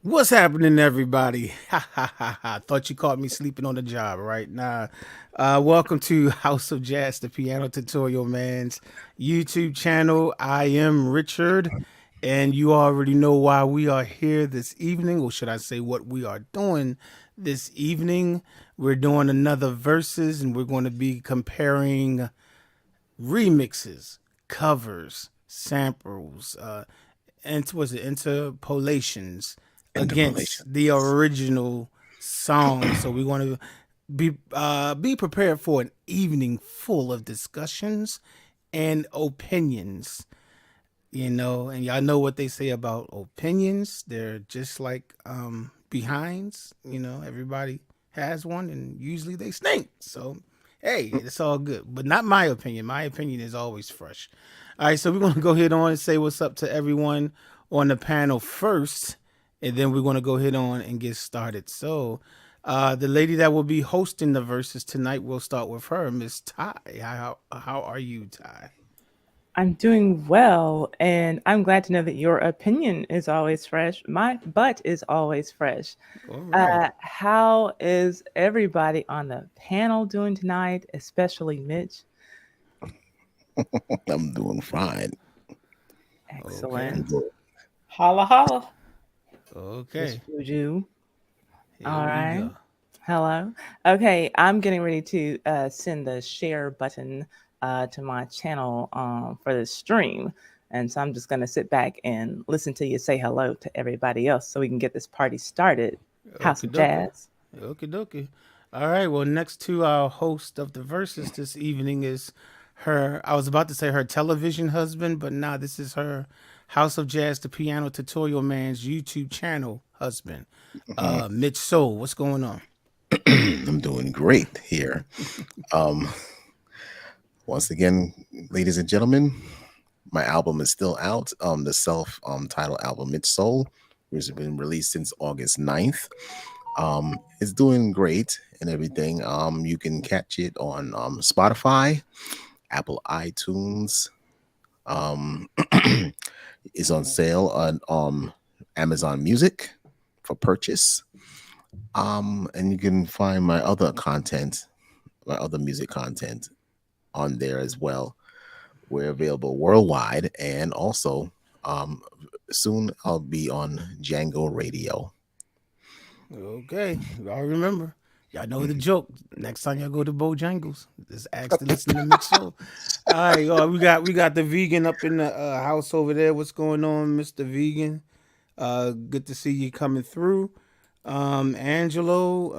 What's happening, everybody? Ha ha ha ha. Thought you caught me sleeping on the job, right? Nah. Welcome to House of Jazz, the Piano Tutorial Man's YouTube channel. I am Richard, and you already know why we are here this evening, or should I say what we are doing this evening. We're doing another verses, and we're going to be comparing remixes, covers, samples, and was it interpolations against the Interpolations. original song. So we want to be prepared for an evening full of discussions and opinions. You know, and y'all know what they say about opinions. They're just like behinds. You know, everybody has one, and usually they stink. So hey, it's all good. But not my opinion. My opinion is always fresh. All right, so we're gonna go ahead on and say what's up to everyone on the panel first, and then we're gonna go ahead on and get started. So, the lady that will be hosting the verses tonight, we'll start with her, Miss Ty. How are you, Ty? I'm doing well, and I'm glad to know that your opinion is always fresh. My butt is always fresh. All right. How is everybody on the panel doing tonight, especially Mitch? I'm doing fine. Okay. I'm Excellent. doing Holla holla. Miss Okay. Juju. Here All we right. go. Hello. Okay, I'm getting ready to send the share button to my channel for the stream. And so I'm just going to sit back and listen to you say hello to everybody else so we can get this party started. House Okie of dokie. Jazz. Okie dokie. All right. Well, next to our host of the verses this evening is her. I was about to say her television husband, but nah, this is her House of Jazz, the Piano Tutorial Man's YouTube channel husband, mhm. Mitch Soul. What's going on? I'm doing great here. Um, Once again, ladies and gentlemen, my album is still out. The self title album, Mitch Soul, which has been released since August 9th. It's doing great and everything. You can catch it on Spotify, Apple iTunes. Um, is on sale on Amazon Music for purchase. And you can find my other music content on there as well. We're available worldwide, and also um, soon I'll be on Django Radio. Okay. Y'all remember. Y'all know the joke. Next time y'all go to Bojangles, just ask to listen to Mitch Soul. All right, y'all. We got the vegan up in the house over there. What's going on, Mr. Vegan? Good to see you coming through. Angelo,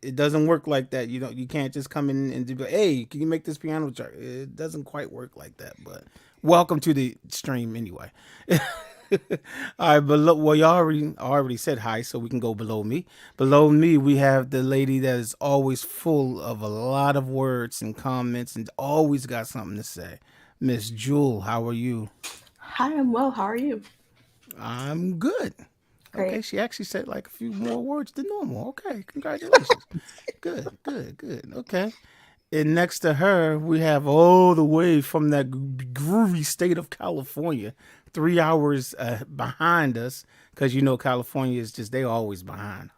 it doesn't work like that. You can't just come in and do, hey, can you make this piano chart? It doesn't quite work like that, but welcome to the stream anyway. All right, below, well, you already said hi, so we can go below me. Below me, we have the lady that is always full of a lot of words and comments and always got something to say. Miss Jewel, how are you? Hi, I'm well. How are you? I'm good. Okay, Great. she actually said like a few more words than normal. Okay, congratulations. Good, good, good. Okay. And next to her, we have all the way from that groovy state of California, 3 hours behind us, because you know California is just, they always behind.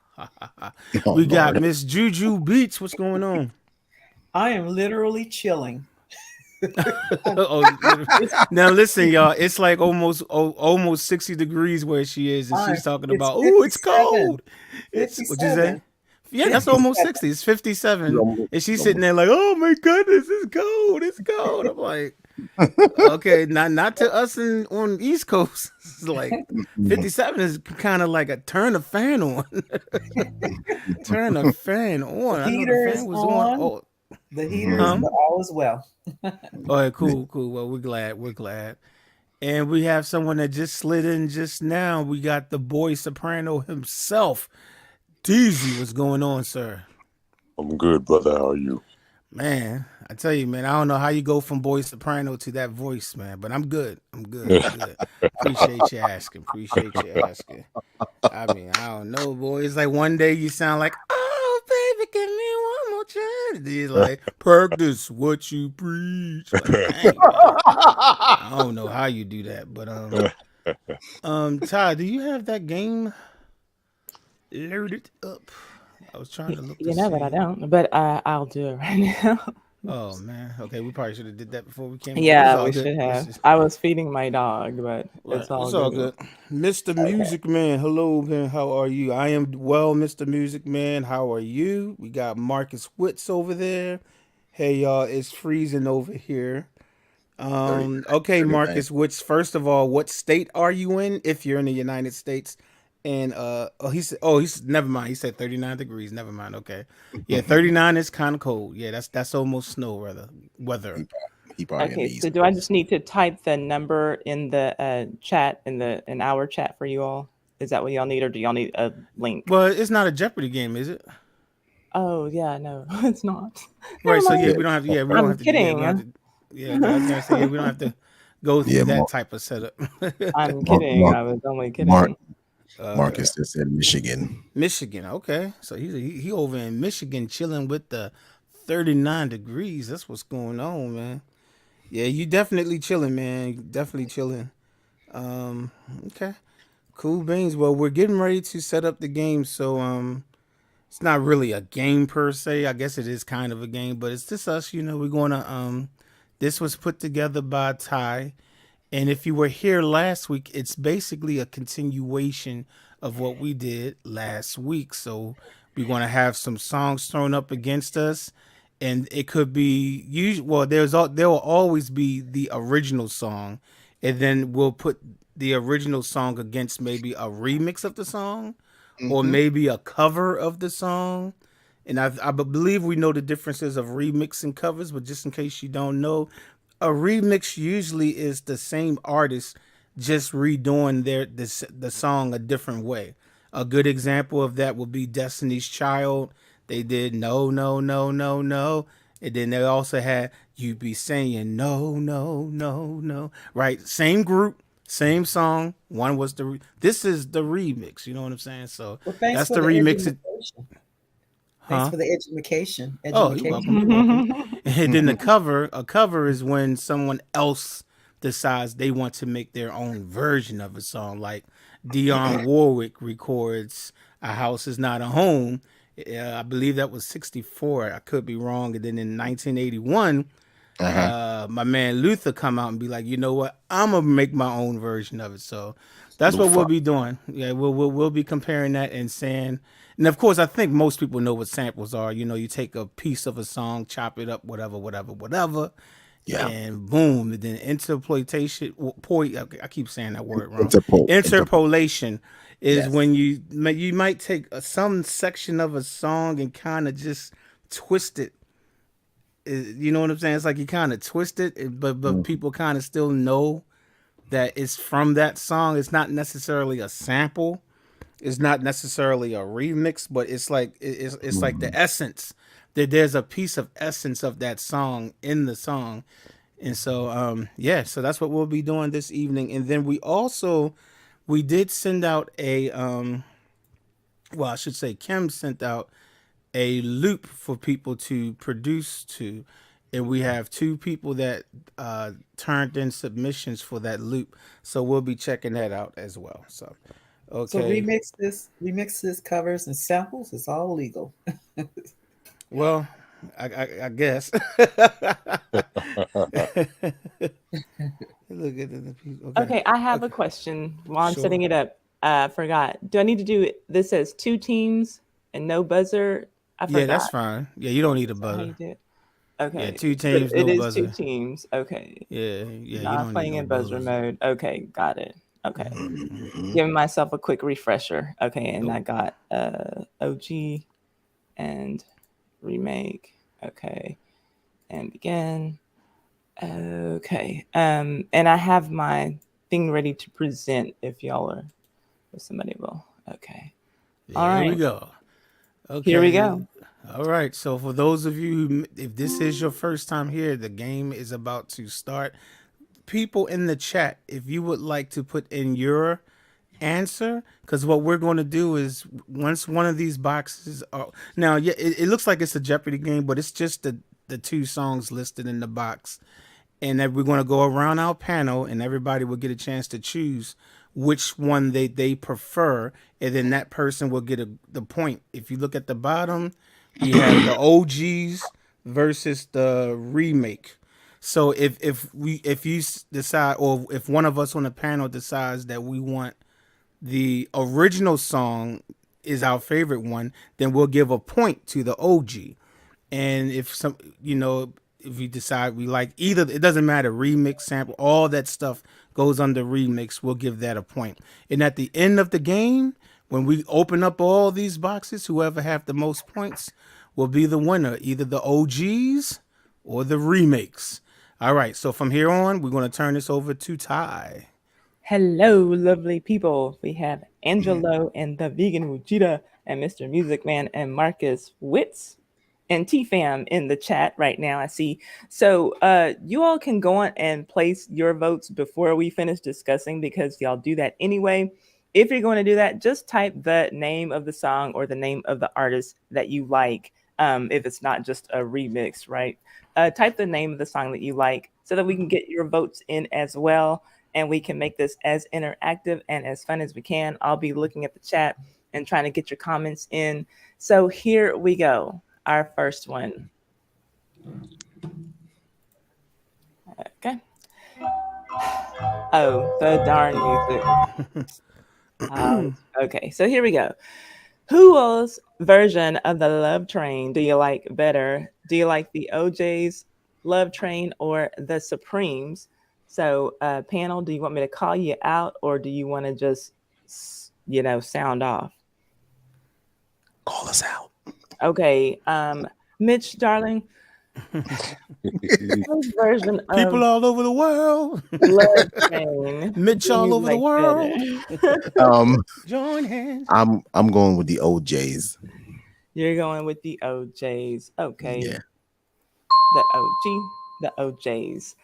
Oh We got Lord. Miss Juju Beats. What's going on? I am literally chilling. Oh, now listen, y'all. It's like almost 60 degrees where she is, and she's talking It's about, oh, it's 57. cold. It's what you say? 57. Yeah, that's almost 60. It's 57, and she's sitting there like, oh my goodness, it's cold. It's cold. I'm like, okay, not to us on the East Coast. It's like 57 is kind of like a turn the fan on. Turn the fan The on. I know the heater fan is was on. on. Oh, The heater is, huh? but all is well. All right, cool, cool. Well, we're glad. We're glad. And we have someone that just slid in just now. We got the boy soprano himself. Deezy, what's going on, sir? I'm good, brother. How are you? Man, I tell you, man, I don't know how you go from boy soprano to that voice, man, but I'm good. I'm good. I'm good. Appreciate you asking. Appreciate you asking. I mean, I don't know, boy. It's like one day you sound like, oh, baby, give me one more chance. And then you're like, practice what you preach. Like, dang, man. I don't know how you do that, but Ty, do you have that game loaded up? I was trying to look to You know that I see. don't, but I'll do it right now. Oh man. Okay, we probably should have did that before we came on, but it's Yeah, all we good. should It's have. just I was feeding my dog, but right. it's all It's all good. good. Mr. Okay. Music Man, hello man. How are you? I am well, Mr. Music Man. How are you? We got Marcus Witz over there. Hey y'all, it's freezing over here. 39, Okay, 39. Marcus, which first of all, what state are you in if you're in the United States? And he's never mind. He said 39 degrees. Never mind. Okay. Yeah, 39 is kind of cold. Yeah, that's almost snow weather. Weather. He probably in Okay, the so East do I just Coast. need to type the number in the chat in our chat for you all? Is that what y'all need, or do y'all need a link? Well, it's not a Jeopardy game, is it? Oh yeah, no, it's not. Right. Never So yeah, mind. Yeah, we don't have. Yeah, we don't I'm have to. Yeah, we don't have kidding. to. Yeah, okay. I was gonna say yeah, we don't have to go yeah. through that type of setup. I'm Mark, kidding. Mark, I was only Mark, kidding. Okay. Marcus just said Michigan. Michigan. Okay. So he over in Michigan chilling with the 39 degrees. That's what's going on, man. Yeah, you definitely chilling, man. You definitely chilling. Um, okay. Cool beans. Well, we're getting ready to set up the game, so it's not really a game per se. I guess it is kind of a game, but it's just us, we're gonna this was put together by Ty. And if you were here last week, it's basically a continuation of what we did last week. So we're going to have some songs thrown up against us, and it could be usual. Well, there will always be the original song, and then we'll put the original song against maybe a remix of the song, or Hmm. maybe a cover of the song. And I believe we know the differences of remix and covers, but just in case you don't know, a remix usually is the same artist just redoing the song a different way. A good example of that would be Destiny's Child. They did No No No No No, and then they also had You Be Saying No No No No. Right, same group, same song. One was this is the remix. You know what I'm saying? So Well, thanks that's for the the remix. education. Thanks Huh? for the education. Oh, you're Education. welcome. You're welcome. And then a cover is when someone else decides they want to make their own version of a song. Like Dionne Warwick records "A House Is Not a Home." I believe that was '64. I could be wrong. And then in 1981, Uh-huh. my man Luther come out and be like, you know what? I'm gonna make my own version of it. So that's what we'll Lufa. be doing. Yeah, we'll be comparing that and saying, and of course, I think most people know what samples are. You take a piece of a song, chop it up, whatever, whatever, whatever, Yeah. and boom. And then interpolation. I keep saying that word wrong. Interpol. Interpolation is Yes. when you might take some section of a song and kind of just twist it. You know what I'm saying? It's like you kind of twist it, but Mhm. people kind of still know that it's from that song. It's not necessarily a sample. It's not necessarily a remix, but it's like the Mhm. essence. That there's a piece of essence of that song in the song, and so yeah, so that's what we'll be doing this evening. And then we did send out a well, I should say Kim sent out a loop for people to produce to, and we have two people that turned in submissions for that loop, so we'll be checking that out as well. So So okay, remixes, covers, and samples is all legal. well, I guess. Look at the people. Okay, Okay, I have a okay, question while I'm sure. setting it up. I forgot. Do I need to do it? This says 2 teams and no buzzer. I Yeah, that's forgot. fine. Yeah, you don't need a Is that how you buzzer. do it? Yeah, Okay, two so teams, it no is two buzzer. teams. Okay, Yeah, you not don't need playing no in buzzer buzzer. mode. Okay, got it. Okay, Mhm. giving myself a quick refresher. Okay, and Nope. I got OG and remake. Okay, and begin. Okay, and I have my thing ready to present if y'all are, if somebody will. Okay, all There we right, go. here we Okay. go. All right. So for those of you if this is your first time here, the game is about to start. People in the chat, if you would like to put in your answer, because what we're going to do is once one of these boxes are now, yeah, it looks like it's a Jeopardy game, but it's just the two songs listed in the box, and then we're going to go around our panel, and everybody will get a chance to choose which one they prefer, and then that person will get the point. If you look at the bottom, we have the OGs versus the remake. So if you decide, or if one of us on the panel decides that we want the original song is our favorite one, then we'll give a point to the OG. And if some, if we decide we like either, it doesn't matter, remix, sample, all that stuff goes under remix, we'll give that a point. And at the end of the game, when we open up all these boxes, whoever have the most points will be the winner, either the OGs or the remakes. All right, so from here on, we're going to turn this over to Ty. Hello, lovely people. We have Angelo and the Vegan Wujita and Mr. Music Man and Marcus Witz and T-Fam in the chat right now, I see. So you all can go on and place your votes before we finish discussing, because y'all do that anyway. If you're going to do that, just type the name of the song or the name of the artist that you like, if it's not just a remix, right? Type the name of the song that you like so that we can get your votes in as well, and we can make this as interactive and as fun as we can. I'll be looking at the chat and trying to get your comments in. So here we go. Our first one. Okay. Oh, the darn music. Okay, so here we go. Whose version of the Love Train do you like better? Do you like the OJ's Love Train or the Supremes? So, panel, do you want me to call you out, or do you want to just, sound off? Call us out. Okay, Mitch, darling, whose version of People all over the world. Love Train Mitch do all you over the like world. Join hands. I'm going with the OJs. You're going with the OJs. Okay. Yeah. The OJs.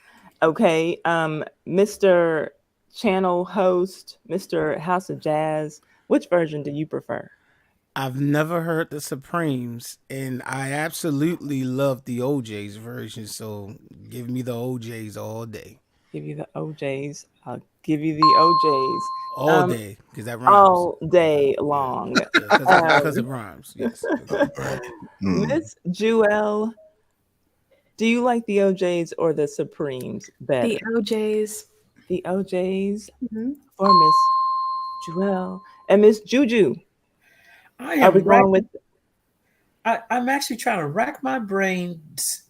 Okay. Mr. Channel host, Mr. House of Jazz, which version do you prefer? I've never heard the Supremes, and I absolutely love the OJ's version. So give me the OJ's all day. Give you the OJs. I'll give you the OJs. All day, because that rhymes. All day long. Because it rhymes, yes. Miss Jewel, do you like the OJs or the Supremes better? The OJs. The OJs for Miss Jewel. And Miss Juju. I'm actually trying to rack my brain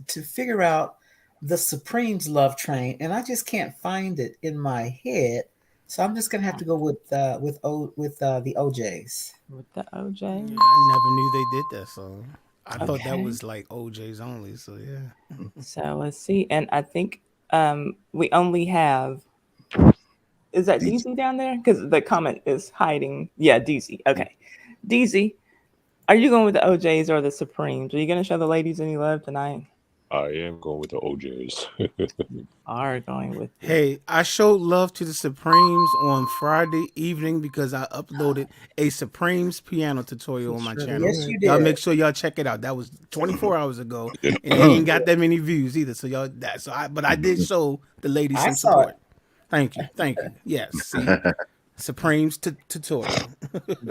to figure out the Supremes Love Train, and I just can't find it in my head. So I'm just gonna have to go with the OJs. With the OJs? Yeah, I never knew they did that song. I thought that was like OJ's only. So yeah. So let's see, and I think we only have. Is that DZ down there? Because the comment is hiding. Yeah, DZ. Okay, DZ. Are you going with the OJs or the Supremes? Are you going to show the ladies any love tonight? I am going with the OJs. Are going with. Hey, I showed love to the Supremes on Friday evening because I uploaded a Supremes piano tutorial on my channel. Yes, you did. Y'all make sure y'all check it out. That was 24 hours ago, and it ain't got that many views either. So y'all, but I did show the ladies some support. Thank you. Yes, see, Supremes tutorial.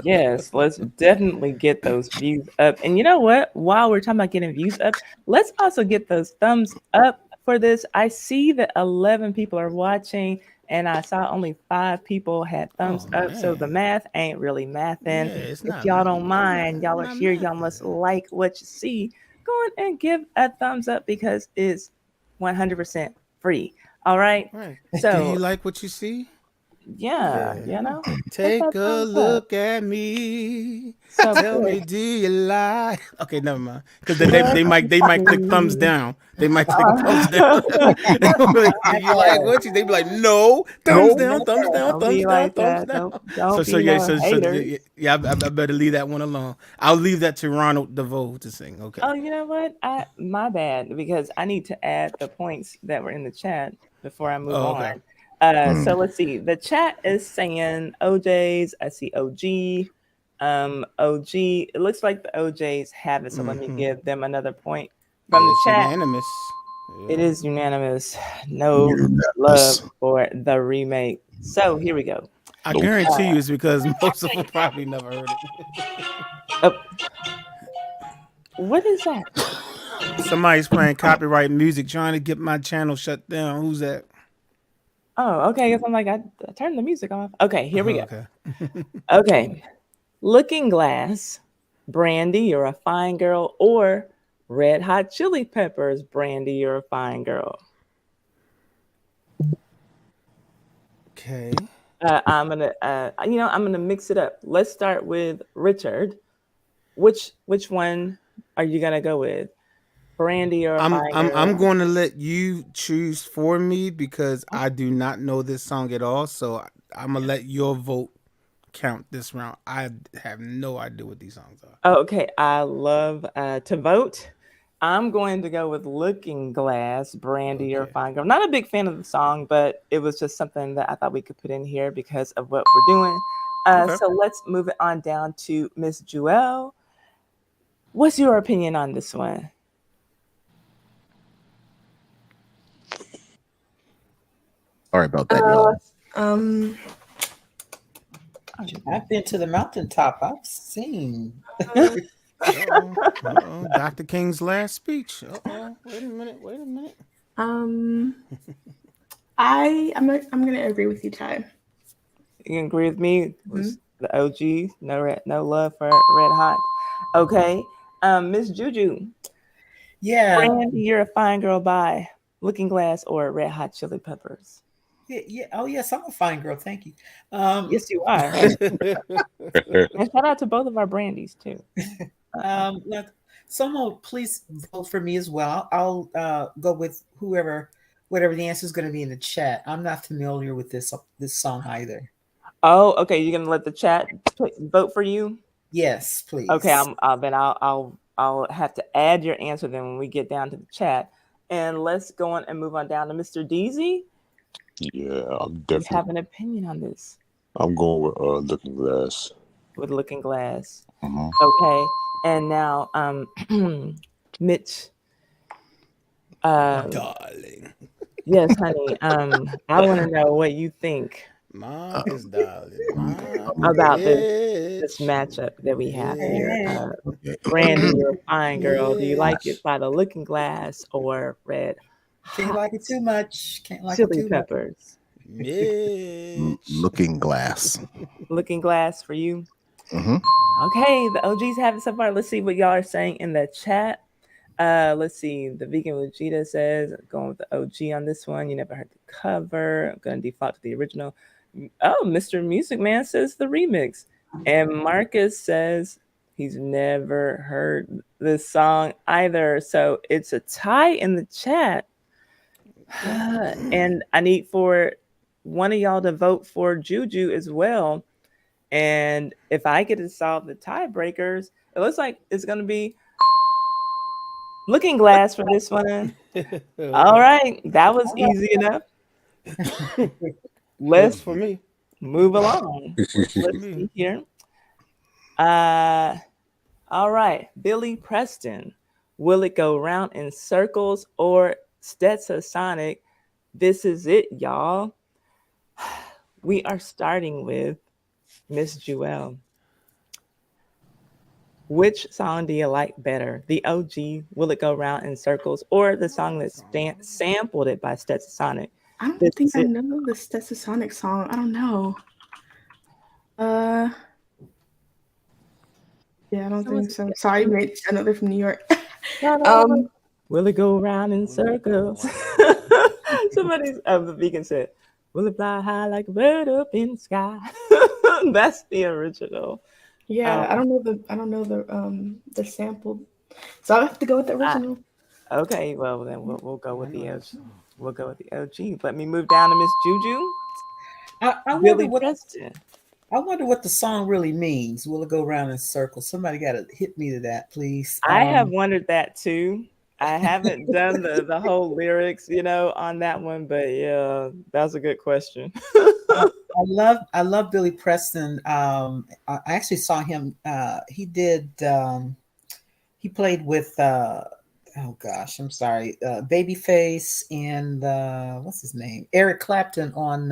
Yes, let's definitely get those views up. And you know what? While we're talking about getting views up, let's also get those thumbs up for this. I see that 11 people are watching, and I saw only 5 people had thumbs up. So the math ain't really mathing. If y'all don't mind, y'all are here, y'all must like what you see. Go on and give a thumbs up because it's 100% free. All right. So do you like what you see? Yeah, you know. Take a look at me. So tell me, do you lie? Okay, never mind. Because they might click thumbs down. They might click thumbs down. Do you like what you? They be like, no, thumbs down, thumbs down, thumbs down, thumbs down. Yeah, I better leave that one alone. I'll leave that to Ronald DeVoe to sing. Okay. Oh, you know what? My bad, because I need to add the points that were in the chat before I move on. So let's see. The chat is saying OJs. I see OG. OG. It looks like the OJs have it. So let me give them another point from the chat. Unanimous. Yeah. It is unanimous. No love for the remake. So here we go. I Nope. guarantee you it's because most of them probably never heard it. What is that? Somebody's playing copyright music trying to get my channel shut down. Who's that? Oh, okay. I guess I'm like, I turned the music off. Okay, here we go. Okay. Okay. Looking Glass, Brandy, You're a Fine Girl, or Red Hot Chili Peppers, Brandy, You're a Fine Girl. Okay. I'm gonna mix it up. Let's start with Richard. Which one are you gonna go with? Brandy or a Fine Girl? I'm going to let you choose for me because I do not know this song at all. So I'm gonna let your vote count this round. I have no idea what these songs are. Okay, I love to vote. I'm going to go with Looking Glass, Brandy or Okay. Fine Girl. Not a big fan of the song, but it was just something that I thought we could put in here because of what we're doing. Okay. So let's move it on down to Miss Jewel. What's your opinion on this one? Sorry about that, y'all. I've been to the mountaintop. I've seen. Uh-oh. Dr. King's last speech. Wait a minute. I'm gonna agree with you, Ty. You can agree with me? Was the OG, no love for Red Hot. Okay. Miss Juju. Yeah. Brandy, You're a Fine Girl by Looking Glass or Red Hot Chili Peppers? Yeah. Oh, yes, I'm a fine girl. Thank you. Yes, you are. And shout out to both of our Brandies too. Someone please vote for me as well. I'll go with whatever the answer is going to be in the chat. I'm not familiar with this song either. Oh, okay. You're gonna let the chat vote for you? Yes, please. Okay. I'll have to add your answer then when we get down to the chat. And let's go on and move on down to Mr. Deasy. Yeah, I'm You definitely. have an opinion on this? I'm going with Looking Glass. With Looking Glass. Mhm. Okay. And now, Mitch. Darling. Yes, honey. I want to know what you think Ma is darling. about this matchup that we have here. Brandy, You're a Fine Girl. Do you like it by the Looking Glass or Red Can't like it too much. Can't like Chili it too Peppers? Mitch. Looking Glass. Looking Glass for you. Mhm. Okay, the OGs have it so far. Let's see what y'all are saying in the chat. Let's see. The Vegan Vegeta says, going with the OG on this one. You never heard the cover. I'm going to default to the original. Oh, Mr. Music Man says the remix. And Marcus says he's never heard this song either. So it's a tie in the chat. And I need for one of y'all to vote for Juju as well. And if I get to solve the tiebreakers, it looks like it's going to be Looking Glass for this one. All right. That was easy enough. Let's for me. move along. Let's see here. All right. Billy Preston. Will it go round in circles or Stetsasonic? This is it, y'all. We are starting with Miss Jewel. Which song do you like better? The OG, Will It Go Round in Circles, or the song that sampled it by Stetsasonic? I don't think I know the Stetsasonic song. I don't know. Yeah, I don't think so. Sorry, Mitch. I know they're from New York. Will it go round in circles? Somebody's the vegan said, "Will it fly high like a bird up in the sky?" That's the original. Yeah, I don't know the sample, so I have to go with the original. Okay, well then we'll go with the OG. We'll go with the OG. Let me move down to Miss Juju. I wonder what the song really means. Will it go round in circles? Somebody got to hit me to that, please. I have wondered that too. I haven't done the whole lyrics, on that one, but yeah, that's a good question. I love Billy Preston. I actually saw him. He played with oh gosh, I'm sorry, Babyface and what's his name, Eric Clapton on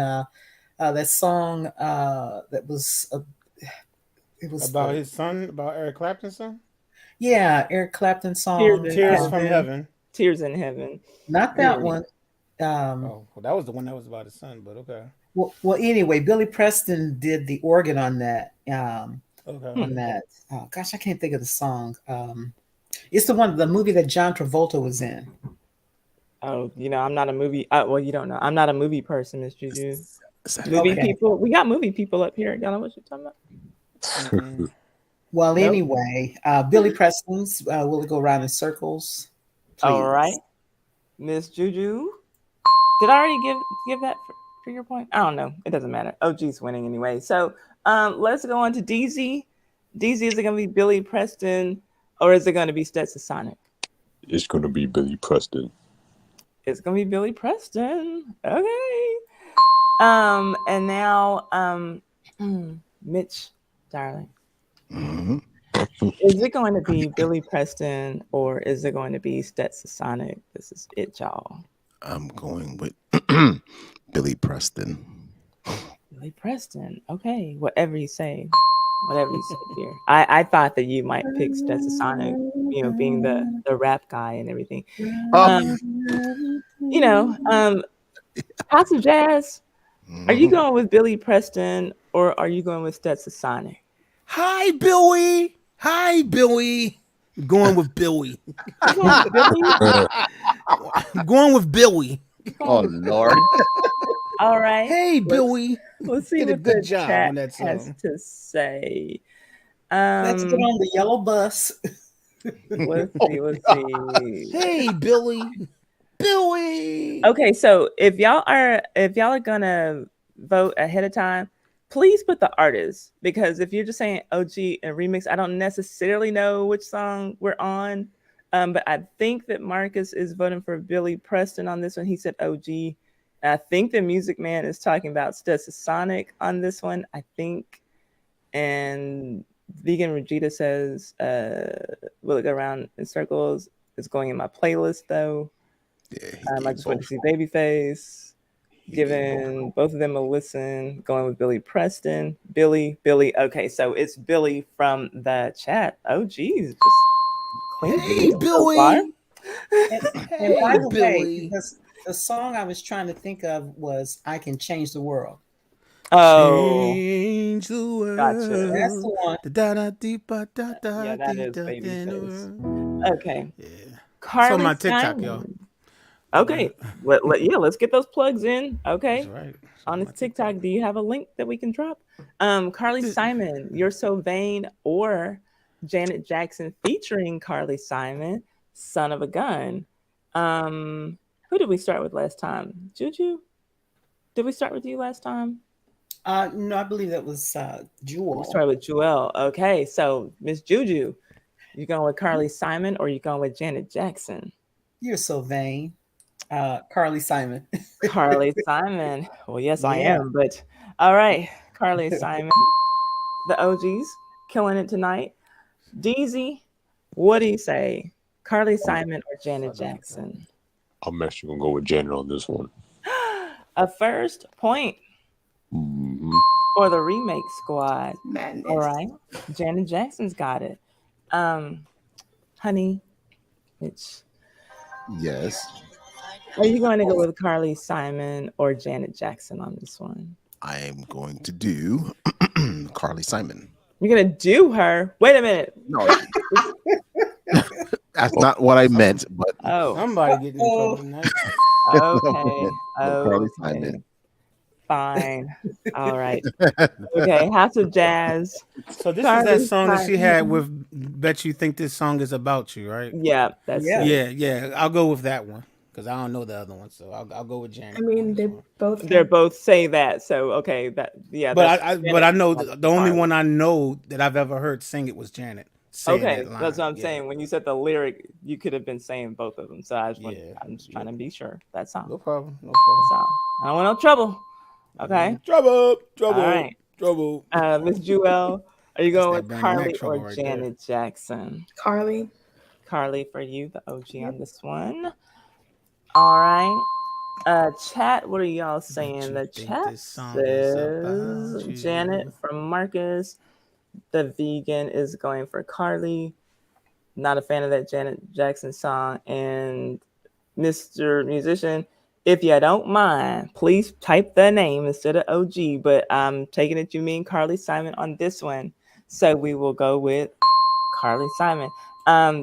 That song that was it was About his son, about Eric Clapton's son. yeah, Eric Clapton Tears song. in Tears from Heaven. Heaven. Tears in Heaven. Not that Yeah. one. Um, Oh, well, that was the one that was about his son, but okay. well, anyway, Billy Preston did the organ on that. Okay. On that. Oh gosh, I can't think of the song. It's the movie that John Travolta was in. Oh, I'm not a movie. Well, you don't know. I'm not a movie person, Miss Juju. Is that Movie Okay. people. We got movie people up here. Y'all know what you're talking about? Mm-mm. Well, Nope. anyway, Billy Preston's "Will It Go Round in Circles?" Please. All right, Miss Juju. Did I already give that for your point? I don't know. It doesn't matter. OG's winning anyway. So let's go on to DZ. DZ, is it going to be Billy Preston or is it going to be Stetson Sonic? It's gonna be Billy Preston. It's going to be Billy Preston. Okay. And now, Mitch, darling. Mm-hmm. Is it going to be Billy Preston or is it going to be Stetson Sonic? This is it, y'all. I'm going with Billy Preston. Billy Preston. Okay, whatever you say. Whatever you say, dear. I thought that you might pick Stetson Sonic, being the rap guy and everything. Oh. House of Jazz. Are you Mhm. going with Billy Preston or are you going with Stetson Sonic? Hi, Billy. Hi, Billy. I'm going with Billy. You going with Billy? I'm going with Billy. Oh Lord! All right. Hey, Billy. Let's see Did a what good the job chat on that has song. to say. Let's get on the yellow bus. Let's see. Hey, Billy. Billy. Okay, so if y'all are gonna vote ahead of time, please put the artist, because if you're just saying OG and remix, I don't necessarily know which song we're on. But I think that Marcus is voting for Billy Preston on this one. He said OG. And I think the Music Man is talking about Stetson Sonic on this one, I think. And Vegan Regita says, will it go around in circles? It's going in my playlist though. Yeah, I just went to see Babyface, giving both of them a listen, going with Billy Preston. Billy. Okay, so it's Billy from the chat. Oh, geez, just clean. Hey, So Billy. far. And Hey, by the way, Billy. because the song I was trying to think of was "I Can Change the World." Oh, Change the world. gotcha. That's the one. Yeah, that is Babyface. Okay, Yeah. It's on Carly my TikTok, Simon. y'all. Okay, let's get those plugs in. Okay. That's right. It's On my his TikTok, do you have a link that we can drop? Carly Simon, You're So Vain, or Janet Jackson featuring Carly Simon, Son of a Gun. Who did we start with last time? Juju? Did we start with you last time? No, I believe that was Jewel. We started with Jewel. Okay, so Miss Juju, you going with Carly Simon or you going with Janet Jackson? You're so vain. Carly Simon. Carly Simon. Well, yes, I Yeah. am, but all right, Carly Simon. The OGs killing it tonight. DZ, what do you say? Carly Simon or Janet Jackson? I'm actually gonna go with Janet on this one. A first point Mhm. for the remake squad. Madness. All right. Janet Jackson's got it. Honey, Mitch, Yes, are you going to go with Carly Simon or Janet Jackson on this one? I am going to do Carly Simon. You're going to do her? Wait a minute. No, that's not what I meant. But Oh, Somebody getting in trouble tonight. okay. Carly Okay. Simon. Fine. All right. Okay. House of Jazz. So this is Carly that song that she Simon. had with Bet You Think This Song Is About You, right? Yeah, that's Yeah. it. Yeah. I'll go with that one because I don't know the other one. So I'll go with Janet. I mean, on they this one. both. They're both say that. So okay, that yeah. But that's I know Janet. the only Carly. one I know that I've ever heard sing it was Janet. Saying Okay, that line. that's what I'm Yeah. saying. When you said the lyric, you could have been saying both of them. So I just Yeah, I'm just trying to be sure. That's all. No problem. No That's problem. all. I don't want no trouble. Okay. Trouble. All right. Trouble. Miss Jewel, are you That's going that with Bernie Mac Carly trouble or right there. Janet Jackson? Carly. Carly for you, the OG on this one. All right. Chat, what are y'all Bet saying? you The think chat this song is says about Janet you. from Marcus. The vegan is going for Carly. Not a fan of that Janet Jackson song. And Mr. Musician, if you don't mind, please type the name instead of OG. But I'm taking it you mean Carly Simon on this one. So we will go with Carly Simon.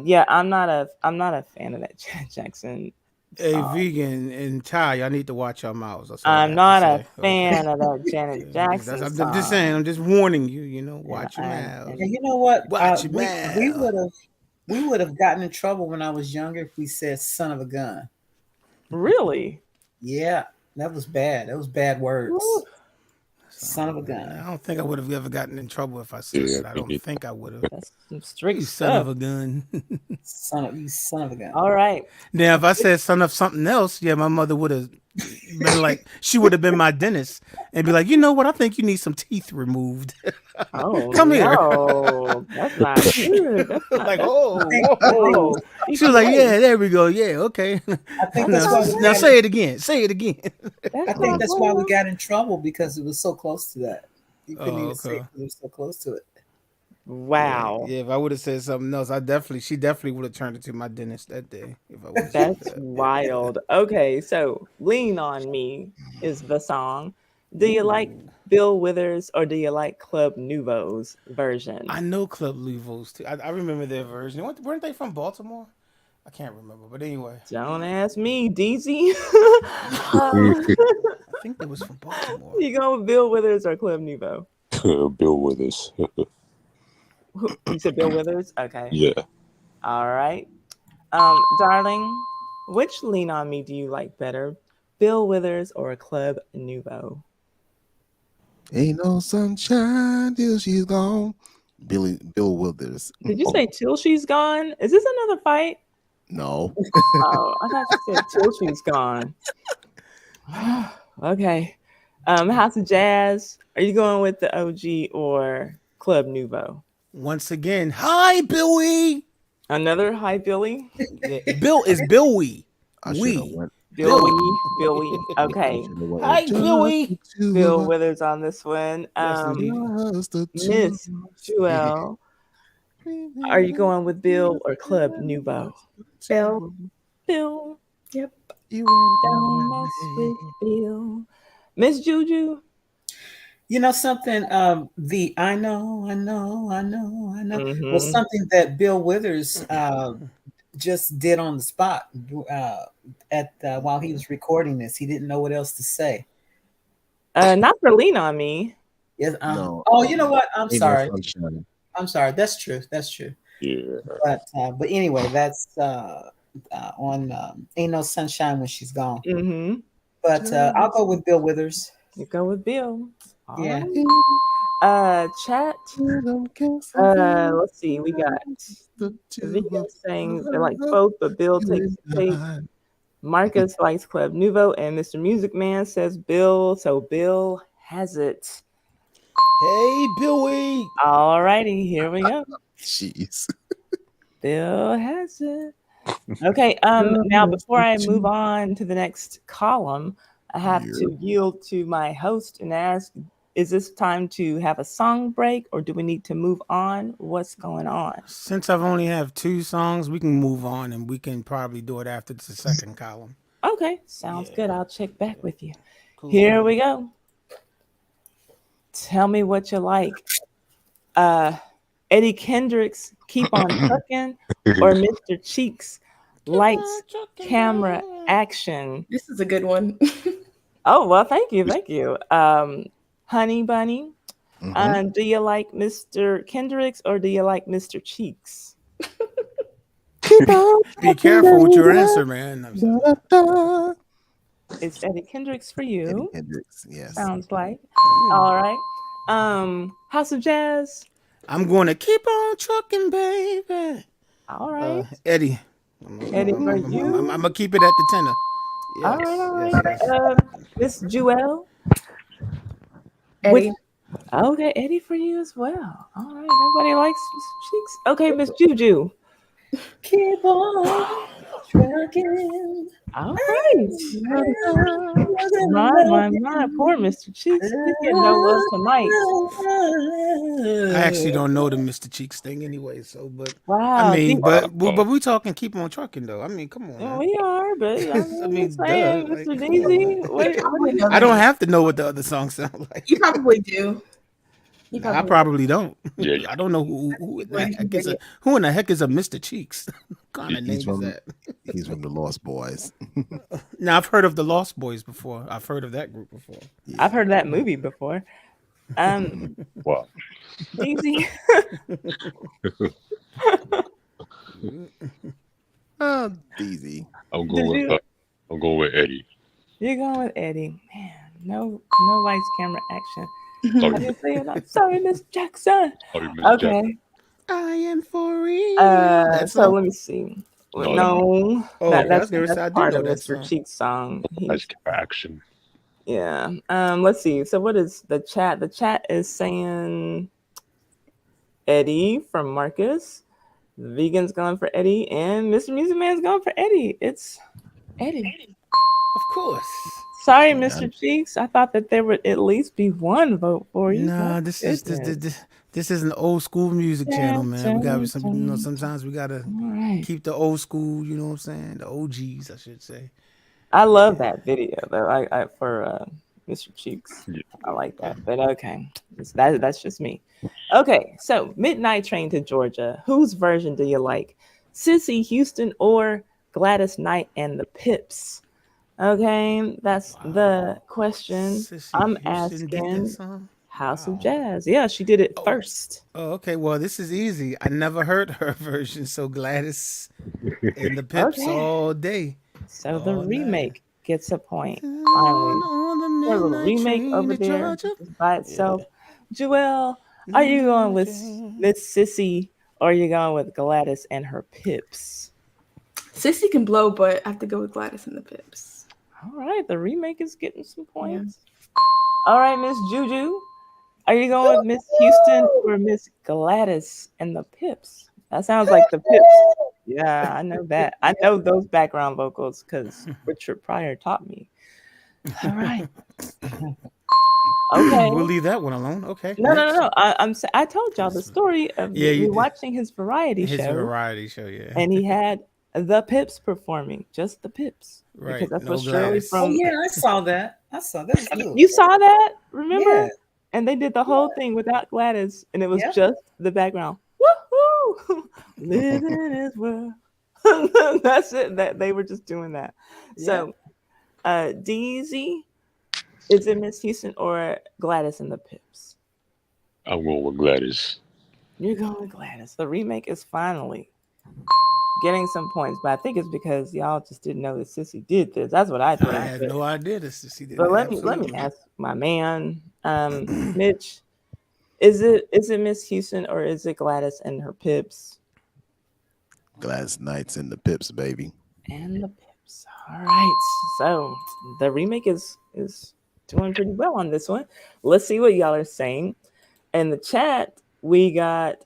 Yeah, I'm not a fan of that Janet Jackson Hey, song. vegan and Ty, y'all need to watch your mouths. That's all I I'm have to not a say. Okay. fan of that Janet Jackson I'm just saying. song. I'm just warning you. And Watch your and mouths. And and you know what? Watch your We mouth. would have gotten in trouble when I was younger if we said "son of a gun." really, Yeah, that was bad. That was bad words. Woo, Son of a I gun. don't think I would have ever gotten in trouble if I said Yeah, that. I me don't neither. think I would have. that's some strict You son of stuff. a gun. You son of a gun. All right. Now, if I said son of something else, yeah, my mother would have been like, she would have been my dentist and be like, you know what? I think you need some teeth removed. Oh Come here. no, that's not good. That's not. Like, That's oh, I think whoa. whoa. She was like, CPA. yeah, there we go. Yeah, okay. I think That's that's Now, why not we now got good. it. say it again. Say it again. That's I think not that's why we bueno. got in trouble because it was so close to that. You couldn't Oh, even say okay. it because it was so close to it. Yeah, Wow, yeah. If I would have said something else, she definitely would have turned it to my dentist that day. If I would have said that's that. wild. Okay, so "Lean on Me" is the song. Do you like Ooh, Bill Withers or do you like Club Nouveau's version? I know Club Luvos too. I remember their version. Weren't they from Baltimore? I can't remember, but anyway, Don't ask me, DZ. I think they was from Baltimore. You go with Bill Withers or Club Nouveau? Bill Withers. You said Bill Withers? Okay. Yeah. All right. Darling, which Lean on Me do you like better? Bill Withers or Club Nouveau? Ain't no sunshine till she's gone. Bill Withers. Did you Oh, say Till She's Gone? Is this another fight? No. Oh, I thought you said Till She's Gone. Okay. House of Jazz, are you going with the OG or Club Nouveau? Once again, hi Billy. Another Hi Billy? Yeah, Bill is Billy. I should have We went. Billy. Billy. I Okay. should have went with Hi just Billy. the two of Bill us. Withers on this one. Yes, indeed. Just the two Miss of us. Jewel, are you going with Bill or Club Nouveau? Bill. Bill, Yep. You and don't mess with Bill. Miss Juju. You know something? The I know was Mm-hmm. something that Bill Withers just did on the spot at while he was recording this. He didn't know what else to say. Not for Lean on Me. Yes. No. Oh, you know what? I'm Ain't no sorry. sunshine. I'm sorry. That's true. That's true. yeah. But anyway, that's on "Ain't No Sunshine When She's Gone." Mm-hmm. But I'll go with Bill Withers. You go with Bill. All Yeah. right. Chat. Let's see. We got the two Vegan of saying they like us, both, but Bill you takes the cake. and Marcus likes Club Nouveau, and Mr. Music Man says Bill. So Bill has it. Hey Billy. All righty, here we go. Jeez. Bill has it. Okay. Now before I move on to the next column, I have to yield to my host and ask: is this time to have a song break, or do we need to move on? What's going on? Since I've only have 2 songs, we can move on and we can probably do it after the second column. Okay, sounds Yeah. good. I'll check back with you. Cool. Here we go. Tell me what you like. Eddie Kendricks, Keep on Trucking, or Mr. Cheeks, Lights, Camera, Action. This is a good one. Oh, well, thank you. Thank you. Honey Bunny, Mhm. do you like Mr. Kendricks or do you like Mr. Cheeks? Be careful with your answer, man. I'm sorry. Da-da-da. It's Eddie Kendricks for Eddie you. Hendrix, yes. Sounds like. All right. House of Jazz. I'm going to keep on trucking, baby. All right. Eddie. Eddie for I'm you. going to keep it at the tenor. All Yes, right. All yes, right. yes. Miss Jewel. Eddie. Okay, Eddie for you as well. All right. Everybody likes Mr. Cheeks. Okay, Miss Juju. Keep on trucking. again. All right. My. Poor Mr. Cheeks. He's getting no love tonight. I actually don't know the Mr. Cheeks thing anyway. So, but I Wow. mean, but we talking keep on trucking though. I mean, come on, man. We are, but I I'm just mean, duh. saying, Like, Mr. come on, man. DZ. Wait, Probably know I that. don't have to know what the other songs sound like. You probably do. You Nah, I probably probably don't. Yeah, I don't know who in the heck is a Mr. Cheeks. What kind of He's name is from that? he's from the Lost Boys. Now I've heard of the Lost Boys before. I've heard of that group before. I've heard that movie before. wow. DZ. Easy. I'm Did going with you? I'm going with Eddie. You're going with Eddie. Man, no lights, camera, action. Sorry, I didn't say it. I'm sorry, Miss Jackson. sorry, Miss Jack. Okay. I am for real. That So song. let me see. No, No, Oh, okay. I was that's gonna say I did part know of that Mr. song. Cheek's song. nice action. Yeah. Let's see. So what is the chat? The chat is saying Eddie from Marcus. The vegan's going for Eddie, and Mr. Music Man's going for Eddie. It's Eddie. Of course. Sorry, Yeah. Mr. Cheeks. I thought that there would at least be one vote for you. Nah, My this is goodness. this is an old school music channel, man. We got some, Dun, dun, sometimes we gotta All right. keep the old school. You know what I'm saying? The OGs, I should say. I love that video though. I for Mr. Cheeks. Yeah. I like that. But okay, that's just me. Okay, so Midnight Train to Georgia. Whose version do you like? Sissy Houston or Gladys Knight and the Pips? Okay, that's the question. Sissy I'm Houston did that asking song. House of Jazz. Yeah, she did it first. Oh, okay. Well, this is easy. I never heard her version, so Gladys and the Pips Okay. all day. So the all night. remake gets a point. Finally. On the A little midnight remake train over to there Georgia. just by itself. Joelle, are you going with Miss Sissy or are you going with Gladys and her Pips? Sissy can blow, but I have to go with Gladys and the Pips. All right, the remake is getting some points. All right, Miss Juju, are you going with Miss Houston or Miss Gladys and the Pips? That sounds like the Pips. Yeah, I know that. I know those background vocals because Richard Pryor taught me. All right. Okay. We'll leave that one alone. Okay. No. I told y'all the story of Yeah, you me did. watching his variety His show, variety show, yeah. and he had the Pips performing, just the Pips, Right, because that's no what Shirley Gladys. Oh from. yeah, I saw that. I saw that. Was good. You saw that? Remember? Yeah. And they did the whole thing without Gladys, and it was Yeah. just the background. Woohoo! Living is well. That's it. That they were just doing that. So, DZ, is it Miss Houston or Gladys and the Pips? I'm going with Gladys. You're going with Gladys. The remake is finally getting some points, but I think it's because y'all just didn't know that Sissy did this. That's what I think. I had no idea this. She did. But let me ask my man, Mitch. Is it Miss Houston or is it Gladys and her Pips? Gladys Knights and the Pips, baby. And the Pips. All right. So the remake is doing pretty well on this one. Let's see what y'all are saying. In the chat, we got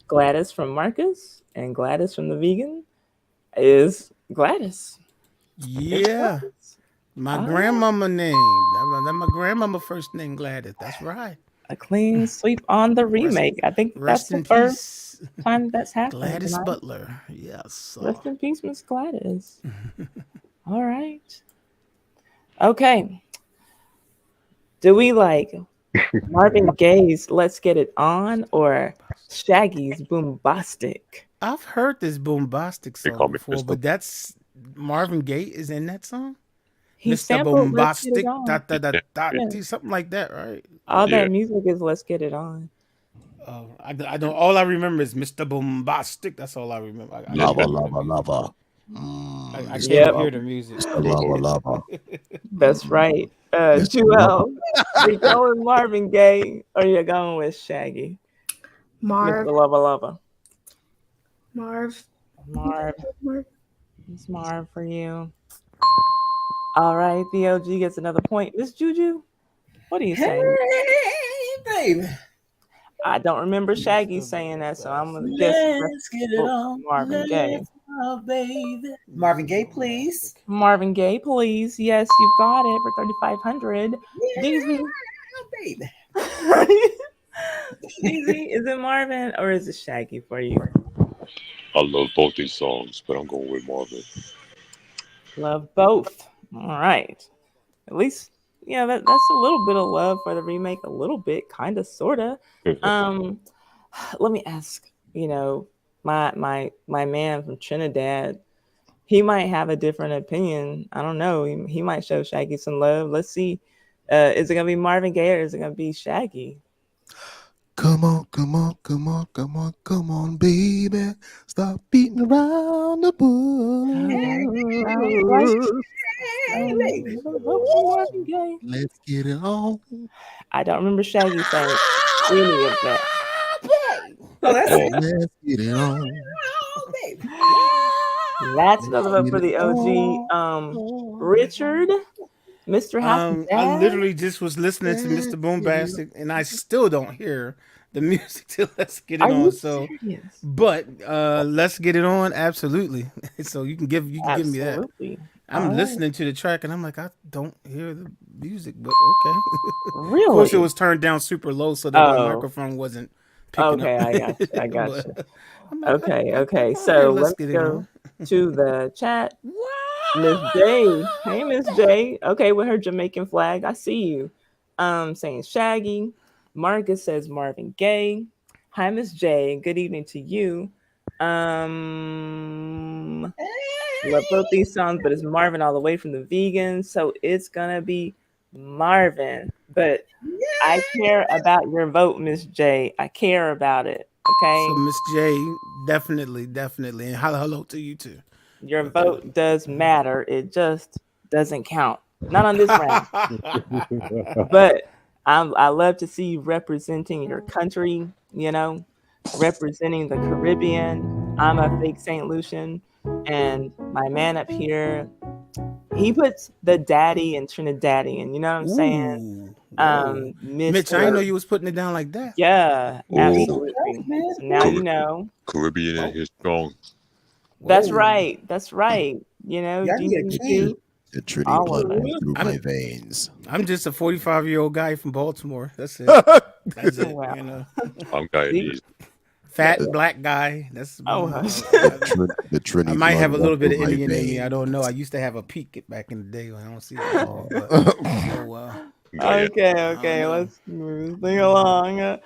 Gladys from Marcus and Gladys from the Vegan is Gladys. Yeah. My grandmama name. That my grandmama first name Gladys. That's right. A clean sweep on the remake. I think that's Rest the in first peace, time that's happened. Gladys tonight. Butler. Yes. Rest in peace, Miss Gladys. All right. Okay. Do we like Marvin Gaye's Let's Get It On or Shaggy's Boombastic? I've heard this Boombastic They call song me before, Mr. but that's Marvin Gaye is in that song. He Mr. sampled Let's Get It Boombastic, On. dot, dot, dot, dot, Yeah. something like that, right? All Yeah. that music is Let's Get It On. I don't. All I remember is Mr. Boombastic. That's all I remember. I Lava, lava, lava. can't Yep. hear the music. Lava, lava. That's right. Mr. Joelle, are you going with Marvin Gaye or you going with Shaggy? Marv. Mr. Lava Lava. Marv. It's Marv for you. All right, the OG gets another point. Miss Juju, what are you saying? Hey, baby. I don't remember Shaggy saying that, so I'm gonna guess Let's get it on. Marvin Gaye. Let's go, baby. Marvin Gaye, please. Marvin Gaye, please. Yes, you've got it for 3,500. Yeah, DZ. baby. DZ, is it Marvin or is it Shaggy for you? I love both these songs, but I'm going with Marvin. Love both. All right. At least, yeah, that's a little bit of love for the remake. A little bit, kind of, sorta. Let me ask. My man from Trinidad. He might have a different opinion. I don't know. He might show Shaggy some love. Let's see. Is it gonna be Marvin Gaye or is it gonna be Shaggy? Come on, come on, come on, come on, come on, baby. Stop beating around the bush. Marvin Gaye. Let's get it on. I don't remember Shaggy saying any of that. Oh, that's it. Let's get it on. Oh, baby. That's another vote for the OG. Richard, Mr. House. I literally just was listening to Mr. Boombastic, and I still don't hear the music till Let's Get It Are On. you So, serious? but Let's Get It On, absolutely. So you can give me that. Absolutely. I'm listening to the track, and I'm like, I don't hear the music, but okay. Really? Of course, it was turned down super low so that my microphone wasn't picking Okay, up. I got you. Like, Okay. So let's go to the chat. Miss J. Hey, Miss J. Okay, with her Jamaican flag. I see you. Saying Shaggy. Marcus says Marvin Gaye. Hi, Miss J. Good evening to you. Love both these songs, but it's Marvin all the way from the Vegans, so it's gonna be Marvin. But I care about your vote, Miss J. I care about it. Okay. So Miss J, definitely, and hello to you too. Your vote does matter. It just doesn't count. Not on this round. But I love to see you representing your country, representing the Caribbean. I'm a fake St. Lucian. And my man up here, he puts the daddy in Trinidadian. You know what I'm saying? Mitch, I didn't know you was putting it down like that. Yeah, absolutely. So now you know. Caribbean in his song. That's right. The Trinity blood runs through my veins. I'm just a 45-year-old guy from Baltimore. That's it. That's it. Wow. I'm Guyanese. Fat black guy. That's The Trinity. I might have a little bit of Indian in me. I don't know. I used to have a peak back in the day when I don't see it anymore. Okay. Let's move this thing along.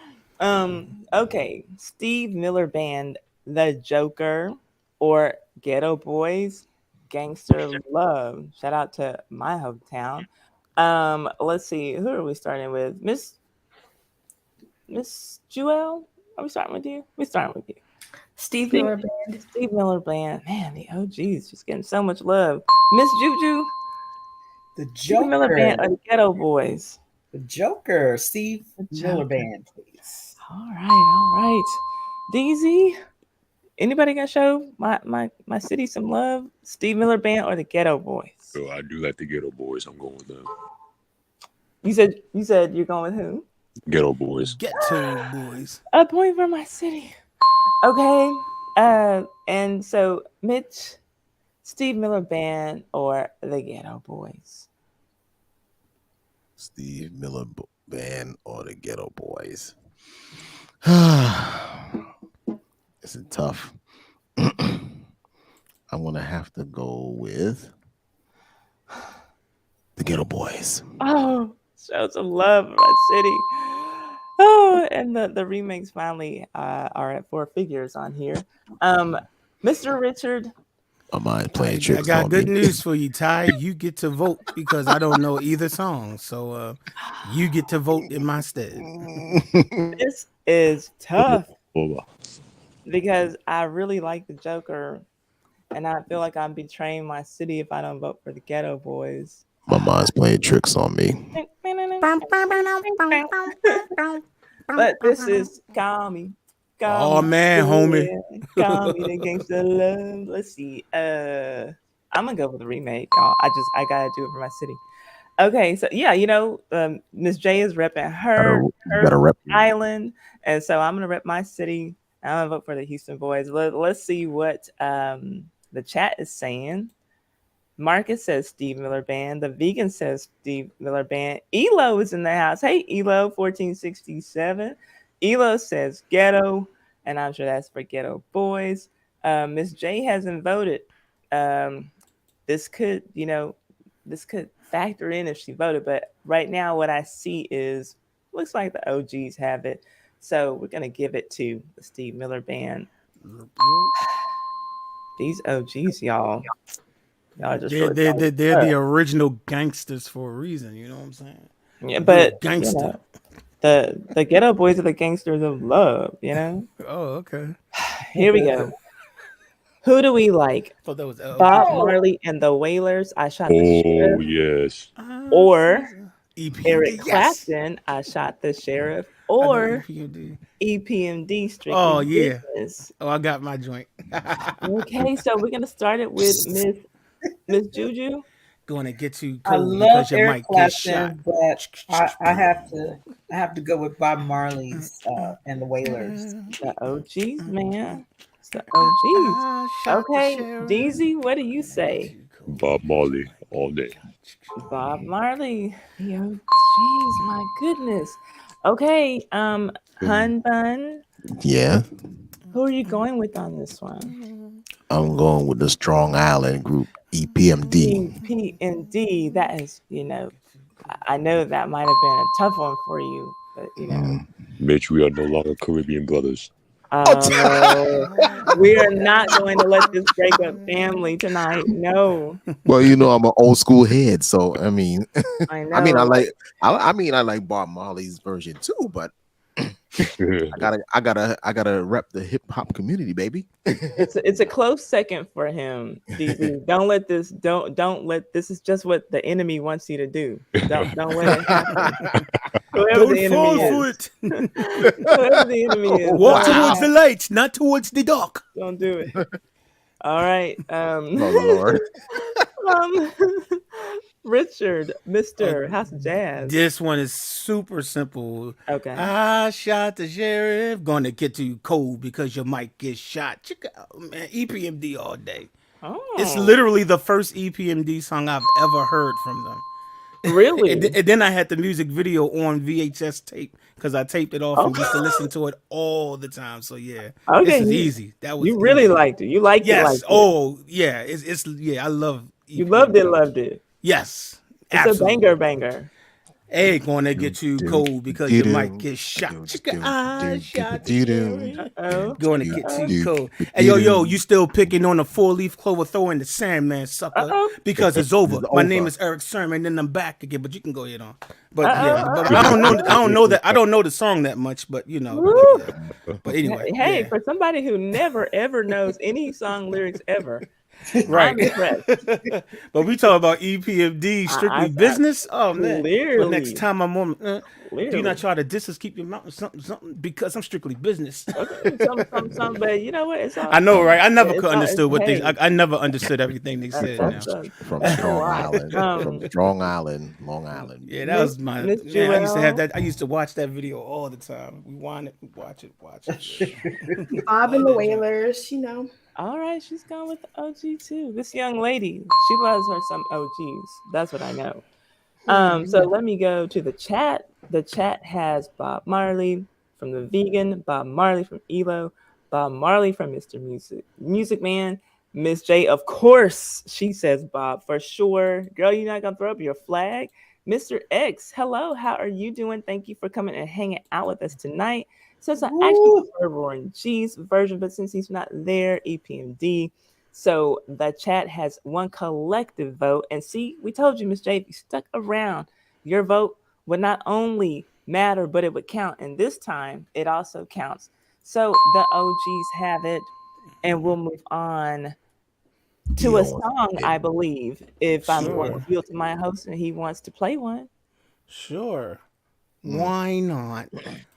Okay. Steve Miller Band, The Joker, or Ghetto Boys, Gangster Love. Shout out to my hometown. Let's see. Who are we starting with? Miss Jewel? Are we starting with you? We're starting with you. Steve Miller Band. Steve Miller Band. Man, the OG's just getting so much love. Miss Juju? The Joker. Steve Miller Band or the Ghetto Boys? The Joker. Steve Miller Band, please. All right. DZ? Anybody gonna show my city some love? Steve Miller Band or the Ghetto Boys? So I do like the Ghetto Boys. I'm going with them. You said you're going with who? Ghetto Boys. Ghetto Boys. A point for my city. Okay. And so Mitch, Steve Miller Band or the Ghetto Boys? Steve Miller Band or the Ghetto Boys? This is tough. I'm gonna have to go with the Ghetto Boys. Oh, show some love for my city. Oh, and the remakes finally are at 4 figures on here. Mr. Richard. My mind playing tricks. I got good news for you, Ty. You get to vote because I don't know either song. So you get to vote in my stead. This is tough. Because I really like the Joker, and I feel like I'm betraying my city if I don't vote for the Ghetto Boys. My mind's playing tricks on me. But this is Call Me. Oh man, homie. Call Me the Gangsta Love. Let's see. I'm gonna go with the remake, y'all. I gotta do it for my city. Okay, so yeah, Miss J is repping Gotta, her gotta rep. island, and so I'm gonna rep my city. I'm gonna vote for the Houston Boys. Let's see what the chat is saying. Marcus says Steve Miller Band. The vegan says Steve Miller Band. Elo is in the house. Hey, Elo 1467. Elo says Ghetto, and I'm sure that's for Ghetto Boys. Miss J hasn't voted. Um, this could, this could factor in if she voted, but right now what I see is looks like the OGs have it. So we're gonna give it to the Steve Miller Band. These OGs, y'all just They're really they're, don't they're, they're look. the original gangsters for a reason. You know what I'm saying? Yeah, Real but gangster. the Ghetto Boys are the gangsters of love. Oh, okay. Here we go. Who do we like? Thought that was Bob Oh. Marley and the Wailers. I shot the Oh sheriff. yes. Or EPMD. Eric Yes. Clapton. I shot the sheriff. I know Or EPMD. EPMD. Strictly Oh yeah. Business. Oh, I got my joint. Okay, so we're gonna start it with Miss Juju. Going to get you I cold love because you Eric might get shot. Clapton, but I have to go with Bob Marley's and the Wailers. The OGs, man. It's the OGs. I shot the Okay, sheriff. DZ, what do you say? Bob Marley all day. Bob Marley. The OGs, my goodness. Okay, Hun Bun. Yeah, Who are you going with on this one? I'm going with the Strong Island group, EPMD. EPMD. That is, I know that might have been a tough one for you, but Mitch, we are no longer Caribbean brothers. we are not going to let this break up family tonight. No, Well, I'm an old school head, so I mean, I know. I like Bob Marley's version too, but I gotta rep the hip hop community, baby. It's a close second for him. DZ. Don't let this is just what the enemy wants you to do. Don't let it happen. Whoever the Don't enemy fall is. for it. Whoever the enemy is. Walk don't towards the light, not towards the dark. Don't do it. All right. Oh Lord. Richard, Mr. House of Jazz. This one is super simple. Okay. I shot the sheriff. Going to get you cold because you might get shot. Check out, man. EPMD all day. Oh. It's literally the first EPMD song I've ever heard from them. Really? And then I had the music video on VHS tape because I taped it off and used to listen to it all the time. So yeah, Okay, this is easy. That was you really easy. liked it. You liked it. Yes. Liked it. Oh yeah. It's yeah. I love. You EPMD. loved it. Yes. It's absolutely. a banger. Hey, going to get you cold because you might get shot. I shot the sheriff. Uh-oh. Going to get you cold. Hey, yo, you still picking on a 4-leaf clover throwing the Sandman, sucker. Uh-oh. Because it's over. It's My over. name is Eric Sermon, and I'm back again. But you can go ahead on. But Uh-oh. yeah, but I don't know that. I don't know the song that much. But Woo. But anyway. Hey, yeah. for somebody who never ever knows any song lyrics ever, Right. I'm impressed. But we talk about EPMD, strictly business. Oh man! Clearly. But next time I'm on, do Clearly. not try to diss us. Keep your mouth something because I'm strictly business. Okay, some, but you know what? It's all, I know, right? I never it's could all- understood what hey, they. I never understood everything they said. that's Now. From That's a Strong lot. Island. From Strong Island, Long Island. Yeah, that was my Miss man. I used to have Jewel. that. I used to watch that video all the time. We want it, watch it. Yeah. Bob and the Wailers, All right, she's gone with the OG too. This young lady, she loves her some OGs. That's what I know. So let me go to the chat. The chat has Bob Marley from the Vegan, Bob Marley from Elo, Bob Marley from Mr. Music Man, Miss J, of course, she says Bob for sure. Girl, you're not gonna throw up your flag. Mr. X, hello, how are you doing? Thank you for coming and hanging out with us tonight. Says I actually prefer Roaring G's version, but since he's not there, EPMD. So the chat has one collective vote. And see, we told you, Miss J, if you stuck around, your vote would not only matter, but it would count. And this time, it also counts. So the OGs have it. And we'll move on to a song, I believe, if I'm going to yield to my host and he wants to play one. Sure. Why not?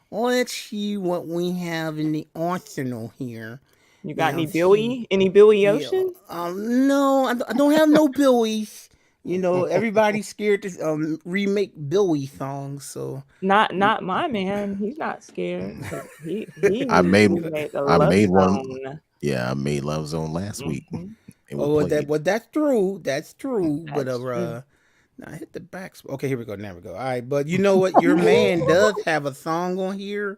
Let's see what we have in the arsenal here. You got Now, any Billy? Any Billy Yeah, Ocean? no, I don't have no Billies. You know, everybody's scared to remake Billy songs. So Not my man. He's not scared. 'Cause he I made remade the I Love made one. Zone. Yeah, I made Love Zone last week. Mhm. And we oh, played. that's true. That's true. But That's true. now hit the back. Okay, here we go. Now we go. All right, but you know what? Your man does have a song on here,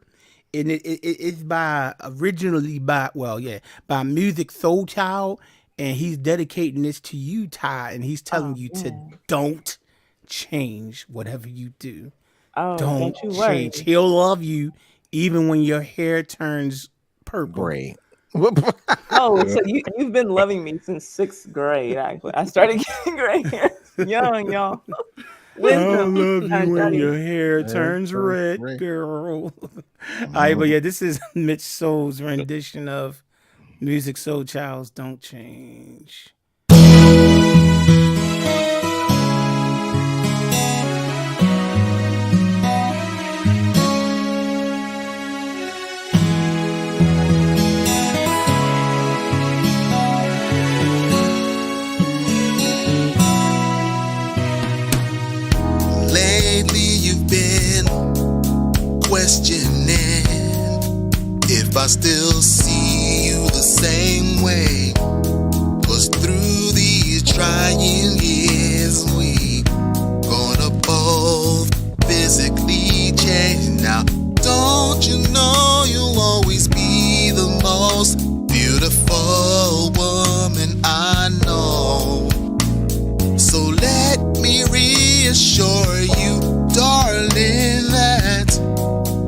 and it's by originally by by Music Soul Child, and he's dedicating this to you, Ty, and he's telling Oh you to man. don't change whatever you do. Oh, Don't don't you worry. change. He'll love you even when your hair turns purple. Gray. Oh, so you've been loving me since 6th grade. Actually, I started getting gray hair young, y'all. I Wisdom. love you I'm when telling your you. hair Turns turns red, red. girl. All right, but yeah, this is Mitch Soul's rendition of Music Soul Child's Don't Change. Lately you've been questioning if I still see you the same way. 'Cause through these trying years we gonna both physically change. Now don't you know you'll always be the most beautiful woman I know. So let me reassure you, darling, that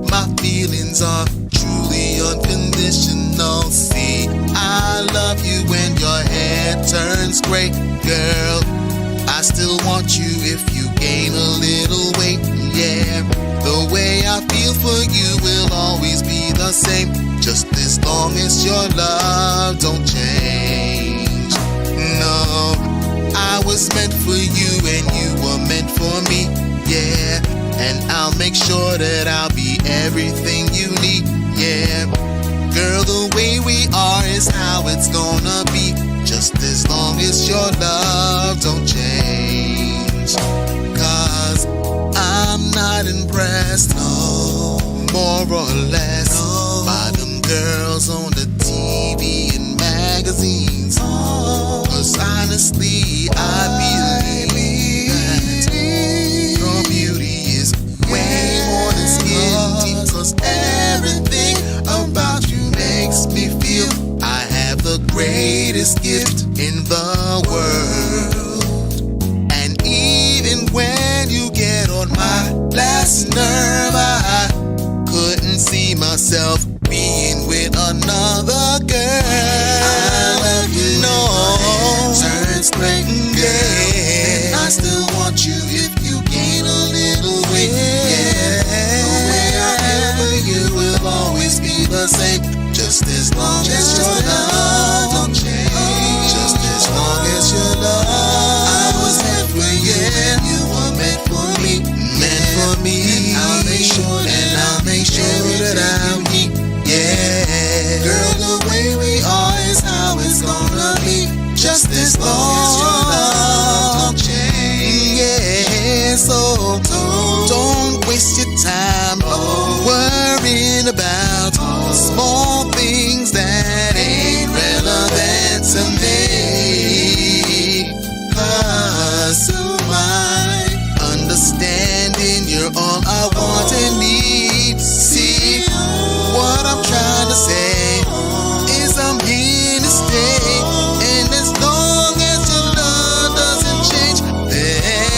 my feelings are truly unconditional. See, I love you when your hair turns gray, girl. I still want you if you gain a little weight, yeah. The way I feel for you will always be the same, just as long as your love don't change. No, I was meant for you and you were meant for me, yeah. And I'll make sure that I'll be everything you need, yeah. Girl, the way we are is how it's gonna be, just as long as your love don't change. 'Cause I'm not impressed, no, more or less, no, by them girls on the TV and magazines. 'Cause honestly, I believe that your beauty is way more than skin deep. 'Cause everything about you makes me feel I have the greatest gift in the world. And even when you get on my last nerve, I couldn't see myself being with another girl. I love you, no, turns gray, yeah. And I still want you if you gain a little weight, yeah. The way I feel for you will always be the same, just as long as your love don't change. Just as long as your love. I was meant for you, you were meant for me, meant for me. And I'll make sure that I'll be, yeah. Girl, the way we are is how it's gonna be, just as long as your love don't change, yeah. So don't waste your time worrying about small things that ain't relevant to me. 'Cause to my understanding, you're all I want and need. See, what I'm trying to say is I'm here to stay, and as long as your love doesn't change, then,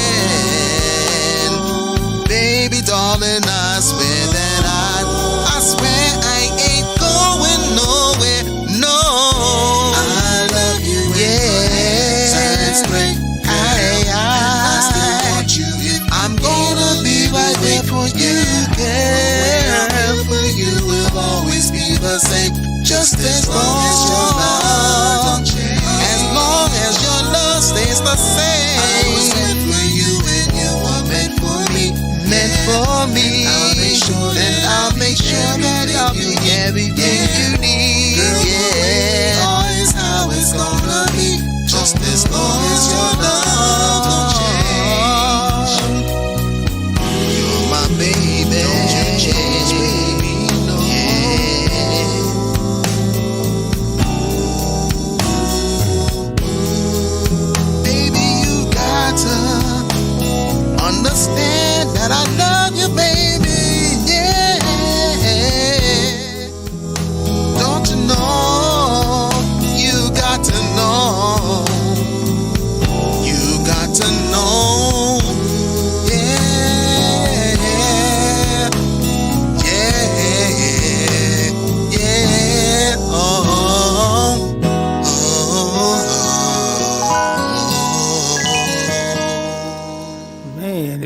baby darling, I swear that I swear I ain't going nowhere, no. I love you, yeah. Turns gray, I still want you. I'm gonna be right there for you, girl. For you will always be the same, just as long as your love don't change. As long as your love stays the same. I was meant for you and you were meant for me, meant for me. And I'll make sure that I'll be everything you need, girl. Yeah, always how it's gonna be, just as long as your love don't change.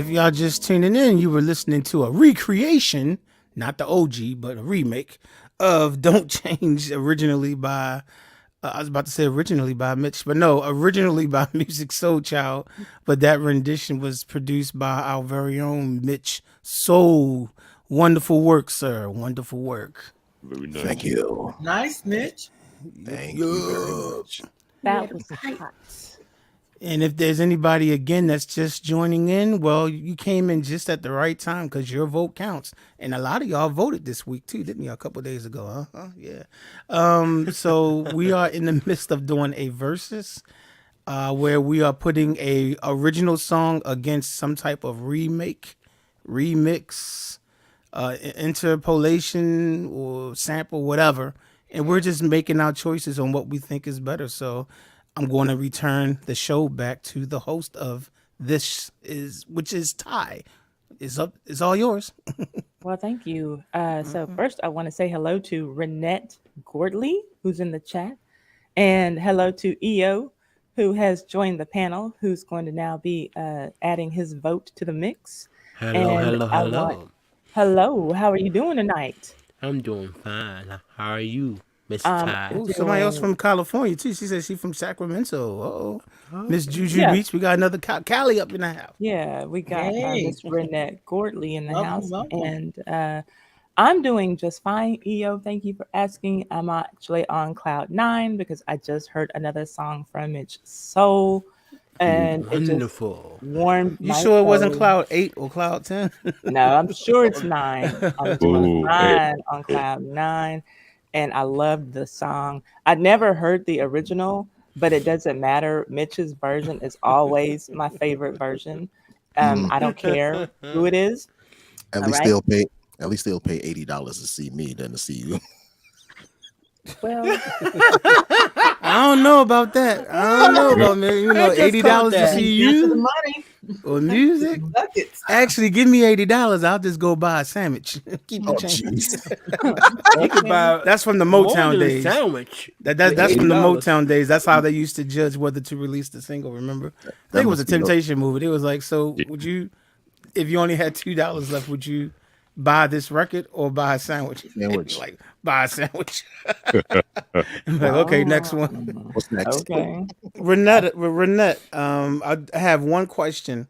if y'all just tuning in, you were listening to a recreation, not the OG, but a remake of "Don't Change," originally by I was about to say originally by Mitch, but no, originally by Music Soul Child. But that rendition was produced by our very own Mitch Soul. Wonderful work, sir. Wonderful work. Very nice. Thank you. Nice, Mitch. Thank you very much. That was hot. And if there's anybody again that's just joining in, well, you came in just at the right time because your vote counts. And a lot of y'all voted this week too, didn't you? A couple of days ago, huh? Yeah. So we are in the midst of doing a versus, where we are putting a original song against some type of remake, remix, interpolation or sample, whatever. And we're just making our choices on what we think is better. So I'm going to return the show back to the host of this which is Ty. It's all yours. Well, thank you. So first, I want to say hello to Renette Gordley, who's in the chat, and hello to EO, who has joined the panel, who's going to now be adding his vote to the mix. Hello, And hello, I hello. want- Hello, how are you doing tonight? I'm doing fine. How are you, Miss Um, Ty? Ooh, somebody else from California too. She says she's from Sacramento. Miss Juju Yeah. Beach. We got another Cali up in the house. Yeah, we got Hey. Miss Renette Gordley in the Welcome, house, welcome. and I'm doing just fine. EO, thank you for asking. I'm actually on cloud 9 because I just heard another song from Mitch Soul, and it just Wonderful. warmed You my sure it wasn't soul. Cloud 8 or Cloud 10? No, I'm sure it's 9. I'm doing Ooh, fine on cloud 9, and I loved the song. I never heard the original, but it doesn't matter. Mitch's version is always my favorite version. I don't care who it is. At All least right. they'll pay. At least they'll pay $80 to see me than to see you. Well, I don't know about that. I don't know about me. You know, I just $80 caught to that. see Get to the you money. or music. Buckets. Actually, give me $80. I'll just go buy a sandwich. Keep Oh, the change. jeez. You could buy That's from the more Motown than a days. sandwich. That's from the $80. Motown days. That's how they used to judge whether to release the single. Remember? I That think it was a must be no- Temptation movie. It was like, so would you, if you only had $2 left, would you buy this record or buy a sandwich? Sandwich. Like buy a sandwich. I'm like, okay, next one. What's next? okay. Renette, I have one question.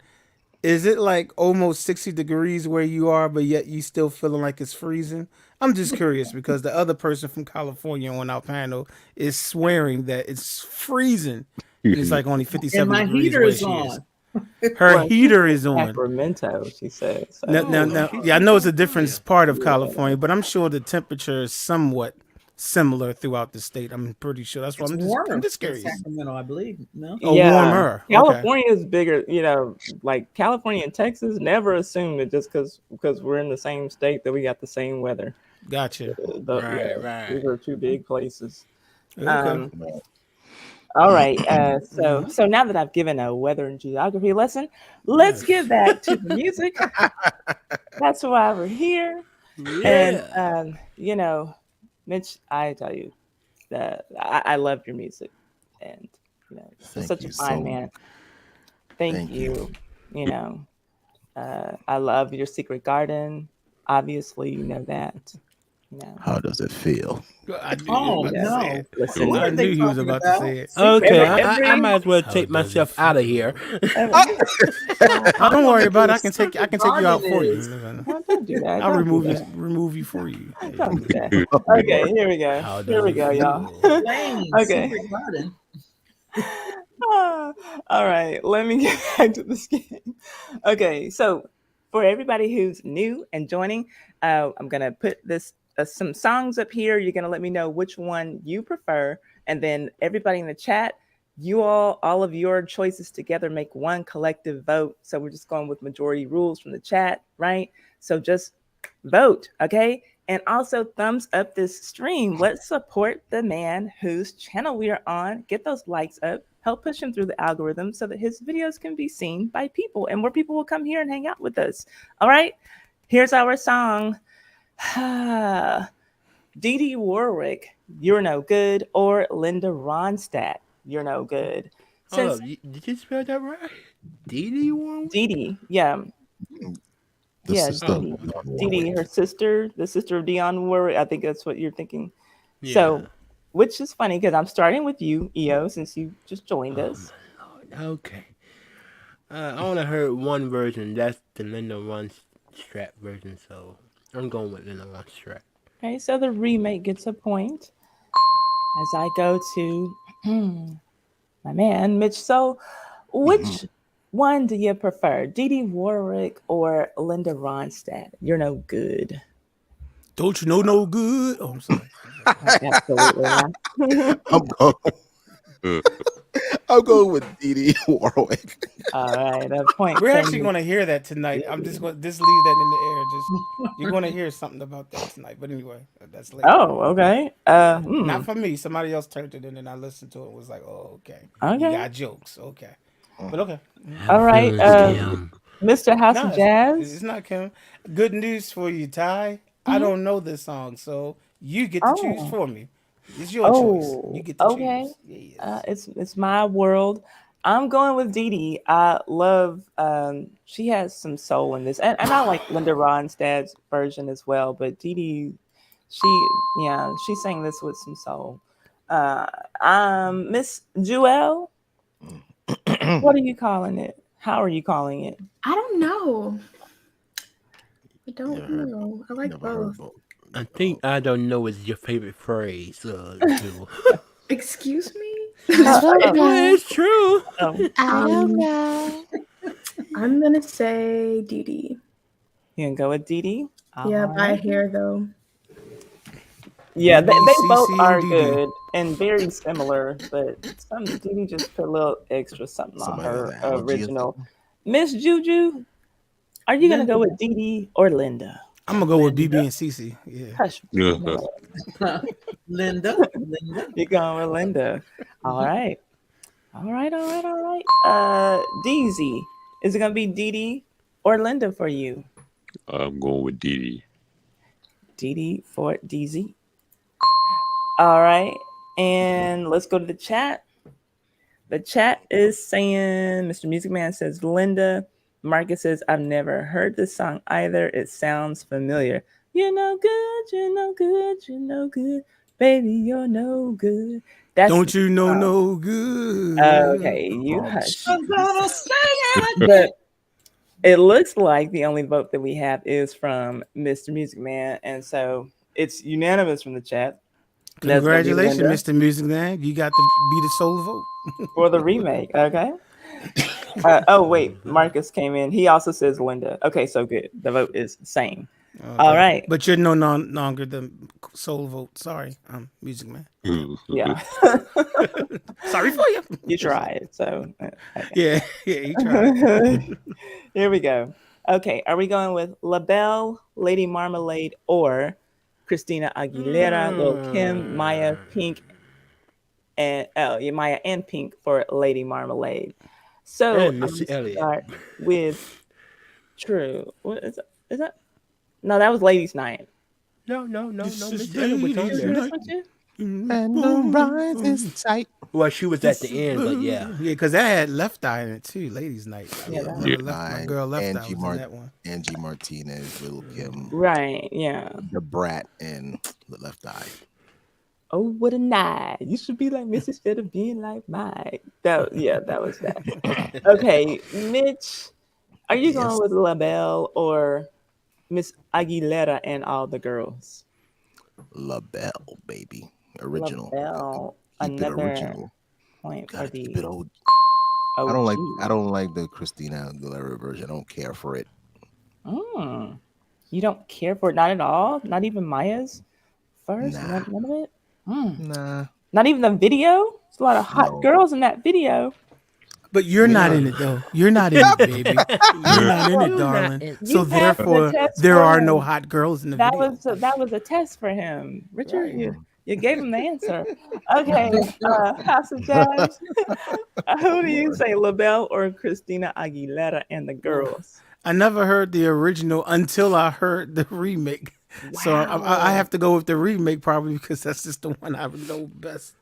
Is it like almost 60 degrees where you are, but yet you still feeling like it's freezing? I'm just curious because the other person from California on our panel is swearing that it's freezing. And it's like only 57 And my degrees heater where is she is. on. Her Well, heater is on. Sacramento, she said. So. Now, yeah, I know it's a different part of California, but I'm sure the temperature is somewhat similar throughout the state. I'm pretty sure. That's why It's I'm warmer just in curious. Sacramento, I believe. No. Oh, warmer. Okay. California is bigger, like California and Texas. Never assume that just because we're in the same state that we got the same weather. Gotcha. Right. These are two big places. Okay. All right. So now that I've given a weather and geography lesson, let's get back to the music. That's why we're here. Yeah. And Mitch, I tell you that I love your music, and you're Thank such you a fine so- man. Thank Thank you. I love your Secret Garden. Obviously, you know that. How does it feel? I knew Oh, you was about to say no. it. Listen, What I are they knew he was talking about about? to say it. Okay, Every- I might as well How take does myself it out of here. Don't worry about it. I can take you out for Garden you. Don't do that. I'll Don't do remove you for you. Don't do that. Okay, here we go. How Here we does go, it y'all. feel? Lane, Okay. Secret Garden. All right, let me get back to this game. Okay, so for everybody who's new and joining, I'm gonna put some songs up here. You're gonna let me know which one you prefer, and then everybody in the chat, all of your choices together make one collective vote. So we're just going with majority rules from the chat, right? So just vote, okay? And also thumbs up this stream. Let's support the man whose channel we are on. Get those likes up. Help push him through the algorithm so that his videos can be seen by people and more people will come here and hang out with us. All right, here's our song. Dee Dee Warwick, You're No Good, or Linda Ronstadt, You're No Good. Hold up, did you spell that right? Dee Dee Warwick? Dee Dee, yeah. The Yeah, sister of Dee Dionne Dee, her Warwick. sister, the sister of Dionne Warwick. I think that's what you're thinking. Yeah. So, which is funny because I'm starting with you, EO, since you just joined Oh us. my lord. Okay. I only heard one version. That's the Linda One Strap version. So I'm going with Linda One Strap. Okay, so the remake gets a point. As I go to my man, Mitch. So, Mhm. which one do you prefer, Dee Dee Warwick or Linda Ronstadt? You're no good. Don't you know no good? Oh, I'm sorry. Absolutely not. I'm going. I'm going with Dee Dee Warwick. All right, a point We're for actually Mitch. going to hear that tonight. I'm just going to just leave that in the air. Just you're going to hear something about that tonight. But anyway, that's later. Oh, okay. Not for me. Somebody else turned it in, and I listened to it. And was like, oh, okay. You Okay. got jokes. Okay. But okay. I have All right. feelings, Kim. Mr. House No, of it's Jazz. not Kim. Good news for you, Ty. I Mhm. don't know this song, so you get to choose Oh. for me. It's your choice. You Oh. get to Okay. choose. Yes. It's my world. I'm going with Dee Dee. I love. She has some soul in this, and I like Linda Ronstadt's version as well. But Dee Dee, she sang this with some soul. Uh, Miss Jewel. What are you calling it? How are you calling it? I don't know. I Never don't heard. know. I like Never heard both. both. I think I don't know is your favorite phrase, Jewel. Excuse me. Well, it's true. Oh, Um, I'm gonna say Dee Dee. you can go with Dee Dee. Yeah, by Alright. hair though. Yeah, they both BBCC and are DD. good and very similar, but some Dee Dee just put a little extra something on Somebody has her an allergy or original. something. Miss Juju, are you gonna go Linda. with Dee Dee or Linda? I'm gonna go with BB Linda. and CC. Yeah. Hush. Linda. Linda. You're going with Linda. All right. All right, all right, all right. Deezy, is it gonna be Dee Dee or Linda for you? I'm going with Dee Dee Dee for Deezy. All right, and let's go to the chat. The chat is saying, Mr. Music Man says Linda. Marcus says, I've never heard this song either. It sounds familiar. You're no good, you're no good, you're no good. Baby, you're no good. That's Don't you know uh, no good? okay, you Oh, hush. I'm gonna sing it. But it looks like the only vote that we have is from Mr. Music Man. And so it's unanimous from the chat. That's going to be Congratulations, Linda Mr. Music Man. You got to be the sole vote. for the remake. Okay. Oh, wait. Marcus came in. He also says Linda. Okay, so good. The vote is the same. All right. But you're no longer the sole vote. Sorry, Music Man. Dee. Yeah. Sorry for you. You tried. So, okay. Yeah, he tried. Here we go. Okay. Are we going with LaBelle, Lady Marmalade, or Christina Aguilera, Lil Kim, Maya, Pink, and Maya and Pink for Lady Marmalade? So And I'm Missy gonna Elliott. start with True. What is that? Is that? No, that was Ladies' Night. No, This is Missy Elliott was on ladies' there. This night. one too? And the rise is tight. Well, she was at the end, but yeah. Yeah, because that had Left Eye in it too. Ladies' Night. Yeah, I that- remember my Nine, girl Left Eye Angie was in that one. Angie Martinez, Little Kim, Right. Yeah. the Brat, and the Left Eye. Oh, what a night! You should be like Mrs. instead of being like Mike. That was that. Okay, Mitch, are you Yes. going with LaBelle or Miss Aguilera and all the girls? LaBelle, baby. Original. LaBelle, Keep it another original. point for Gotta the. keep it old. OG. I don't like the Christina Aguilera version. I don't care for it. Mm. You don't care for it, not at all. Not even Maya's first. Nah. None of it. Mm. Nah. Not even the video. There's a lot of hot No. girls in that video. But you're not in it though. You're not in it, baby. You're not in it, You're not darling. in- So You have to therefore, test there for are him. no hot girls in the That video. was a test for him, Richard. Right. You gave him the answer. Okay, House of Jazz. Who do you say, LaBelle or Christina Aguilera and the girls? I never heard the original until I heard the remake. So I have to go with the remake probably because that's just the one I know best.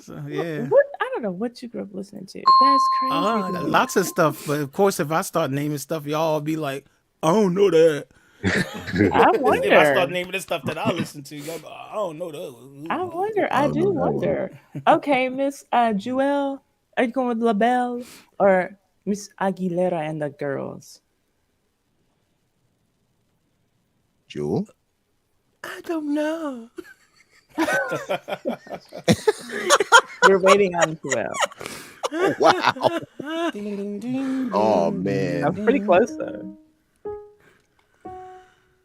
So, yeah. I don't know what you grew up listening to. That's crazy. to me. Lots of stuff, but of course, if I start naming stuff, y'all will be like, I don't know that. I If I start wonder. naming the stuff that I listen to, y'all go, I don't know that. I wonder. I I don't know do that one. wonder. Okay, Miss Jewel, are you going with LaBelle or Miss Aguilera and the girls? Jewel? I don't know. We're waiting on Jewel. Wow. Ding, ding, ding, Oh, ding, man. I'm pretty close though.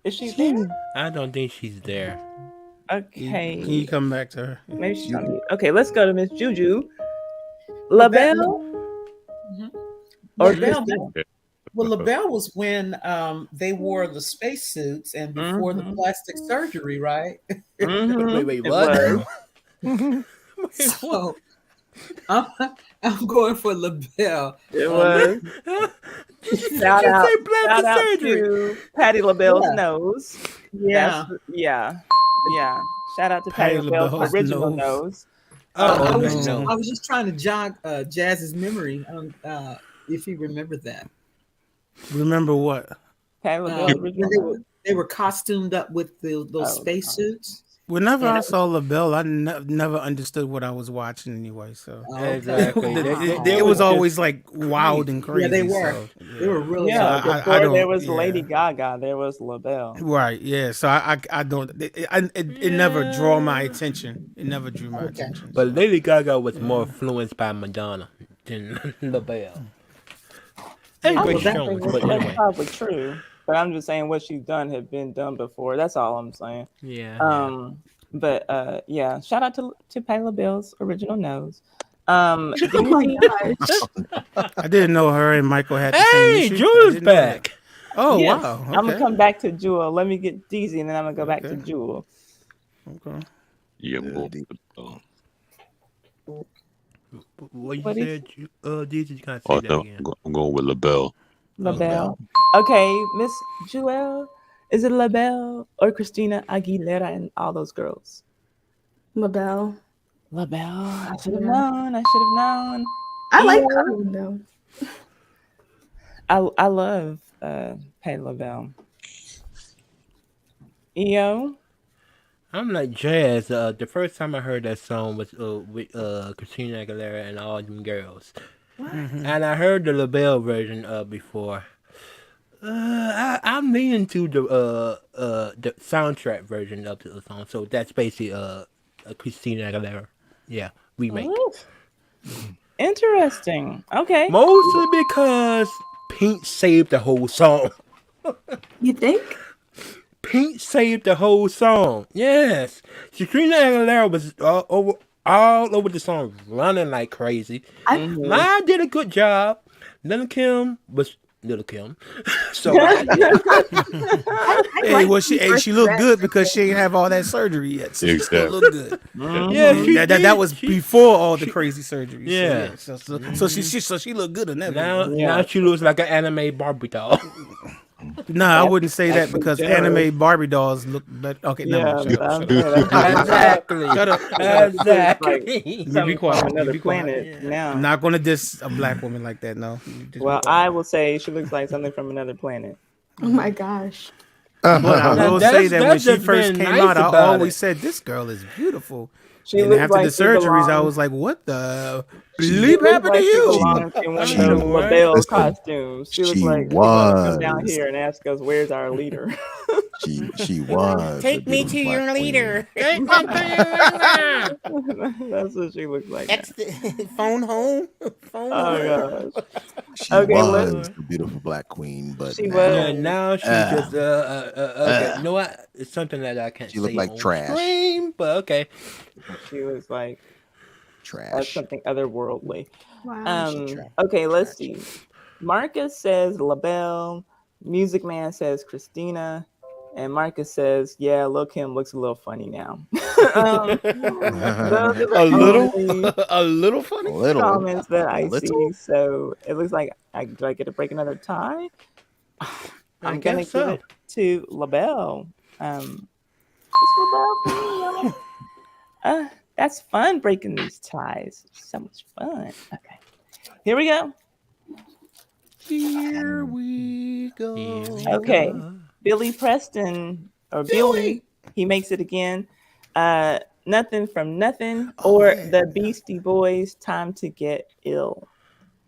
Is she there? I don't think she's there. Can Okay. you come back to her? Maybe she's on Juju. mute. Okay, let's go to Miss Juju. Well, that- LaBelle Mhm. or LaBelle, Christina? well, LaBelle was when they wore the spacesuits and before the Mhm. plastic surgery, right? Mhm. Wait, It what? was. So I'm, I'm going for LaBelle. It was. She Shout say out, plastic shout out surgery. to Patty LaBelle's Yeah, nose. yeah. Yeah. Shout out to Patty Patty LaBelle's LaBelle's original nose. nose. Oh I was no, just no. I was just trying to jog Jazz's memory if he remembered that. Remember what? Patty LaBelle's When original they nose. were costumed up with those Oh, spacesuits. Whenever Yeah, I that saw LaBelle, I never understood what I was watching anyway. So okay. exactly. it was always like wild and crazy. Yeah, they were. So, They were really So Yeah, wild. I before there don't. was Yeah. Lady Gaga, there was LaBelle. Right. Yeah. So I don't. It never draw my attention. It never drew my Okay. attention. But So. Lady Gaga was more influenced by Madonna than LaBelle. And I Grace would that- Jones, think but that's anyway. probably true. But I'm just saying what she's done had been done before. That's all I'm saying. Yeah. But yeah, shout out to Patty LaBelle's original nose. Oh my Daisy- gosh. I didn't know her and Michael had the same Hey, issue. I Jewel's didn't know that. back. Oh Yes. wow. Okay. I'm gonna come back to Jewel. Let me get Deezy, and then I'm gonna go back to Okay. Jewel. Okay. Yeah, I'm Yeah, going deep. What you What said, DJ? You can't say Oh, that no, again. I'm going with LaBelle. LaBelle. Okay, Miss Jewel. Is it LaBelle or Christina Aguilera and all those girls? LaBelle. LaBelle. I should have Yeah. known. I should have known. I like Yeah. that one though. I love Patty LaBelle. EO. I'm like Jazz. The first time I heard that song was with Christina Aguilera and all them girls, and I heard the LaBelle version before. I'm leaning to the soundtrack version of the song, so that's basically a Christina Aguilera, yeah, remake. Ooh. Interesting. Okay. Mostly because Pink saved the whole song. You think? Pink saved the whole song. Yes, Christina Aguilera was all over the song, running like crazy. Mine did a good job. Little Kim was Little Kim, so Hey, well, she looked good because she didn't have all that surgery yet. So she still Exactly. looked good. yeah, she That was she- before all the crazy surgeries. Yeah. So she looked good in that. Now, video. now she looks like an anime Barbie doll. Nah, I wouldn't say that That's because generous. anime Barbie dolls look better. Okay, Yeah, never mind. Shut up. Exactly. Shut up. Exactly. You be quiet. From You another be quiet. planet now. I'm not gonna diss a black woman like that. No. You just be Well, quiet. I will say she looks like something from another planet. Oh my gosh. But I Now, will that's- say that when that's she just first being came nice out, I about always it. said this girl is beautiful. She And looks after like the she surgeries, I belongs- was like, "What the she bleep looks happened like to she you?" belongs in one of She those was. LaBelle Listen, costumes. She looks she like she's gonna come down was. here and ask us, "Where's our leader?" She was. a beautiful black queen. That's what she looks like. now. Phone home. Phone Oh gosh. She Okay, was let's- the beautiful black queen, but She now was. Yeah, now she just you know what? It's something that I can't She looked say like on trash. stream, but okay. She was like trash. something otherworldly. Wow. trash. Okay, let's see. Marcus says LaBelle. Music Man says Christina. And Marcus says, yeah, Lil Kim looks a little funny now. Those are the A little, only a little funny. Little. comments that I Little? see. So it looks like do I get to break another tie? I'm gonna guess give so. it to LaBelle. It's LaBelle for me, y'all. That's fun breaking these ties. So much fun. Okay, here we go. Here we go. Here we Okay. go. Billy Preston or Billy, he makes it again. Nothing from Nothing or the Beastie Boys, Time to Get Ill.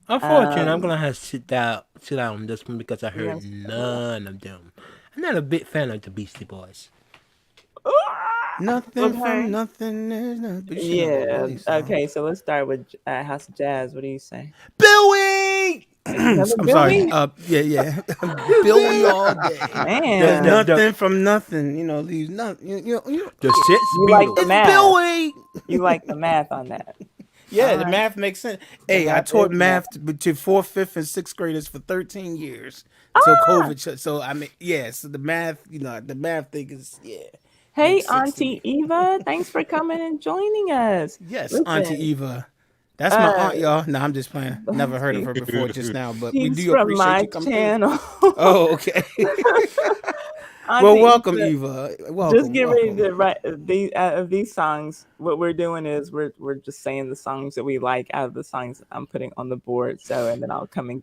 Unfortunately, I'm gonna have to sit down on this one because I heard Yes. none of them. I'm not a big fan of the Beastie Boys. Nothing from nothing. There's nothing. But you should know Yeah. Billy song. Okay, so let's start with House of Jazz. What do you say? Billy. Another I'm sorry. Billy? Yeah. Billy all day. Man. There's nothing from nothing. You know, leaves nothing. You The shit's You like the Beatles. math. Billy. You like the math on that. Yeah, All the right. math makes sense. Hey, I math taught is math to 4th, 5th, and 6th graders for 13 years until COVID shut. So I mean, yeah. So the math, the math thing is Hey, makes sense to Auntie Eva, thanks for coming and joining us. Yes, Listen, Auntie Eva. That's my aunt, y'all. No, I'm just playing. Never heard of her before just now, but we she's do from appreciate my you coming channel. through. Oh, okay. Auntie Well, welcome, Eva. Eva. Welcome. Just get ready to write these songs. What we're doing is we're just saying the songs that we like out of the songs I'm putting on the board. So, and then I'll come and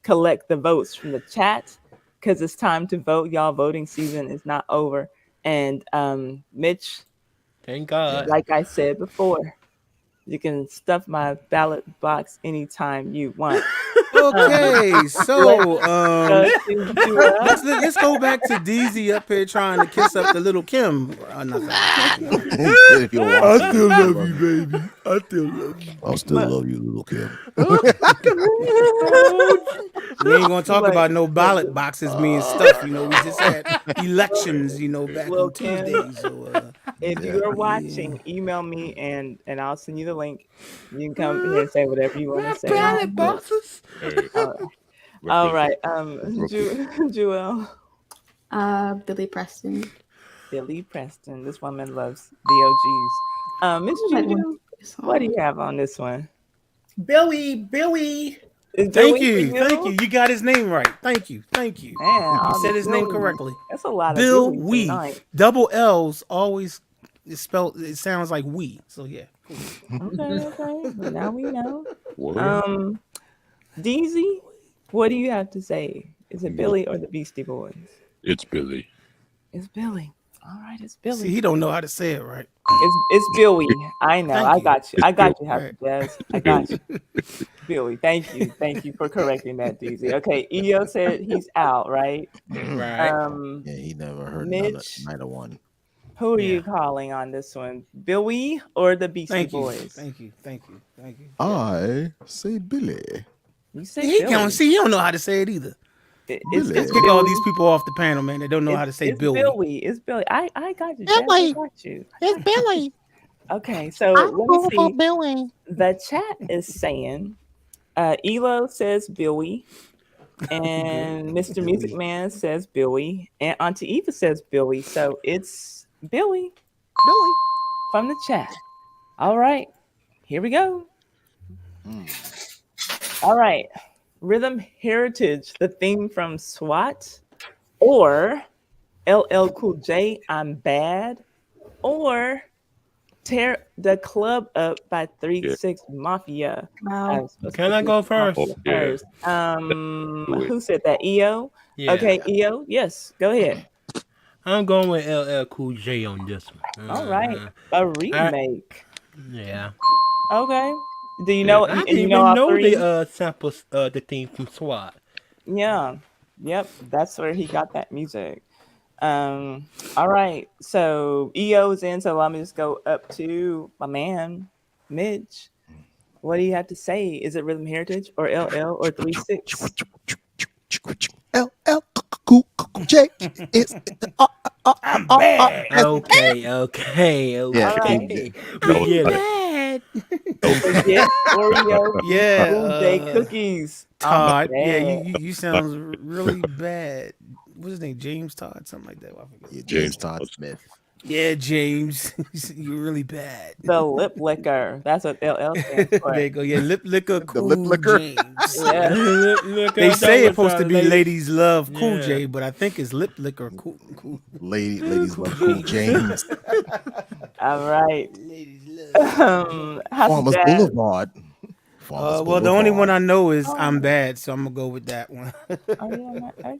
collect the votes from the chat because it's time to vote. Y'all, voting season is not over. And Mitch, Thank God. like I said before, you can stuff my ballot box anytime you want. Okay, so let's let's go back to DZ up here trying to kiss up the little Kim. Nothing. If you're watching, I still love you, baby. I still love you. I still love you, little Kim. We ain't gonna talk about no ballot boxes being stuffed. We just had elections. Back Little on Kim. Tuesdays. So if you are watching, email me and I'll send you the link. You can come here and say whatever you want to say. ballot boxes. All right, Jewel. Billy Preston. Billy Preston. This woman loves the OGs. Miss Juju, what do you have on this one? Billy. Is Thank Billy you. for Thank you. You got his name right. Thank you. Man, You all said the his name Billy. correctly. That's a lot of Bill Billy We. tonight. Double L's always is spelled. It sounds like we. So yeah. Cool. Okay. Well, now we know. What? DZ, what do you have to say? Is it Billy or the Beastie Boys? It's Billy. It's Billy. All right, it's Billy. See, he don't know how to say it right. It's Billy. I know. Thank I you. got you. I got you, Happy Right. Jazz. I got you. Billy, thank you. Thank you for correcting that, DZ. Okay, EO said he's out, right? Right. Yeah, he never heard Mitch, neither one. who are you calling on this one? Billy or the Beastie Thank you. Boys? Thank you. I say Billy. You say He Billy. don't see. He don't know how to say it either. It's Billy. Let's kick all these people off the panel, man. They don't know how to say it's Billy. Billy. It's Billy. I got you. Jazz. I got you. It's Billy. Okay, so I'm let going me for see. Billy. The chat is saying Elo says Billy, and Mr. Music Man says Billy, and Auntie Eva says Billy. So it's Billy from the chat. All right, here we go. All right, Rhythm Heritage, the theme from SWAT, or LL Cool J, I'm Bad, or Tear the Club Up by 3-6 Mafia. Wow. Can I go first? First. Who said that? EO? Yeah. Okay, EO. Yes, go ahead. I'm going with LL Cool J on this one. All right. A remake. Yeah. Okay. Do you know? I and didn't you even know all know three? the samples, the theme from SWAT. Yeah. Yep. That's where he got that music. All right. So EO's in. So let me just go up to my man, Mitch. What do you have to say? Is it Rhythm Heritage or LL or 3-6? LL Cool J is I'm bad. Okay. Yeah. Right. We get it. Yeah, Oreo. Yeah, Cool J cookies. Todd. I'm Yeah, bad. you sound really bad. What's his name? James Todd, something like that. I forget. Yeah, James Todd Smith. Yeah, James. You're really bad. The lip licker. That's what LL stands for. There you go. Yeah, lip licker. Cool lip licker. James. Yeah. Look, They I say know it's supposed to be ladies. ladies love Cool Yeah. J, but I think it's lip licker. Cool. Ladies love Cool James. All right. Ladies love. House of Farmers Jazz. Boulevard. Flawless Well, the only one I Boulevard. know is I'm Bad, so I'm gonna go with that one. Oh yeah,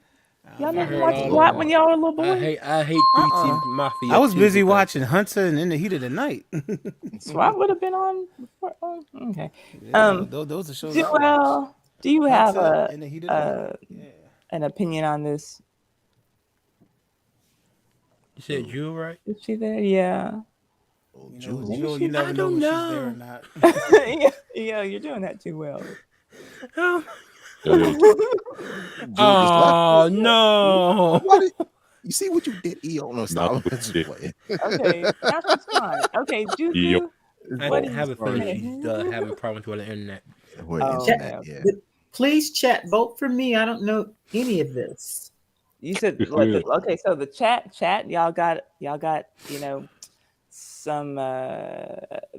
y'all I never heard watched all SWAT of when them. y'all were little I boys? hate 3C Mafia I was too, busy because watching Hunter and In the Heat of the Night. SWAT would have been on before. Oh, okay. Yeah, those are shows I watch. Joel, do you have Hunter in the Heat of the Night. Yeah. an opinion on this? you said Jewel, right? Is she there? Yeah. Oh, You know, Jewel. with Jewel, she- you never I know don't when she's there or know. not. yeah, you're doing that too well. Oh, That is Jewel just left. oh no. What? You see what you did, EO? No, not stop. with I'm just it. playing. Okay, now she's fine. Okay, Yo, Juju. I What have a is feeling okay. she's having problems with the internet. Where Oh, internet, okay. yeah. Please chat, vote for me. I don't know any of this. You said okay, so the chat, y'all got some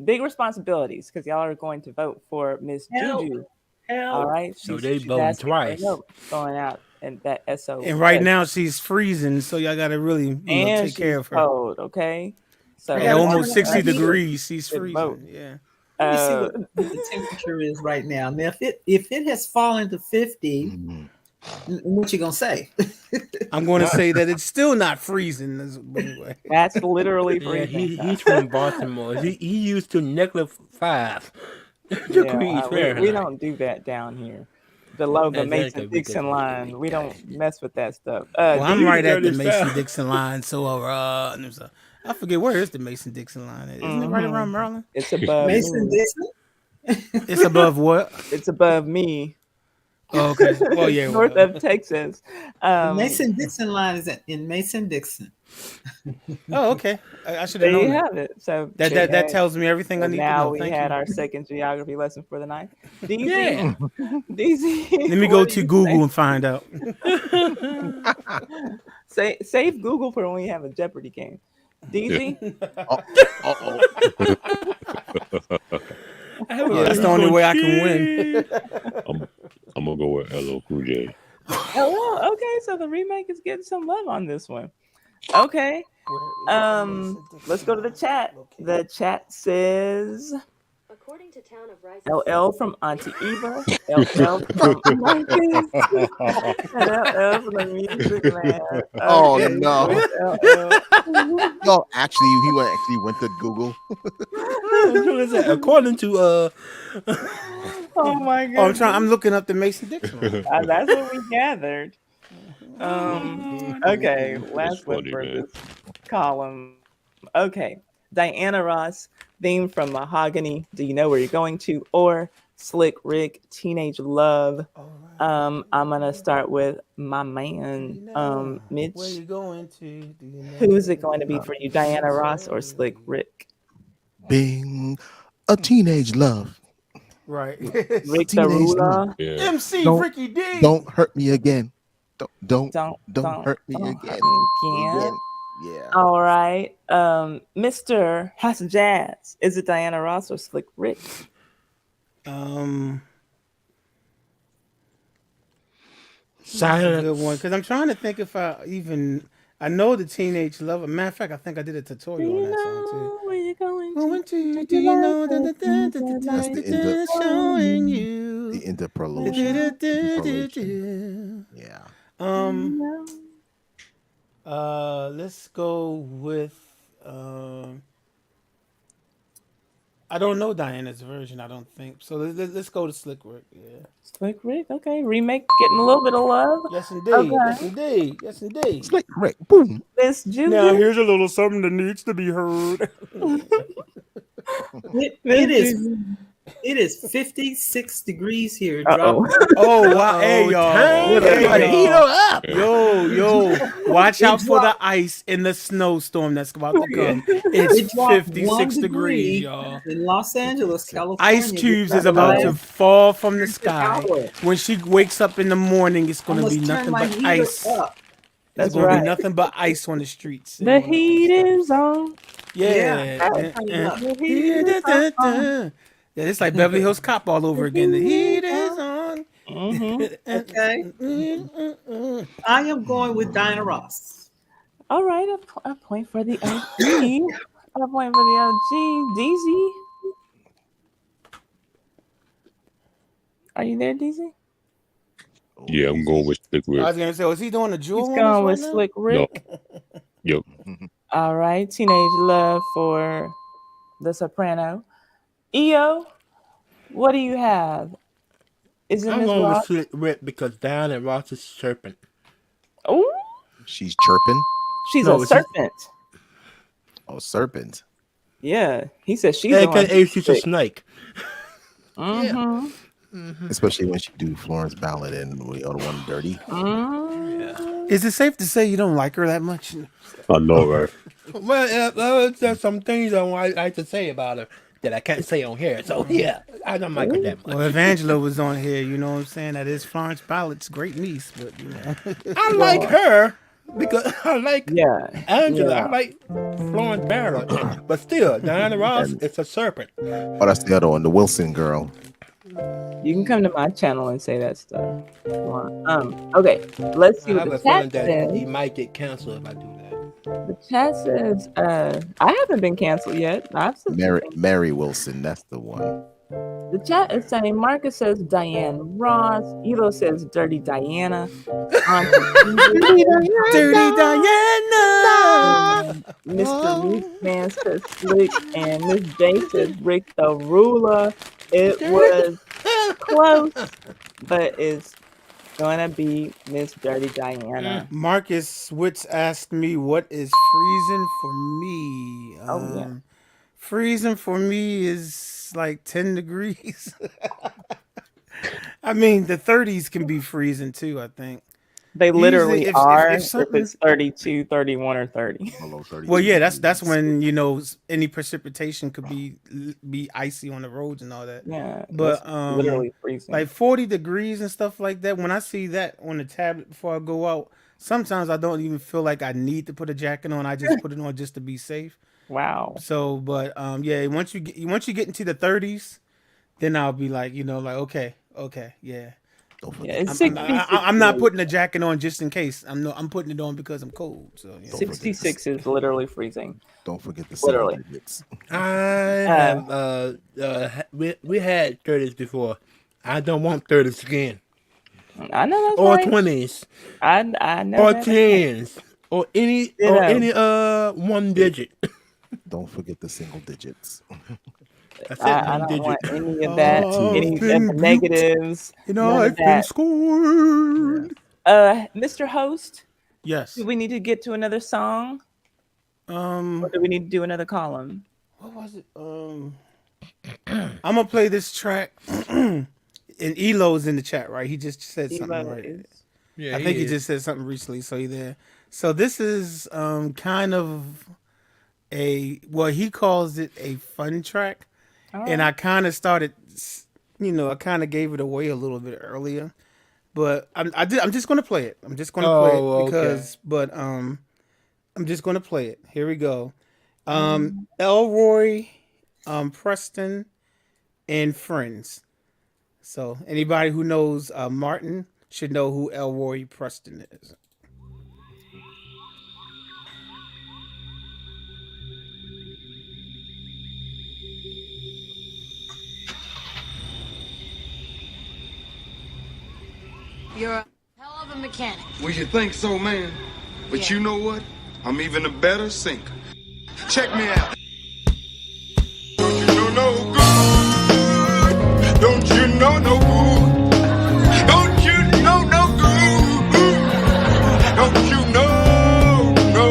big responsibilities because y'all are going to vote for Miss Help. Juju. Help. All right, So they she's voting asking for twice. help going out and that SO. And right now she's freezing, so y'all gotta really, and take care she's of her. cold. Okay, so At gotta almost turn on 60 the heater. degrees, she's Good vote. freezing. Yeah. Let me see Uh, what the temperature is right now. Now, if it has fallen to 50, Mhm. what you gonna say? I'm going to say that it's still not freezing. Anyway. that's literally Yeah, freezing. he's from Baltimore. He used to -5 degrees we Fahrenheit. don't do that down here. Below the Exactly, Mason-Dixon line, we don't mess with that stuff. Well, I'm do right you- at the dirty South. Mason-Dixon line, so I forget where is the Mason-Dixon line. Isn't it right Mhm. around Maryland? It's above Mason me. Dixon? It's above what? It's above me. Oh, okay. Well, yeah. North well. of Texas. The Mason Dixon line is in Mason Dixon. Oh, okay. I should There have known you that. have it. So That tells me everything I so need to now know. we Thank had you. our second geography lesson for the night. DZ, Yeah. DZ. Let me go to Google and find out. Save Google for when we have a Jeopardy game. DZ, Yeah, that's the only way I can win. I'm gonna go with LL Cool J. oh, okay. So the remake is getting some love on this one. Okay. Let's go to the chat. The chat says According to Town of Rising LL from Auntie Eva, LL from Marcus, and LL from the Music Man. Oh, Okay, no. so it's LL. No, actually, he went to Google. According to Oh my Oh, god. I'm looking up the Mason-Dixon line. That's what we gathered. Okay, last one funny, for man. this column. Okay, Diana Ross, theme from Mahogany. Do you know where you're going to? Or Slick Rick, Teenage Love. I'm gonna start with my man, Mitch. Where you going to? Do you know Who is it going to be for you, Diana Ross or Slick Rick? Bing, a teenage love. Right. Rick the Teenage Ruler. Yeah. MC Don't- Ricky D. Don't hurt me again. Don't Don't hurt me don't again. hurt me again. Yeah. All right, Mr. House of Jazz. Is it Diana Ross or Slick Rick? That's a silence. good one because I'm trying to think if I know the Teenage Lover. Matter of fact, I think I did a Do tutorial on you that song too. know where you're going Going to? to, do you know That's the showing you? The Interpolations. Yeah. Let's go with I don't know Diana's version. I don't think so. Let's go to Slick Rick. Yeah. Slick Rick, okay. Remake getting a little bit of love. Yes, indeed. Okay. Yes, indeed. Yes, indeed. Slick Rick. Boom. Miss Juju. Now here's a little something that needs to be heard. It is 56 degrees here. Uh-oh. Oh wow! Hey y'all! Hey, Heat y'all. up. Yo! Watch out for the ice in the snowstorm that's about to come. It's It dropped 56 1 degrees, degree y'all. in Los Angeles, California. Ice cubes is This about to last fall from the sky. hour. When she wakes up in the morning, it's I gonna must be turn nothing my but heater ice. up. There's That's gonna right. be nothing but ice on the streets. The heat is on. Yeah. The heat is on. Yeah, it's like Beverly Hills Cop all over again. The heat is on. Mhm. Okay. I am going with Diana Ross. All right, a point for the OG. A point for the OG. DZ. Are you there, DZ? Yeah, I'm going with Slick I Rick. was gonna say, is he doing a He's jewel on us going right with now? Slick No. Rick. Yep. All right, Teenage Love for The Soprano. EO, what do you have? Is it I'm Miss going with Ross? Slick Rick because Diana Ross is serpent. Ooh, She's chirping. she's No, a she's serpent. Oh, serpent. Yeah, he says she's the one. AKA she's a snake. Mm-hmm. Especially when she do Florence Ballad and We Are the One Dirty. Mm-hmm. Is it safe to say you don't like her that much? I know, right? Well, there's some things I like to say about her that I can't say on here. So yeah, I don't like her that much. Well, if Angela was on here, you know what I'm saying? That is Florence Ballard's great niece, but you know. I like her because I like Angela. Yeah. I like Florence Barrett, but still, Diana Ross is a serpent. Oh, that's the other one, the Wilson girl. You can come to my channel and say that stuff. Okay, let's see I what have the a feeling chat that says. he might get canceled if I do that. The chat says, I haven't been canceled yet. I've said Mary Wilson, that's the one. the chat is saying Marcus says Diane Ross. Elo says Dirty Diana. Dirty Diana. Mr. Meatman says Slick, and Miss J says Rick the Ruler. It was close, but it's gonna be Miss Dirty Diana. Marcus Switz asked me, what is freezing for me? Freezing for me is like 10 degrees. I mean, the 30s can be freezing too, I think. They literally Usually are if if it's 32, 31, or 30. Below 30. Well, yeah, that's when, you know, any precipitation could be icy on the roads and all that. Yeah, But it's literally freezing. like 40 degrees and stuff like that. When I see that on the tablet before I go out, sometimes I don't even feel like I need to put a jacket on. I just put it on just to be safe. Wow. So, but yeah, once you get into the 30s, then I'll be like, you know, like okay, yeah. Yeah, it's 66. I'm not putting a jacket on just in case. I'm putting it on because I'm cold. So yeah. 66 is literally freezing. Don't forget the Literally. digits. I have we had 30s before. I don't want 30s again. I know that's Or right. 20s. I know Or that's 10s. Or any one digit. Don't forget the single digits. I don't want any of that. Any of the negatives. You know, none of I've been that. scored. Mr. Host, Yes. do we need to get to another song? Or do we need to do another column? What was it? I'm gonna play this track. And Elo's in the chat, right? He just said something, Elo right? is- Yeah, I think he just said something recently, so he there. So this is kind of he calls it a fun track. And I kind of started, you know, I kind of gave it away a little bit earlier, but I'm just gonna play it. I'm just gonna play it because, I'm just gonna play it. Here we go. Elroy, Preston, and Friends. So anybody who knows Martin should know who Elroy Preston is. You're a hell of a mechanic. Well, you think so, man? But you know what? I'm even a better sinker. Check me out. Don't you know no good? Don't you know no good? Don't you know no good? Don't you know no?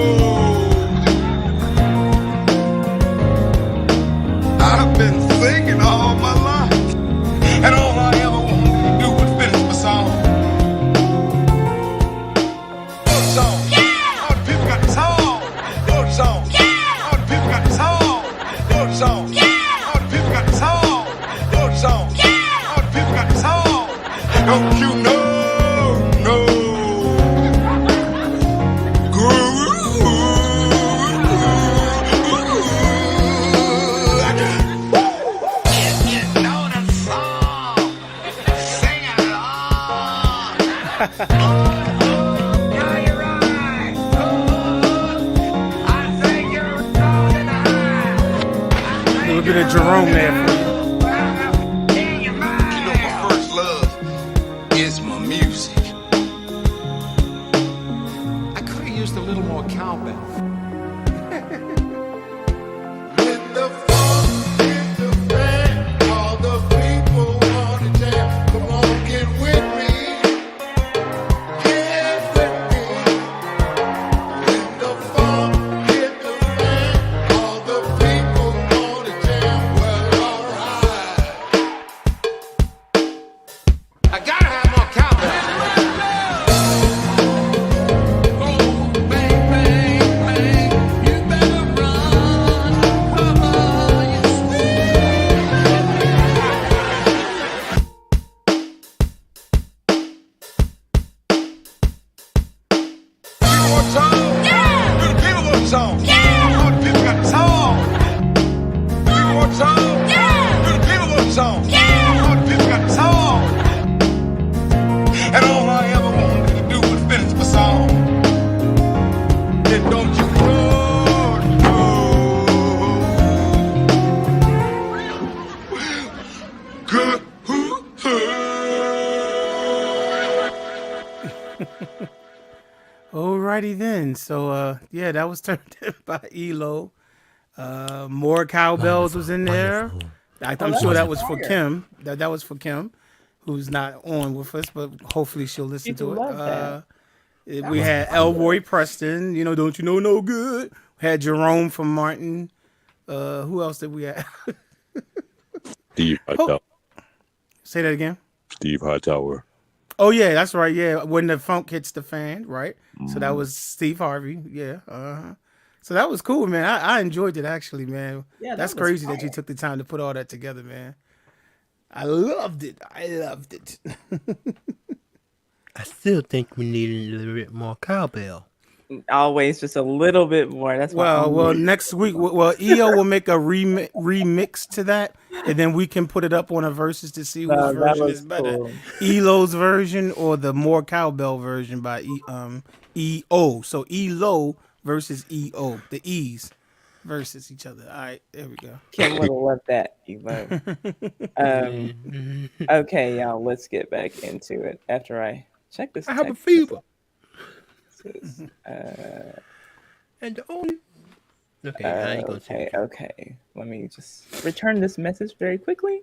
I've been singing all my life, and all I ever wanted to do was finish my song. Don't you know, no If you know the song, sing along. Yeah, you're right. I think you're rolling A little bit of Jerome there for you. You know my first love music. I could have used a little more cowbell. With the funk, with the band, all the people wanna jam. Come on, get with me. Get with me. With the funk, with the band, all the people wanna jam. Well, alright. I gotta have more cowbell. And all I ever wanted to do was finish my song. And don't you know, good. Alrighty then. So yeah, that was turned in by Elo. More cowbells was in there. I'm sure that was for Kim. That was for Kim, who's not on with us, but hopefully she'll listen to it. We had Elroy Preston, don't you know no good. We had Jerome from Martin. Who else did we have? Steve Hightower. Say that again. Steve Hightower. Oh yeah, that's right. Yeah, when the funk hits the fan, right? So that was Steve Harvey. Yeah. So that was cool, man. I enjoyed it actually, man. Yeah, that's crazy that you took the time to put all that together, man. I loved it. I still think we need a little bit more cowbell. Always just a little bit more. That's well. Next week, EO will make a remix to that, and then we can put it up on a versus to see whose version is better, cool. Elo's version or the more cowbell version by EO. So Elo versus EO, the E's versus each other. All right, there we go. Kim would have loved that, Elo. Okay, y'all, let's get back into it after I check this. I have a fever. And the only okay. Let me just return this message very quickly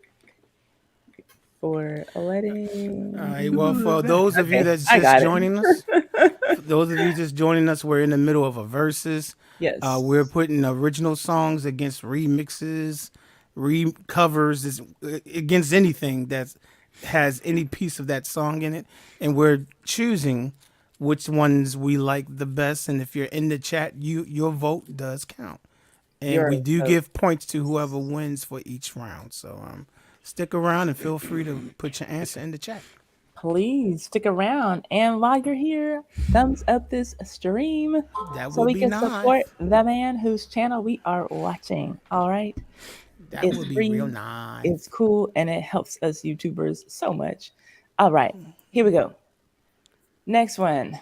for letting. All right. Well, for those of you that's just joining us, we're in the middle of a versus. Yes. We're putting original songs against remixes, covers, against anything that has any piece of that song in it, and we're choosing which ones we like the best. And if you're in the chat, your vote does count. And we do give points to whoever wins for each round. So stick around and feel free to put your answer in the chat. Please stick around. And while you're here, thumbs up this stream so we can support the man whose channel we are watching. All right. That would be real nice. It's cool and it helps us YouTubers so much. All right. Here we go. Next one,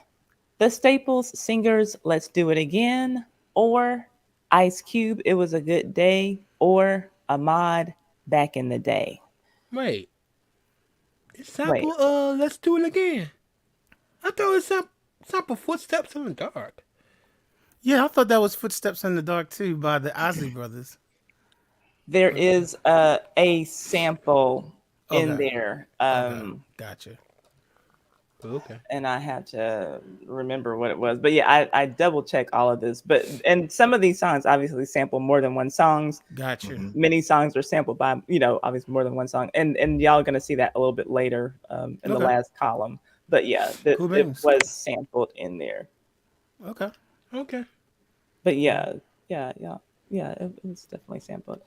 the Staples Singers, Let's Do It Again, or Ice Cube, It Was a Good Day, or Ahmad, Back in the Day. Wait. It's sample, Let's Do It Again. I thought it was sample Footsteps in the Dark. Yeah, I thought that was Footsteps in the Dark too by the Isley Brothers. There is a sample in there. Gotcha. Okay. And I had to remember what it was. But yeah, I double check all of this. And some of these songs obviously sample more than one songs. Gotcha. Many songs are sampled by, obviously more than one song. And y'all are going to see that a little bit later in the last column. But yeah, it was sampled in there. Okay. But yeah, it was definitely sampled.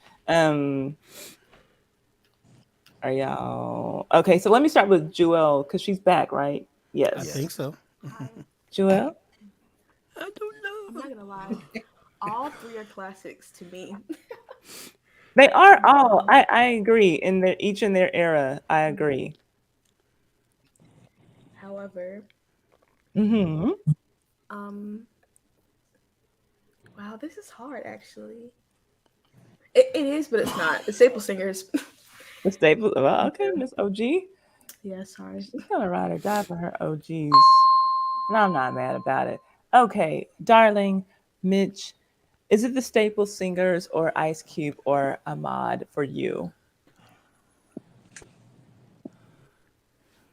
Are y'all okay? So let me start with Jewel because she's back, right? Yes, I think so. Jewel, I don't know. I'm not gonna lie, all three are classics to me. they are all. I agree each in their era. I agree. However, wow, this is hard. Actually, it is, but it's not. The Staple Singers. The Staples. Well, okay, Miss OG. Yeah, sorry. She's gonna ride or die for her OGs, and I'm not mad about it. Okay, darling Mitch, is it the Staple Singers or Ice Cube or Ahmad for you?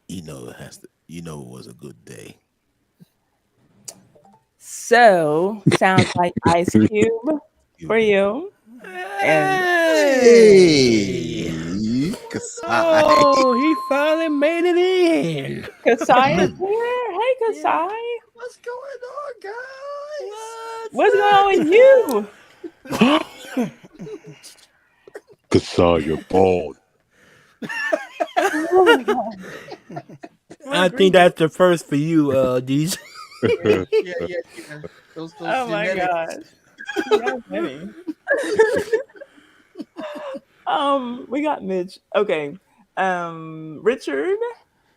You know it has to. You know it was a good day. So sounds like Ice Cube for you, and Hey! Hey, Kasai. Oh, he finally made it in. Kasai is here. Hey, Kasai, What's going on, guys? what's going on with you? Kasai, you're bald. Oh my God. I think that's the first for you, DJ. Yeah. Those Oh my genetics. gosh. Yeah, funny. We got Mitch. Okay. Richard,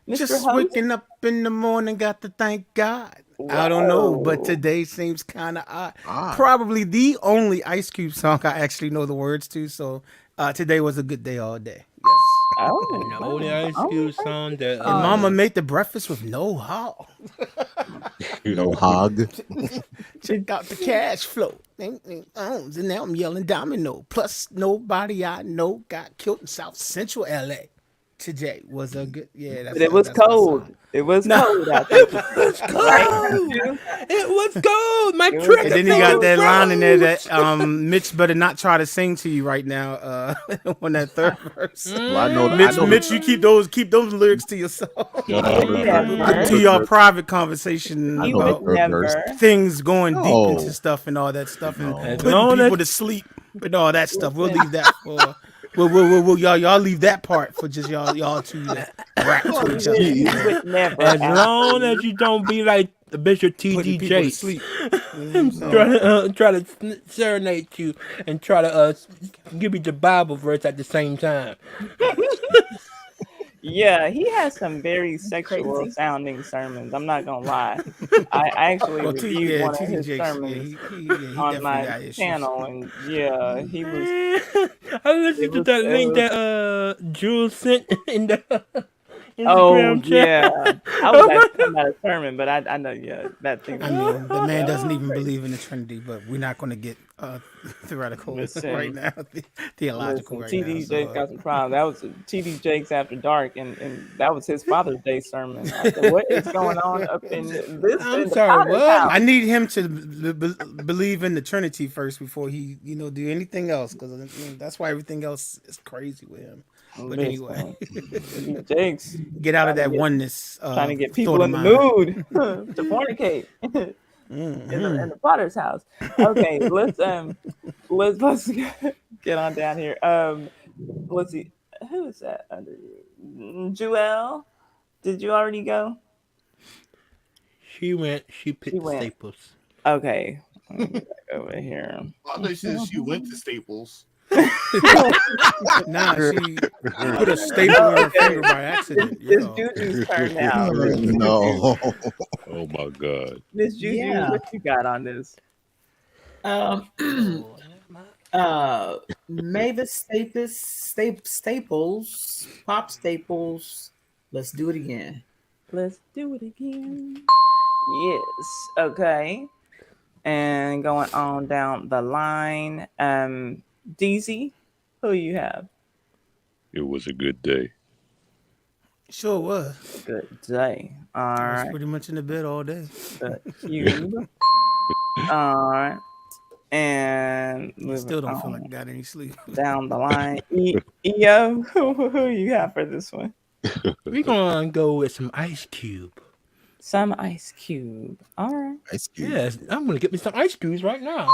Mr. Just Host. waking up in the morning, got to thank God. I don't know, but Whoa. today seems kind of odd. Odd. Probably the only Ice Cube song I actually know the words to. So today was a good day all day. Yes. Oh, And the wow. only Ice Cube song that And Mama made the breakfast with no hog. No hog. Check out the cash flow. And now I'm yelling domino. Plus, nobody I know got killed in South Central LA. Today was a good, that's But it was that's my cold. song. It was No. cold out there. It was cold. It was cold. My It was- trigger And then he finger got that line in there froze. that Mitch better not try to sing to you right now on that third verse. Well, I know. Mitch, you keep those lyrics to yourself. To your private conversation He about would never. things going deep No. into stuff and all that stuff and As putting long people as- to sleep and all that stuff. We'll leave that for. We'll y'all leave that part for just y'all two to rap to each other. He would never. As long as you don't be like the Bishop Putting T.D. people to Jakes. sleep. Try to serenade you and try to give you the Bible verse at the same time. Yeah, he has some very sexual sounding sermons. I'm not gonna lie. I actually Well, reviewed one of T.D. his Jakes, sermons he on definitely my got issues. channel, and yeah, he was. I listened to was- that it link was- that Jules sent in the Oh Instagram yeah, chat. I was actually talking about a sermon, but I know that thing. I mean, the man doesn't even believe in the Trinity, but we're not going to get theoretical Listen. right now, theological right TD now. Jakes got some problems. That was TD Jakes after dark, and that was his Father's Day sermon. I said, what is going on up in this? I'm in the sorry, Potter's what? house? I need him to believe in the Trinity first before he, do anything else, because that's why everything else is crazy with him. But anyway, TD Jakes get out of that trying to get- oneness. trying to get thought people of in the mine. mood to fornicate in the Potter's house. Okay, let's get on down here. Let's see, who is that under you? Jewel, did you already go? She picked She the went. Staples. Okay, let me get back over here. I know she went to Staples. Nah, she put a staple in her finger by accident. It's Juju's turn now. No. Oh my God. Miss Juju, Yeah. what you got on this? Mavis Staples, Pop Staples. Let's do it again. Let's do it again. Yes. Okay. And going on down the line, DZ, who you have? It was a good day. Sure was. Good day. All I was right. pretty much in the bed all day. The Cube. All right. And I still don't feel on like I got any sleep. down the line. EO, who you have for this one? We're gonna go with some Ice Cube. Some Ice Cube. All right. Ice Cube. Yes, I'm gonna get me some Ice Cubes right now.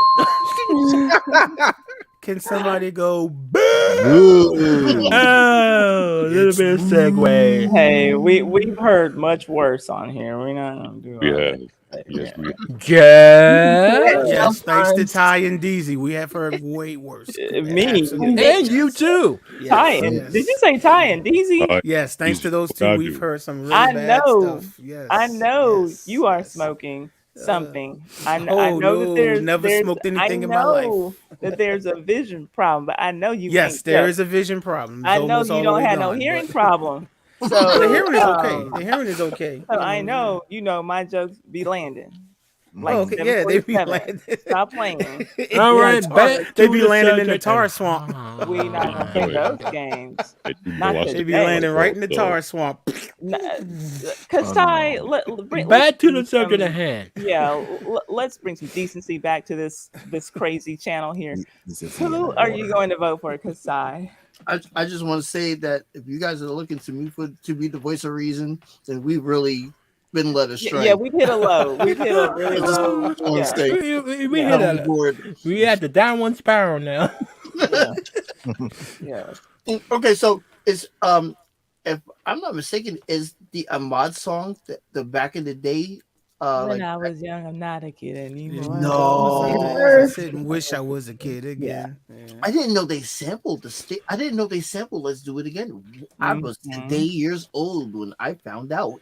Can somebody go? Ooh. Oh, a little bit of segue. Hey, we've heard much worse on here. We're not gonna do all Yeah. that. Yes, we Yes. Yes, thanks to Ty and Deezy, we have heard way worse. Me. Absolutely. And you too. Yes, Ty and yes. did you say Ty and DZ? Yes, thanks to those two, I we've do. heard some really I bad know. stuff. Yes, I know yes, you are yes. smoking something. I oh, know no, that there's never smoked anything in my life. that there's a vision problem, but I know you. Yes, can't there tell. is a vision problem. It's I know almost you all the don't way have no gone, hearing but- problem, So The hearing is okay. The hearing is okay. So I know, my jokes be landing. Like Oh, okay, yeah, they be 747. landing. Stop playing. All In the right, tar. back They to be the landing in the subject. tar swamp. We not gonna play those games. Not They be today. landing right in the tar swamp. Cause Ty, let's Back to bring the subject some- at hand. Yeah, let's bring some decency back to this crazy channel here. Who are you going to vote for, Kasai? I just want to say that if you guys are looking to me to be the voice of reason, then we've really been led astray. Yeah, we've hit a low. We've hit a really low. want to say, We hit we at the downward spiral now. Yeah. Okay, so it's if I'm not mistaken, is the Ahmad song the back in the day? When I was young, I'm not a kid anymore. No, I said, wish I was a kid again. Yeah. I didn't know they sampled I didn't know they sampled Let's Do It Again. I was today years old when I found out.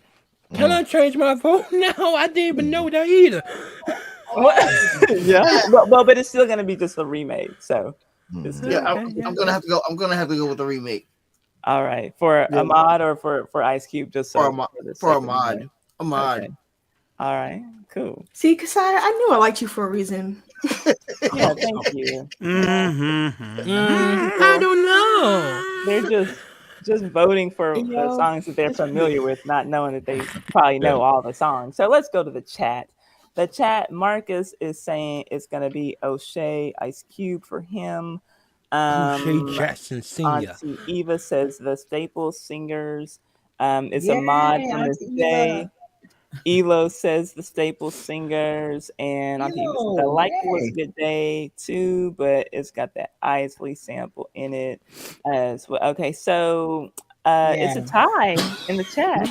Can I change my vote now? I didn't even know that either. Yeah, but it's still gonna be just a remake. So I'm gonna have to go. I'm gonna have to go with the remake. All right, for Ahmad or for Ice Cube, just so for Ahmad. Okay. All right, cool. See, Kasai, I knew I liked you for a reason. Yeah, thank you. I don't know. They're just voting for the songs that they're familiar with, not knowing that they probably know all the songs. So let's go to the chat. The chat, Marcus is saying it's going to be O'Shea, Ice Cube for him. O'Shea Jackson Sr. Auntie Eva says the Staples Singers. It's a mod from this day. Elo says the Staples Singers, and Auntie Eva says, I like it was a good day too, but it's got that Isley sample in it as well. Okay, so it's a tie in the chat.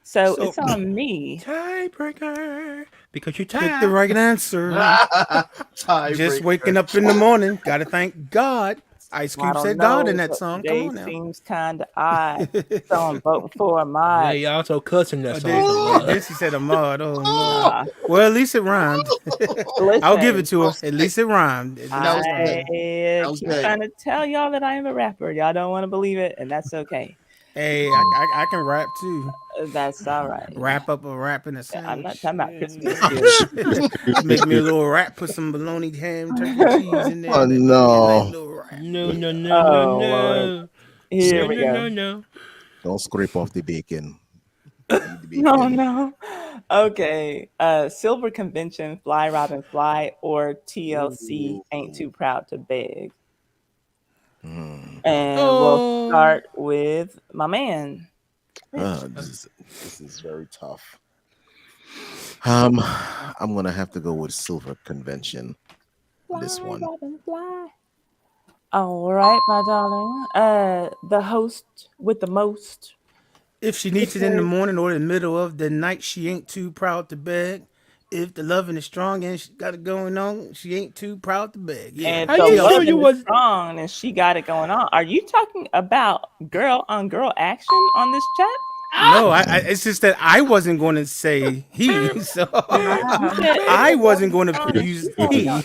So it's on me. Tiebreaker. Because you Pick tied. the right answer. Just waking up in the morning. Gotta thank God. Ice Cube said God in that song. Come on now. Seems kind of odd. So I'm voting for Ahmad. Yeah, you also cussing that song. Then she said Ahmad. Oh, no. Well, at least it rhymed. I'll give it to her. At least it rhymed. I keep trying to tell y'all that I am a rapper. Y'all don't want to believe it, and that's okay. Hey, I can rap too. That's all right. Wrap up a rap in a sandwich. I'm not talking about Christmas. Make me a little rap. Put some bologna, ham, turkey, cheese in there. Oh no! No. Here we go. No. Don't scrape off the bacon. No. Okay. Silver Convention, Fly Robin Fly, or TLC Ain't Too Proud to Beg. And we'll start with my man. This is very tough. I'm gonna have to go with Silver Convention. This one. All right, my darling. The host with the most. If she needs it in the morning or the middle of the night, she ain't too proud to beg. If the loving is strong and she got it going on, she ain't too proud to beg. Yeah. And if the loving is strong and she got it going on. Are you talking about girl on girl action on this chat? No, it's just that I wasn't going to say he, so I wasn't going to use he. I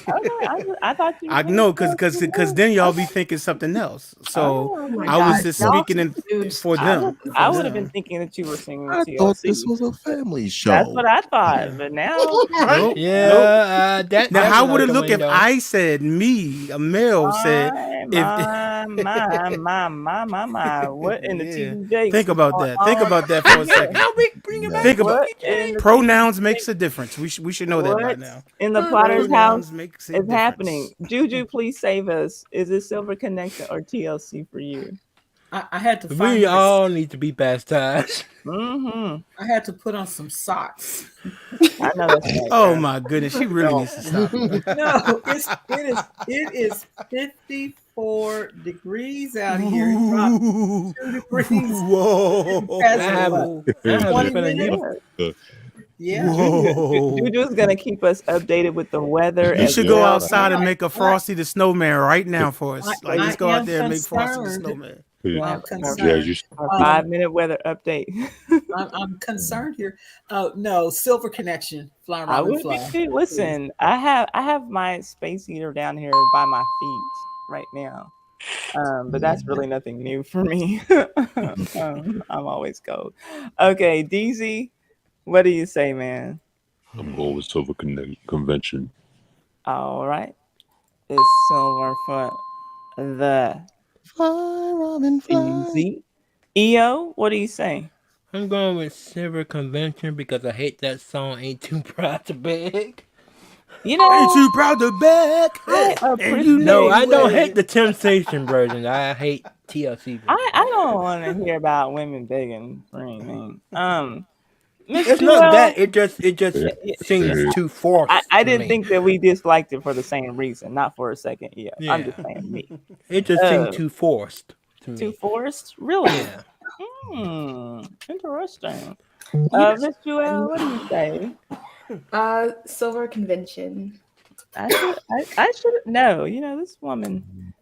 thought you. I know, because then y'all be thinking something else. So I was just speaking for them. I would have been thinking that you were singing I TLC. thought this was a family show. That's what I thought, but now, Nope. Yeah. Now, how would it look if I said me, a male said, my, what in the TJ? Think about that. Think about that for a second. Think about pronouns makes a difference. We should know that by now. In the Plotter's house makes a is difference. happening. Juju, please save us. Is it Silver Connection or TLC for you? I had to find We all need to be baptized. Mm-hmm. I had to put on some socks. I know that's right. Oh my goodness, she really needs to stop. No, it is 54 degrees out here. It dropped 2 degrees. Whoa! Yeah. Juju's gonna keep us updated with the weather. You should go outside and make a Frosty the Snowman right now for us. Like, just go out there and make Frosty the Snowman. I'm concerned. Our 5-minute weather update. I'm concerned here. No, Silver Connection. Fly, I Robin, would fly. be listen. I have my space heater down here by my feet right now. But that's really nothing new for me. I'm always cold. Okay, DZ, what do you say, man? I'm going with Silver Convention. All right, it's silver for the Fly, Robin, fly. DZ. EO, what do you say? I'm going with Silver Convention because I hate that song. Ain't too proud to beg. You know, Ain't too proud to beg. I And you No, know appreciate. I don't it. hate the Temptation version. I hate TLC version. I don't want to hear about women begging for anything. Miss It's not Jewel, that. It just seems too I, forced I to didn't me. think that we disliked it for the same reason. Not for a second, yeah. I'm just Yeah, saying me. it just seemed Uh, too forced to too me. forced, really? Yeah. Interesting. You Miss Jewel, what do you say? Silver Convention. I should know. You know, this woman,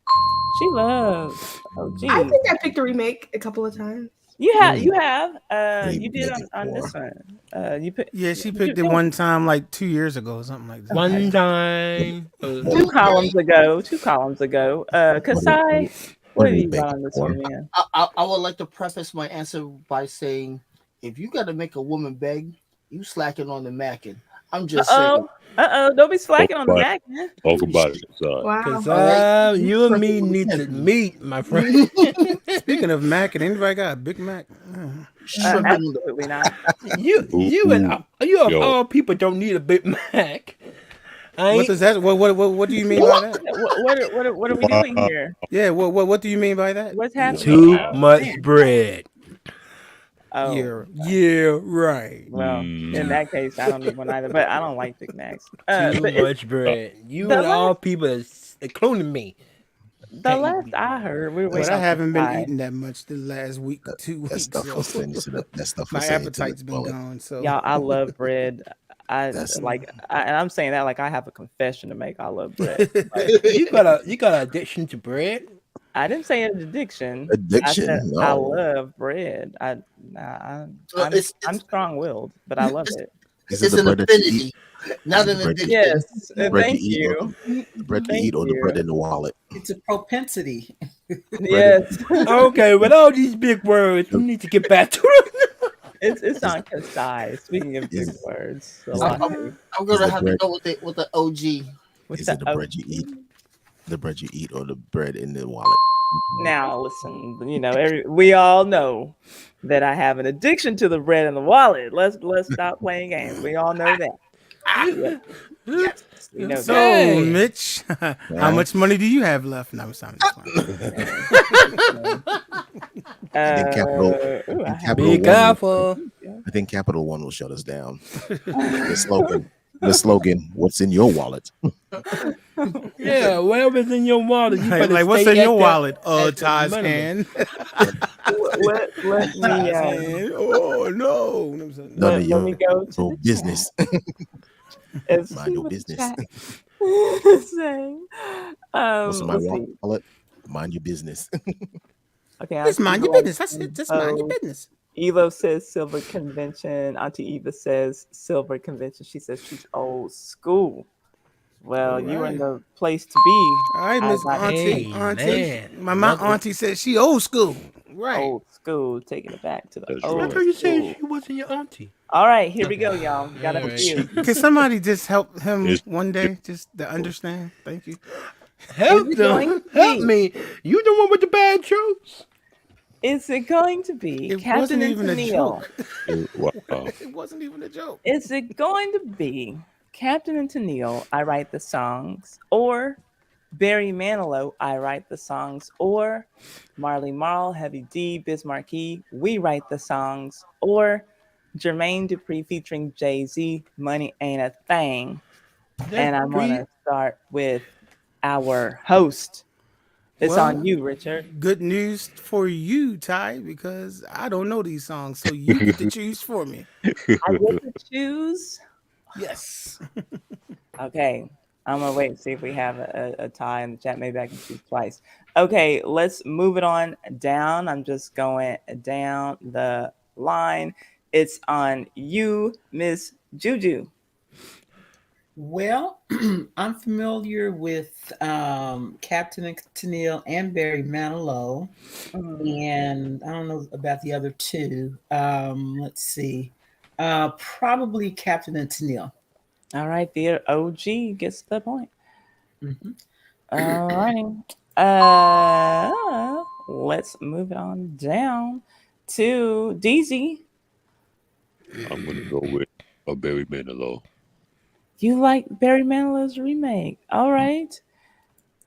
she loves. Oh, I geez. think I picked a remake a couple of times. You have, Mm. you have, What are you you did begging on this for? one. You put, Yeah, she you picked it did one time like 2 years ago or something like that. One What, time. what, two are, columns ago. 2 columns ago. Kasai, what what are have we you got begging on this for? one, man? I would like to preface my answer by saying, if you got to make a woman beg, you slacking on the macking. I'm just saying. Don't be Talk slacking on the about it. Mac, man. Talk about it inside. Oh, Cause Wow. All right, you and me perfectly need to pimping. meet, my friend. Speaking of Mac, and anybody got a Big Mac? Shrimping on the absolutely not. you of Yo, all people don't need a Big Mac. I What ain't. does that? What do you mean by that? What are we wow. doing here? Yeah. What do you mean by that? What's happening? I Too don't much understand. bread. Oh, Yeah. Right. well, in Mm, that case, I don't need one either. But I don't like Big Macs. Too But much bread. You the and all last people, including me, the can't eat last Big I Mac. heard, we were But waiting I on haven't been Kasai. eating that much the last week, That, 2 weeks. stuff So will send to the that stuff will my send you to the appetite's been toilet. gone. So Y'all, I love bread. I That's like, and I'm saying that like I have a confession to make. I love bread. Like, You got an addiction to bread. I didn't say an addiction. I said addiction. I No, love bread. Nah, I'm it's I'm it's strong willed, but I love it's, it. is it it's the an bread that you eat? affinity, Is not it the an bread you addiction. Yes, the bread you thank eat, or you, the bread you thank eat, or the bread you. in the wallet? It's a propensity. Bread. In, Yes, Okay, with all these big words, we the, need to get back to it. it's is on Kasai. Speaking of big is words, is the I'm is gonna the have to bread go with the OG. with is the it the O. bread you eat? The bread you eat, or the bread in the wallet? Now listen, we all know that I have an addiction to the bread and the wallet. Let's stop playing games. We all know that. Yeah, Yes. we know that. so Okay. Mitch, how Right? much money do you have left? No, I'm just fine. Okay. Okay. I think Capital. Ooh, I I think have Capital Be One. careful. I think Capital One will shut us down. The slogan. The slogan. What's in your wallet? Yeah, whatever's in your wallet, you better Like what's stay in your at wallet? the Ty's minimum. hand. let me Ty's hand. Oh no. None of let me your go to the chat business. and Mind see your what the business. chat is saying. What's in my Let's see. wallet? Mind your business. Okay, I Just see mind your like business. That's it. Just mind your business. Evo says silver convention. Auntie Eva says silver convention. She says she's old school. Well, All you are in right. the place to be. All right, I Miss got to say, Auntie. Hey Auntie. man, My auntie said she old school. Right. old school, taking it back to the that's I old right. thought you said school. she wasn't your auntie. All right, here we go, y'all. Got a All right. few. Can somebody just help him It's one day, just to understand? Thank you. Is Help it going them. to Help be? me. You the one with the bad jokes. Is it going to be It Captain wasn't and even a Tennille? joke. wow. It wasn't even a joke. Is it going to be Captain and Tennille? I write the songs, or Barry Manilow? I write the songs, or Marley Marl, Heavy D, Bismarck E. We write the songs, or Jermaine Dupri featuring Jay Z. Money ain't a thing. That's And I'm three. gonna start with our host. It's on Well, you, Richard. good news for you, Ty, because I don't know these songs, so you get to choose for me. I get to choose. Yes. Okay. I'm gonna wait and see if we have a tie in the chat. Maybe I can choose twice. Okay, let's move it on down. I'm just going down the line. It's on you, Miss Juju. Well, I'm familiar with Captain and Tennille and Barry Manilow, and I don't know about the other two. Let's see, probably Captain and Tennille. All right, the OG gets the point. Mhm. All righty. Let's move it on down to DZ. I'm gonna go with a Barry Manilow. You like Barry Manilow's remake. All right.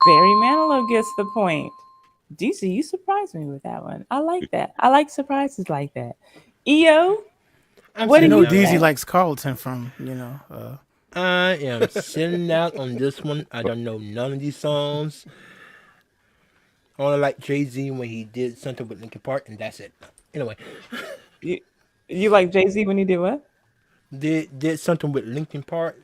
Barry Manilow gets the point. DC, you surprised me with that one. I like that. I like surprises like that. EO, I'm what do You sitting know, you out. DZ think? likes Carlton from I am sitting out on this one. I don't know none of these songs. I only like Jay-Z when he did something with Linkin Park, and that's it. Anyway, You, you like Jay-Z when he did what? did something with Linkin Park.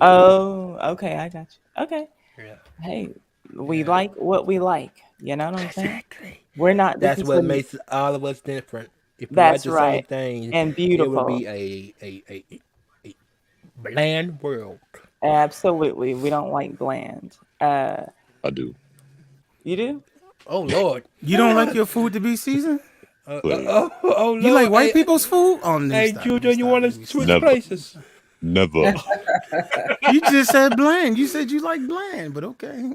Oh, okay, I got you. Okay. Yeah, Hey, we like what we like. You know what I'm saying? exactly. We're not That's looking what to. makes all of us different. If we like That's the same right. thing, And it would beautiful. be a bland world. Absolutely. We don't like bland. I do. You do? Oh Lord. You don't like your food to be seasoned? Please. Oh You like Lord. white Hey, people's food? Oh, let me hey, stop. Let me Judah, you stop. want Let to me switch stop. Never. places? Never. You just said bland. You said you like bland, but okay.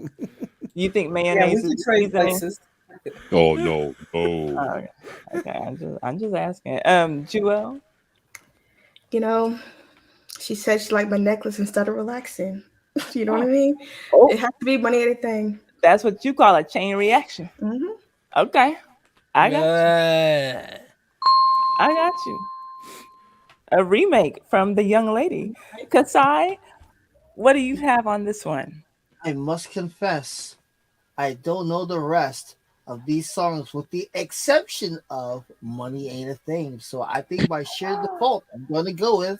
You think Yeah, we mayonnaise can is trade seasoning? places. Oh no, no. Oh, okay. I'm just asking. Jewel, You know, she said she liked my necklace instead of relaxing. You know what I oh, mean? It oh, has to be money anything. that's what you call a chain reaction. Hmm. Okay, I got you. Uh, I got you. A remake from the young lady, Kasai. What do you have on this one? I must confess, I don't know the rest of these songs with the exception of Money Ain't a Thing. So I think by sheer default, I'm going to go with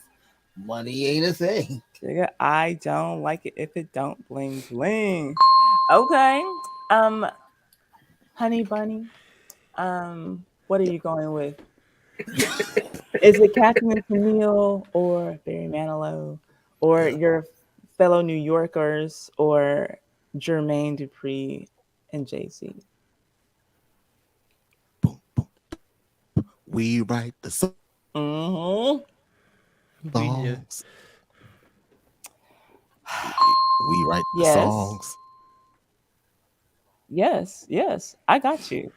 Money Ain't a Thing. Nigga, I don't like it if it don't bling bling. Okay. Um, Honey Bunny. What are you going with? Is it Captain and Camille or Barry Manilow or your fellow New Yorkers or Jermaine Dupri and Jay Z? We write the Mm-hmm. we just, songs. We write the Yes, songs. yes. I got you.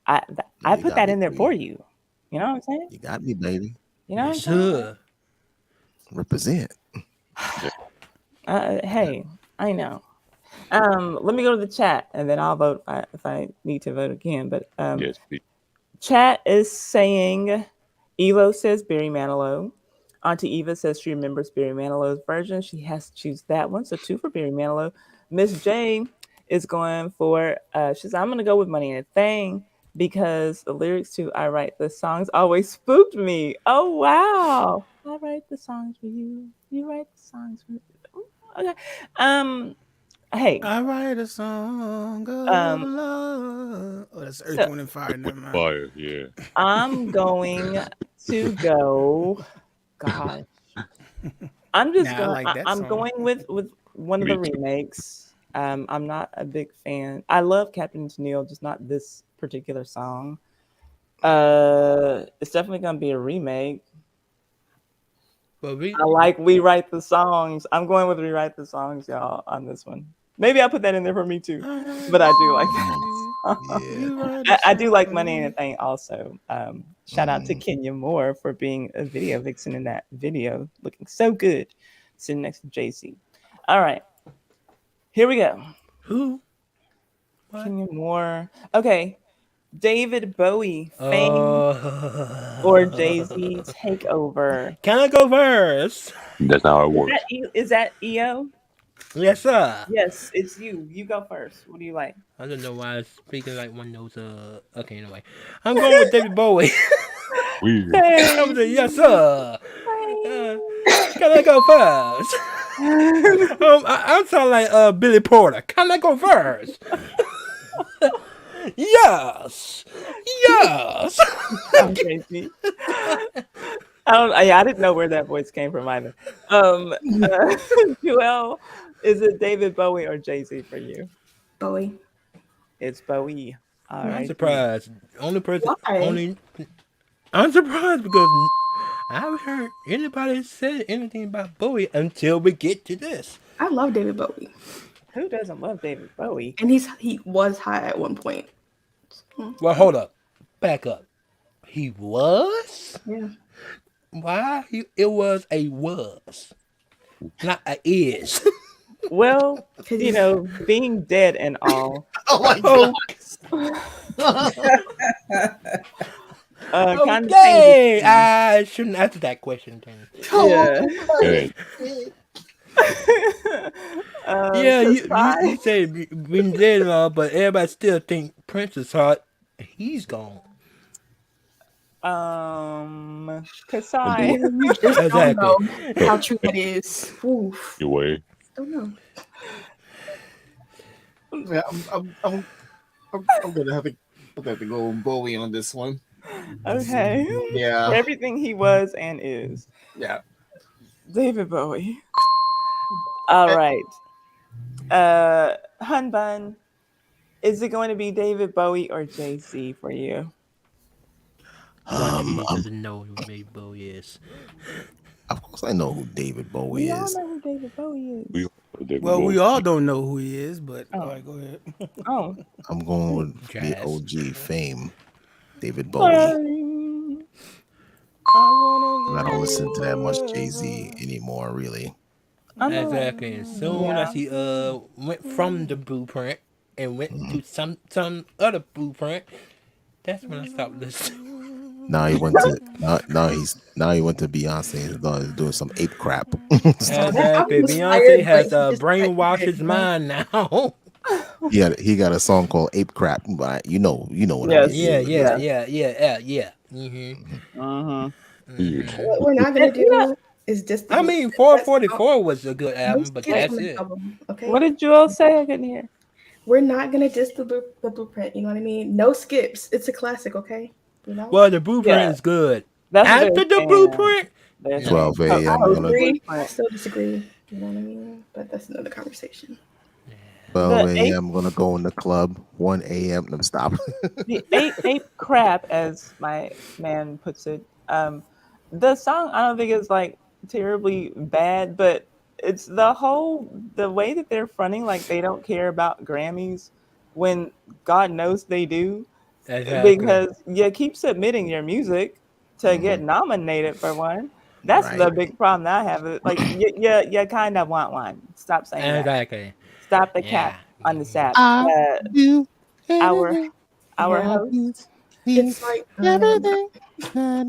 I You put got that me. in there for you. You know what I'm saying? You got me, baby. You know what I'm yes, saying? sir. Represent. Hey, I know. Let me go to the chat and then I'll vote if I need to vote again. But Yes, please. chat is saying Evo says Barry Manilow. Auntie Eva says she remembers Barry Manilow's version. She has to choose that one. So 2 for Barry Manilow. Miss J is going for she's I'm gonna go with Money and a Thing because the lyrics to I Write the Songs always spooked me. Oh wow. I write the songs for you. You write the songs for me. Okay. Hey. I write a song of Um love. Oh, that's Earth, so Wind, and Fire. Never mind. Fire, yeah. I'm going to go. Gosh, I'm just Nah, I going. like that I'm song. going with one of Me the too. remakes. I'm not a big fan. I love Captain Tennille, just not this particular song. It's definitely gonna be a remake. But I like We Write the Songs. I'm going with Rewrite the Songs, y'all, on this one. Maybe I'll put that in there for me too. I write But a I do like song that. for you. Yeah. You write a I do song like for Money and a me. Thing also. Shout out to Kenya Moore for being a video vixen in that video, looking so good, sitting next to JC. All right, here we go. who? What? Kenya Moore. Okay, David Bowie, Fame or Jay Z Takeover. Can I go first? That's not how it works. Is that EO? Yes, sir. Yes, it's you. You go first. What do you like? I don't know why I'm speaking like one of those. Okay, anyway, I'm going with David Bowie. Weird. I'm gonna say yes, sir. Can I go first? I'm sounding like Billy Porter. Can I go first? Yes, yes. I'm crazy. I don't. Yeah, I didn't know where that voice came from either. Um, uh, Joel, is it David Bowie or Jay Z for you? Bowie. It's Bowie. All I'm right. surprised. Only person, Why? only. I'm surprised because I haven't heard anybody say anything about Bowie until we get to this. I love David Bowie, Who doesn't love David Bowie? and he was high at one point. Well, hold up, back up. He was. Yeah. Why? It was a was, not a is. Well, being dead and all. Oh my Oh, Kind of okay. I shouldn't answer that question. Then. Yeah. And Yeah, you say been dead and all, but everybody still think Prince is hot. He's gone. Kasai. You just don't Exactly. know how true that is. Oof. your way. Don't know. Yeah, I'm gonna have to go Bowie on this one. Okay. For Yeah, everything he was and is. yeah. David Bowie. All right. Hun Bun, is it going to be David Bowie or Jay-Z for you? He doesn't know who David Bowie is. Of course, I know who David Bowie We all is. know who David Bowie is. Well, we all don't know who he is, but all right, go ahead. Oh. I'm going with the Jazz. OG fame, David Bowie. I don't listen to that much Jay-Z anymore, really. Exactly. As soon as he went from the blueprint and went to some other blueprint, that's when I stopped listening. Now he went to now he went to Beyonce and started doing some ape crap. Exactly. Beyonce has brainwashed his mind now. He got a song called Ape Crap, but you know what I mean. Yeah. What we're not gonna do is just. I mean, 444 was a good album, but that's it. Okay. What did you all say? I couldn't hear. We're not gonna diss the blueprint. You know what I mean? No skips. It's a classic. Okay. You know. Well, the blueprint is good. That's what After the blueprint, 12 a.m. I still disagree. You know what I mean? But that's another conversation. 12 a.m. I'm gonna go in the club. 1 a.m. Let me stop. The ape crap, as my man puts it. The song I don't think is like terribly bad, but it's the way that they're fronting like they don't care about Grammys when God knows they do. Exactly. Because you keep submitting your music to get nominated for one. That's the big problem that I have. Like you kind of want one. Stop saying that. Exactly. Stop the cap on the sap. Our host. It's like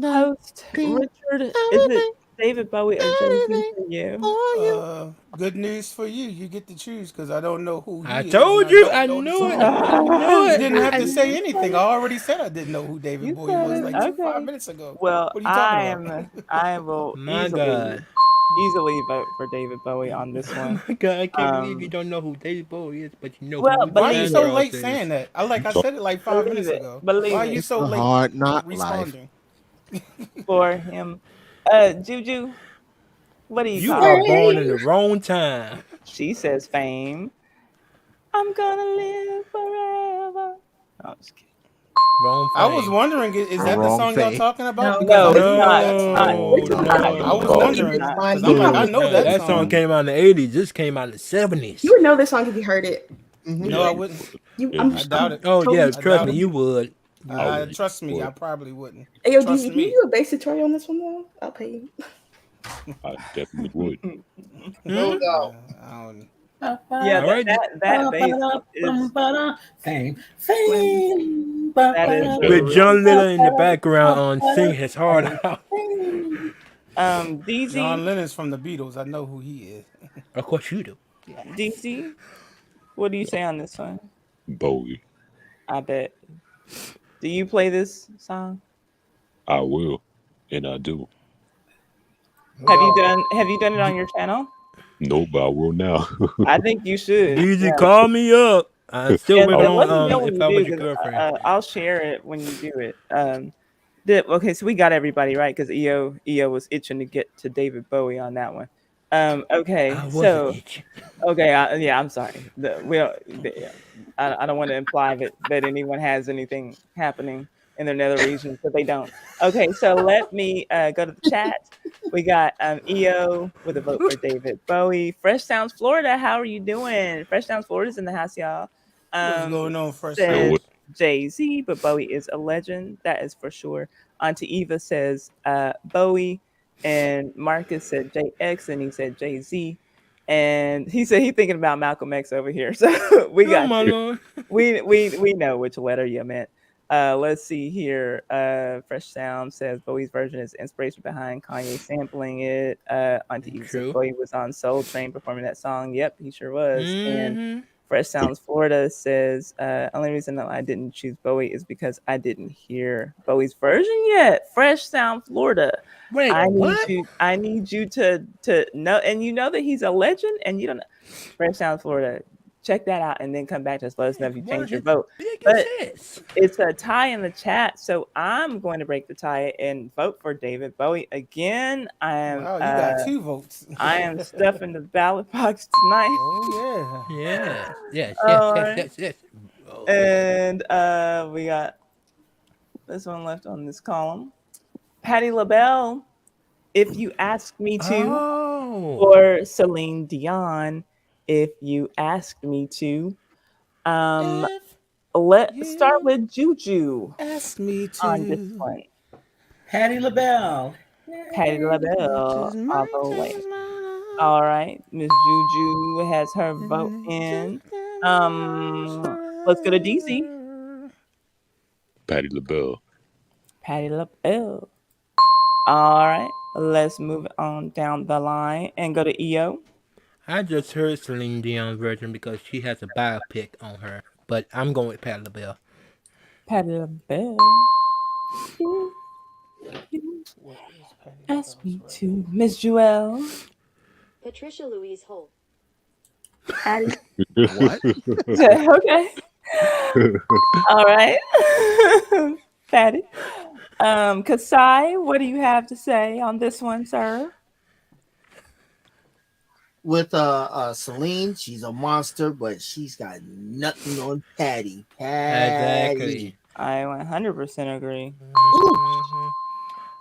Host Richard. Is it David Bowie or Jay-Z for you? Good news for you. You get to choose because I don't know who he I is. told you. I knew it. You didn't have to say anything. I already said I didn't know who David Bowie was like 5 minutes ago. Well, what are you talking about? I will easily vote for David Bowie on this one. God, I can't believe you don't know who David Bowie is, but you know Well, who Why are you so Sandra late is. saying that? I said it like 5 minutes ago. Believe Why are it. you so It's a late hard knock responding? For him? Juju, what do you You call are it? born in the wrong time. She says fame. I'm gonna live forever. Oh, just kidding. Wrong I was thing. wondering, is that the Wrong song y'all thing. talking about? No, Because it's not. I was wondering. 'Cause I'm like, I know that That song came out in the 80s. This came out in the 70s. you would know this song if you heard it. No, I wouldn't. I doubt it. Oh, yeah, I trust doubt me, it. you would. Trust me, I probably wouldn't. Hey, yo, do Trust you me. do a bass tutorial on this one though? I'll pay you. I definitely would. No doubt. I don't. Yeah, All right. that bass is Fame. that is With John Lennon in the background on sing his heart out. DZ. John Lennon's from the Beatles. I know who he is. Of course you do. DZ. What do you say on this one? Bowie. I bet. Do you play this song? I will, and I do. Have you done it on your channel? No, but I will now. I think you should. Easy, call me up. I still And been let me know on when if you I was do, your 'cause, girlfriend. I'll share it when you do it. Okay, so we got everybody right because EO was itching to get to David Bowie on that one. Okay, I wasn't so itching. okay, yeah, I'm sorry. I don't want to imply that anyone has anything happening in their nether regions, but they don't. Okay, so let me go to the chat. We got EO with a vote for David Bowie. Fresh Sounds Florida, how are you doing? Fresh Sounds Florida's in the house, y'all. What's going on, Fresh Yo, Says what? Sounds? Jay Z, but Bowie is a legend. That is for sure. Auntie Eva says Bowie, and Marcus said JX, and he said Jay Z, and he said he thinking about Malcolm X over here. So we Oh got my you. lord. We know which letter you meant. Let's see here. Fresh Sound says Bowie's version is inspiration behind Kanye sampling it. Auntie Eva says True. Bowie was on Soul Train performing that song. Yep, he sure was. And Mm-hmm. Fresh Sounds Florida says only reason that I didn't choose Bowie is because I didn't hear Bowie's version yet. Fresh Sound Florida. Wait, what? I need you to know, and you know that he's a legend, and you don't know. Fresh Sound Florida. Check that out and then come back to us. Let us know if you One of changed your his vote. biggest But hits. it's a tie in the chat, so I'm going to break the tie and vote for David Bowie again. Wow, you got 2 votes. I am stuffing the ballot box tonight. Oh Yes, yes, yes, All yes, right. yes, yes. Oh. And we got this one left on this column. Patti LaBelle, if you ask me to, Oh. or Celine Dion, if you asked me to. yeah. Let's start You with Juju ask me on this to. one. Patti LaBelle. Patti LaBelle Just all might the way. change my life. All right, Miss Juju has her vote And it just in. can't last Let's go to DC. forever. Patty LaBelle. Patti LaBelle. All right, let's move on down the line and go to EO. I just heard Celine Dion's version because she has a biopic on her, but I'm going with Patti LaBelle. Patti LaBelle. You What is Patty ask LaBelle's me version? to, Miss Jewel. Patricia Louise Holt. Patty. What? Okay. All right. Patty. Kasai, what do you have to say on this one, sir? With Celine, she's a monster, but she's got nothing on Patty. Exactly. Patty. I 100% agree. Ooh, Mm-hmm.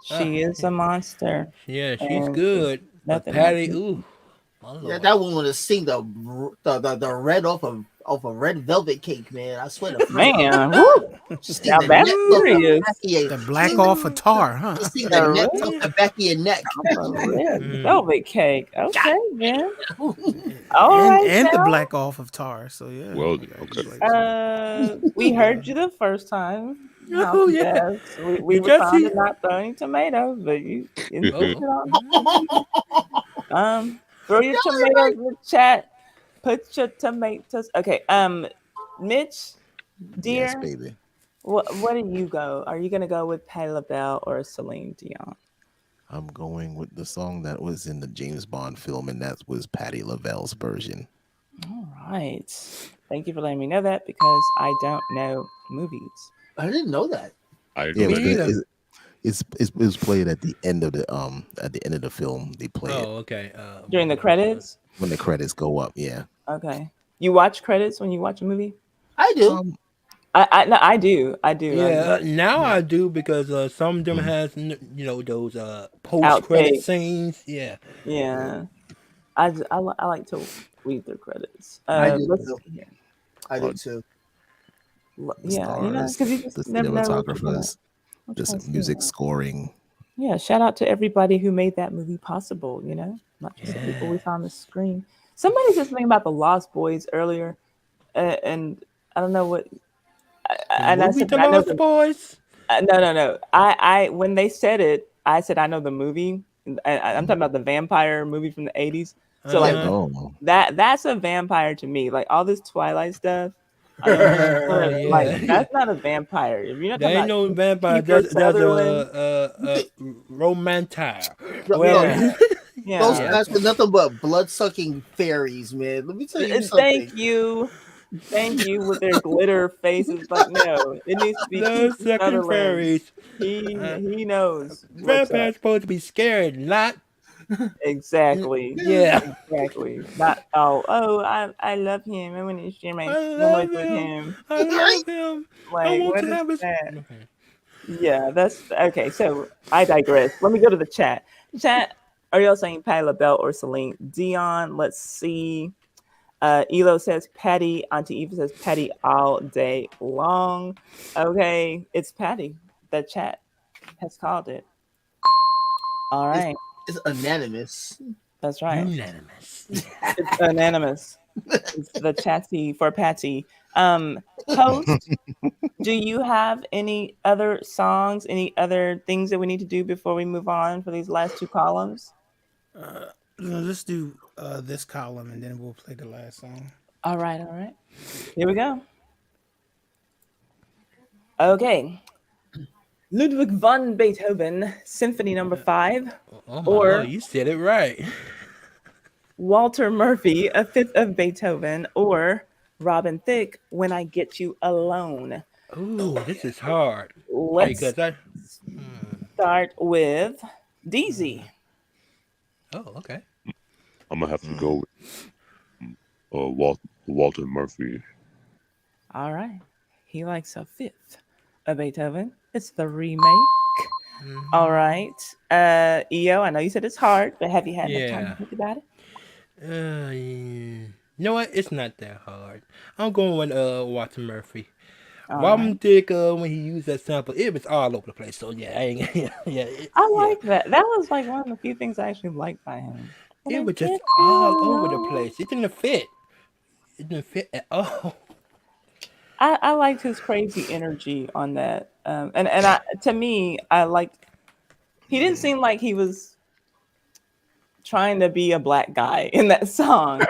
She is a monster. Yeah, she's And good, but nothing on Patty, her. ooh, my yeah, lord. that woman would have seen the red off a red velvet cake, man. I swear to Frank. Man, woo. She seen Now the that's neck off the serious. back of your, The she black seen the, off a tar, huh? she seen the The neck off red, the back of your neck. red Mm. velvet cake. Okay, man. God. All right, And the now. black off of tar. So yeah, Well, you gotta okay. do like that. We heard you the first time. How Oh she yeah, asked. We you were just trying to see. not throw any tomatoes, but you Oh, insisted oh. on. Throw your tomatoes in the chat. Put your tomatoes. Okay. Mitch, Yes, dear, baby. what do you go? Are you gonna go with Patti LaBelle or Celine Dion? I'm going with the song that was in the James Bond film, and that was Patti LaBelle's version. All right. Thank you for letting me know that because I don't know movies. I didn't know that. I Yeah, know Me but that. either. it was played at the end of the film. They play it Oh, okay. During the credits? when the credits go up. Yeah. Okay. You watch credits when you watch a movie? I do. Um. No, I do. I do. Yeah, now Yeah. I do because some of them Mhm. has those post credit Outtake. scenes. Yeah. Yeah. I like to read their credits. I do Let's too. see here. I do Well, too. the Yeah, stars, because you the just never know cinematographers, what you're gonna the see. music scoring. Yeah, shout out to everybody who made that movie possible, not just the people we Yeah. saw on the screen. Somebody said something about the Lost Boys earlier, and I don't know what. The And I movie said The I know Lost the Boys. no. I when they said it, I said I know the movie. I'm talking about the vampire movie from the '80s. So like Yeah. Oh, that's a vampire to me. Like all this Twilight stuff. I don't know. Oh Like yeah. that's not a vampire. If you're not There talking ain't about no vampire. Kiefer There's Sutherland, a romantic. Well, No, yeah, those yeah. yeah. guys were nothing but blood sucking fairies, man. Let me tell you Thank something. you. Thank you with their glitter faces. Like, no, it needs to be No Kiefer sucking Sutherland. fairies. He knows what's up. Vampires supposed to be scared, not Exactly. yeah. Exactly. Not I love him. I want to share my I moment love with him. him. I love him. I Like, want what to is have his. that? Okay. Yeah, that's okay. So I digress. Let me go to the chat. Chat, are y'all saying Patti LaBelle or Celine Dion? Let's see. Elo says Patty. Auntie Eva says Patty all day long. Okay, it's Patty. The chat has called it. All right. It's unanimous. That's right. Unanimous. It's unanimous. It's the chatty for Patty. Host, do you have any other songs, any other things that we need to do before we move on for these last two columns? Let's do this column and then we'll play the last song. All right, all right. Here we go. Okay. Ludwig van Beethoven, Symphony Number 5, Oh my or lord, you said it right. Walter Murphy, A Fifth of Beethoven, or Robin Thicke, When I Get You Alone. Ooh, this is hard. Let's Because I. start with DZ. Oh, okay. I'm gonna have to go with Walter Murphy. All right. He likes A Fifth of Beethoven. It's the remake. All right. EO, I know you said it's hard, but have you had enough time to think about it? Yeah. You know what? It's not that hard. I'm going with Walter Murphy. Robin Thicke, when he used that sample, it was all over the place. So yeah, I ain't, I like that. That was like one of the few things I actually liked by him. It was just all over the place. It didn't fit. It didn't fit at all. I liked his crazy energy on that. To me, I liked. He didn't seem like he was trying to be a black guy in that song.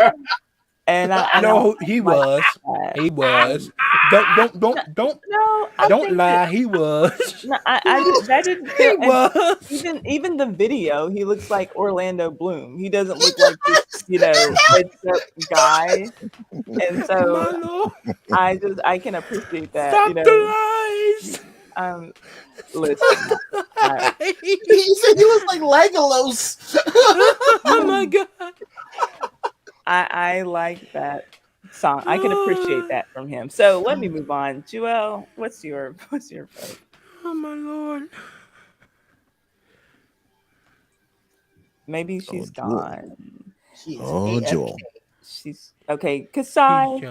No, he was. He was. Don't lie. He was. No, that didn't He feel. was. Even the video, he looks like Orlando Bloom. He doesn't look like this, heads up guy. And so I can appreciate that. Stop the lies. Listen. He said he was like Legolas. Oh my god. I like that song. I can appreciate that from him. So let me move on. Joelle, what's your vote? Oh my lord. Maybe she's gone. Joel. She's okay. Kasai,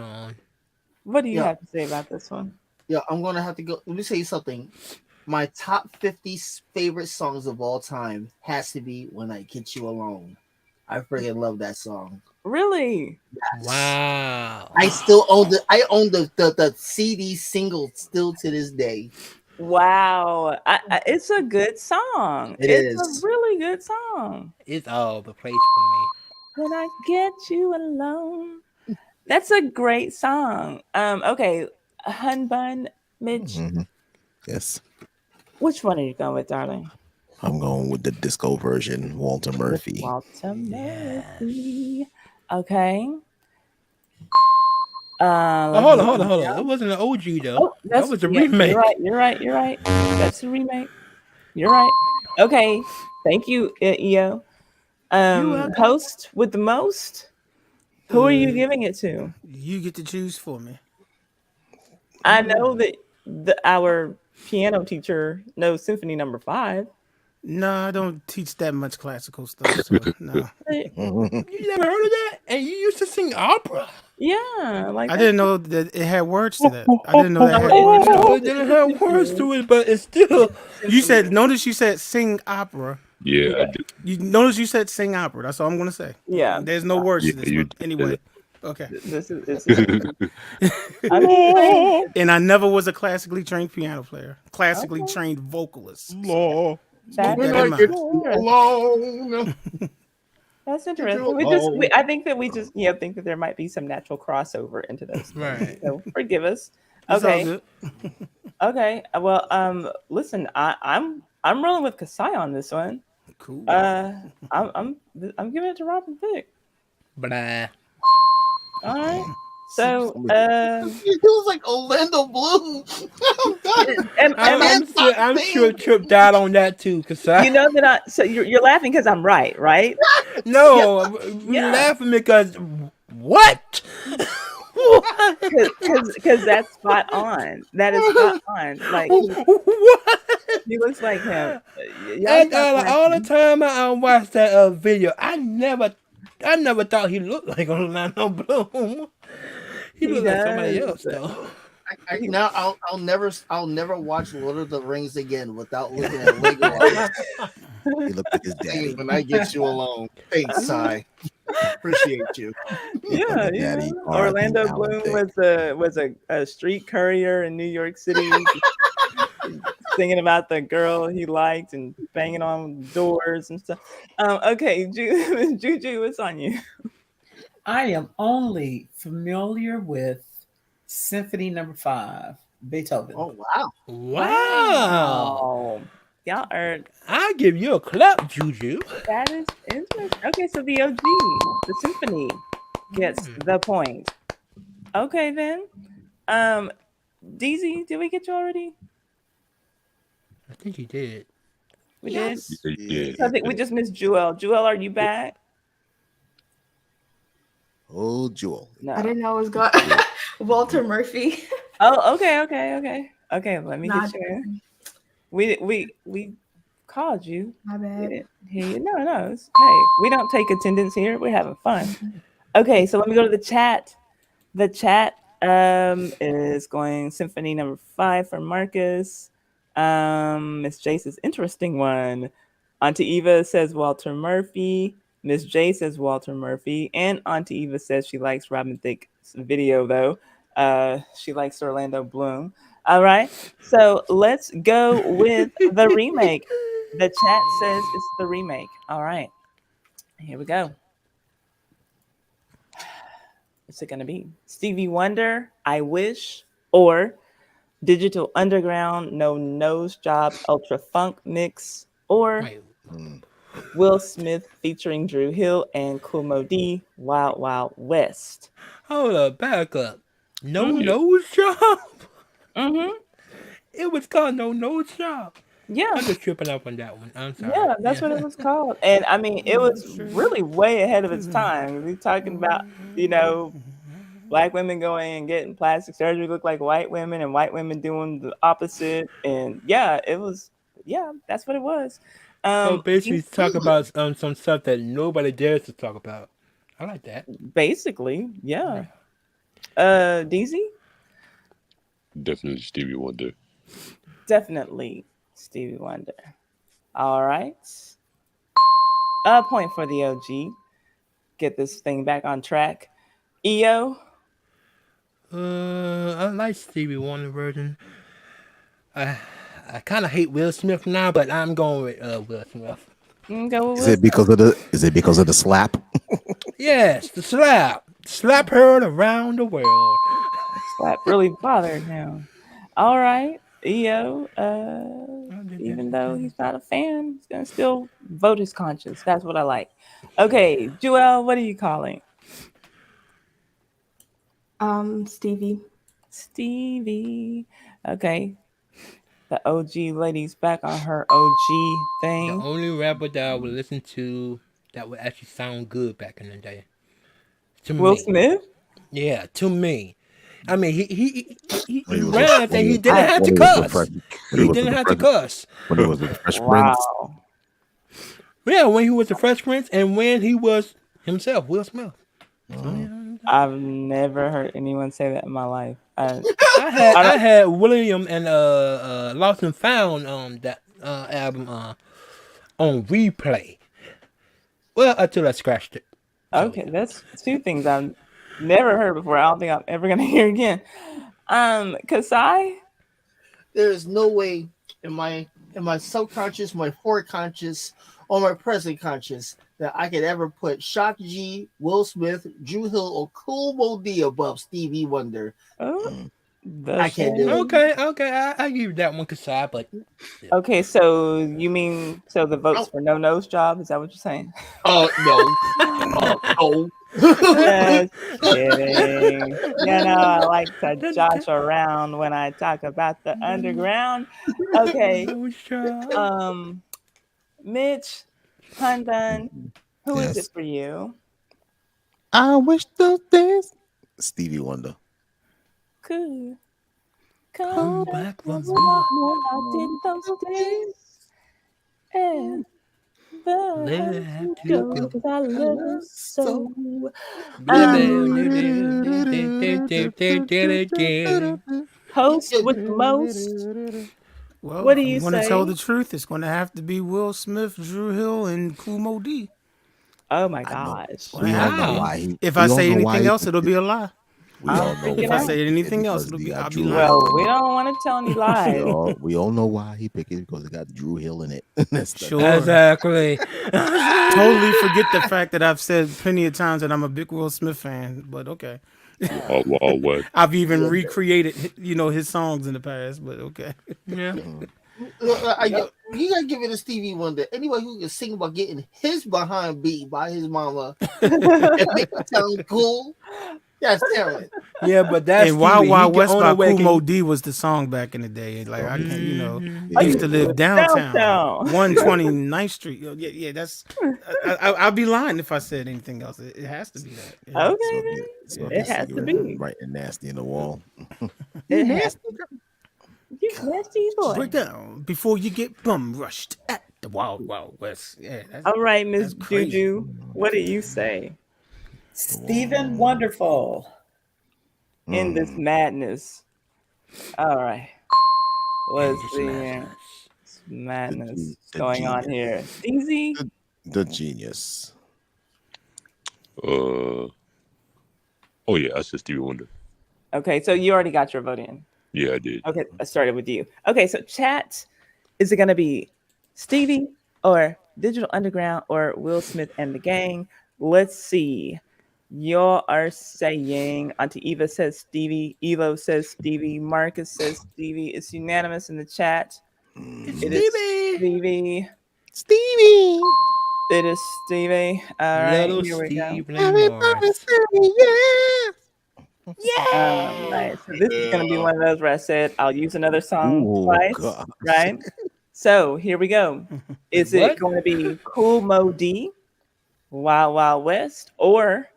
what do you have to say about this one? Yeah, I'm gonna have to go. Let me tell you something. My top 50 favorite songs of all time has to be "When I Get You Alone." I freaking love that song. Really? Yes. Wow. I still own the CD single still to this day. Wow. It's a good song. It's a really good song. It's all the place for When I Get You Alone. That's a great song. Okay. Hun Bun, Mitch. Yes. Which one are you going with, darling? I'm going with the disco version, Walter Murphy. Walter Murphy. Okay. hold on. It wasn't an OG though. Oh, that was a remake. You're right. That's a remake. You're right. Okay. Thank you, EO. Host with the most. Who are you giving it to? You get to choose for me. I know that our piano teacher knows Symphony Number 5. No, I don't teach that much classical stuff. So no. You never heard of that? And you used to sing opera. Yeah, like I didn't know that it had words to that. I didn't know that had words to it. It didn't have words to it, but it's still. Notice you said sing opera. Yeah, I did. You notice you said sing opera. That's all I'm gonna say. Yeah. There's no words to this. you But anyway. Okay. This is and I never was a classically trained piano player. Classically trained vocalist. No. That's alone. That's interesting. I think that we just think that there might be some natural crossover into those. Right. So forgive us. It's all Okay. good. Okay. Well, listen, I'm rolling with Kasai on this one. Cool. I'm giving it to Robin Thicke. Blah. All right. So, it was like Orlando Bloom. I'm sure Trip died on that too, cause you know that so you're laughing because I'm right? No, we're laughing because what? Because that's spot on. That is spot on. Like he looks like him. Y'all And stop all the laughing. time I watched that video, I never thought he looked like Orlando Bloom. He looked like somebody else though. I'll never watch Lord of the Rings again without looking at Legolas. He looked like his daddy. When I get you alone. Thanks, Sai. Appreciate you. Yeah. Daddy, Orlando R.I.P. Bloom Alan was a street courier in New York City, singing about the girl he liked and banging on doors and stuff. Okay, Juju, what's on you? I am only familiar with Symphony Number 5, Beethoven. Oh wow! Wow. Y'all are. I give you a clap, Juju. That is interesting. Okay, so the OG, the symphony, gets the point. Okay then. DZ, did we get you already? I think he did. We did. So I think we just missed Jewel. Jewel, are you back? Oh, Jewel. No. I didn't know it was going. Walter Murphy. Oh, okay. Okay, let me get you in. We called you. My bad. Hear you. No. Hey, we don't take attendance here. We're having fun. Okay, so let me go to the chat. The chat is going Symphony Number 5 for Marcus. Miss J says interesting one. Auntie Eva says Walter Murphy. Miss J says Walter Murphy, and Auntie Eva says she likes Robin Thicke's video though. She likes Orlando Bloom. All right, so let's go with the remake. The chat says it's the remake. All right, here we go. What's it gonna be? Stevie Wonder, I Wish, or Digital Underground, No Nose Job, Ultra Funk Mix, or Will Smith featuring Drew Hill and Kool Mo D, Wild Wild West. Hold up, back up. No Nose Job? Mm-hmm. It was called No Nose Job. Yeah. I'm just tripping up on that one. I'm sorry. Yeah, that's what it was called. And I mean, it was really way ahead of its time. We're talking about, black women going and getting plastic surgery look like white women and white women doing the opposite. And that's what it was. So basically talk about some stuff that nobody dares to talk about. I like that. Basically, yeah. DZ? Definitely Stevie Wonder. Definitely Stevie Wonder. All right. A point for the OG. Get this thing back on track. EO? I like Stevie Wonder version. I kind of hate Will Smith now, but I'm going with Will Smith. Is it because of the slap? Yes, the slap. Slap heard around the world. Slap really bothered him. All right, EO. Even though he's not a fan, he's gonna still vote his conscience. That's what I like. Okay, Joelle, what are you calling? Stevie. Stevie. Okay. The OG lady's back on her OG thing. The only rapper that I would listen to that would actually sound good back in the day. Will Smith? Yeah, to me. I mean, he rhymes and he didn't have to cuss. He didn't have to cuss. When he was the Fresh Prince. Yeah, when he was the Fresh Prince and when he was himself, Will Smith. I've never heard anyone say that in my life. I had William and Lost and Found on that album on replay. Well, until I scratched it. Okay, that's two things I've never heard before. I don't think I'm ever gonna hear again. Kasai? There is no way in my subconscious, my foreconscious, or my present conscious that I could ever put Shock G, Will Smith, Drew Hill, or Kool Mo D above Stevie Wonder. Oh. The I can't do it. Okay, I give you that one, Kasai, but Okay, so you mean the votes for No Nose Job? Is that what you're saying? Oh no. Oh Just kidding. I like to josh around when I talk about the underground. Okay. Mitch, Hundun, who is it Yes. for you? I wish those days. Stevie Wonder. Cool. Come back I once more. did those days. And the Have to go go. because I love you so. Host with the most. Well, What do if I'm you going to tell say? the truth, it's going to have to be Will Smith, Drew Hill, and Kumo D. Oh my I know. gosh. We all know Wow. why he. If I We all say know why anything he else, picked it'll it. be a lie. We all know freaking If I why out. he say picked it anything else, because he I'll got be Drew lying. Hill Well, we in it. don't want to tell any lies. We all know why he picked it because it got Drew Hill in it. Sure. Exactly. Totally forget the fact that I've said plenty of times that I'm a big Will Smith fan, but okay. Wild West. I've even recreated, his songs in the past, but okay. Yeah. You gotta give it to Stevie Wonder. Anyone who can sing about getting his behind beat by his mama and make it sound cool, that's talent. Yeah, but that's And Wild Stevie. He Wild can West only by way Kumo can. D was the song back in the day. Like I can't, Yeah. I used to live downtown, Downtown. 129th Street. Yeah. That's. I'll be lying if I said anything else. It has to be that. Yeah. Okay, Smoke it your has to cigarette be. and writing nasty in the wall. It has to. You nasty boy. Break down before you get bum rushed at the Wild Wild West. Yeah. All right, Miss That's crazy. Juju, what do you say Stephen Wonderful. in this madness? All right, let's see here. Madness The going on here. Easy. The genius. Oh yeah, I said Stevie Wonder. Okay, so you already got your vote in. Yeah, I did. Okay, I started with you. Okay, so chat, is it going to be Stevie or Digital Underground or Will Smith and the Gang? Let's see. Y'all are saying, Auntie Eva says Stevie, Evo says Stevie, Marcus says Stevie. It's unanimous in the chat. It is Stevie. Stevie. It is Stevie. All right, Little here we go. Steve Ray Morris. Right. So this is going to be one of those where I said I'll use another song twice, God. right? So here we go. Is What? it going to be Cool Mo D, Wild Wild West, or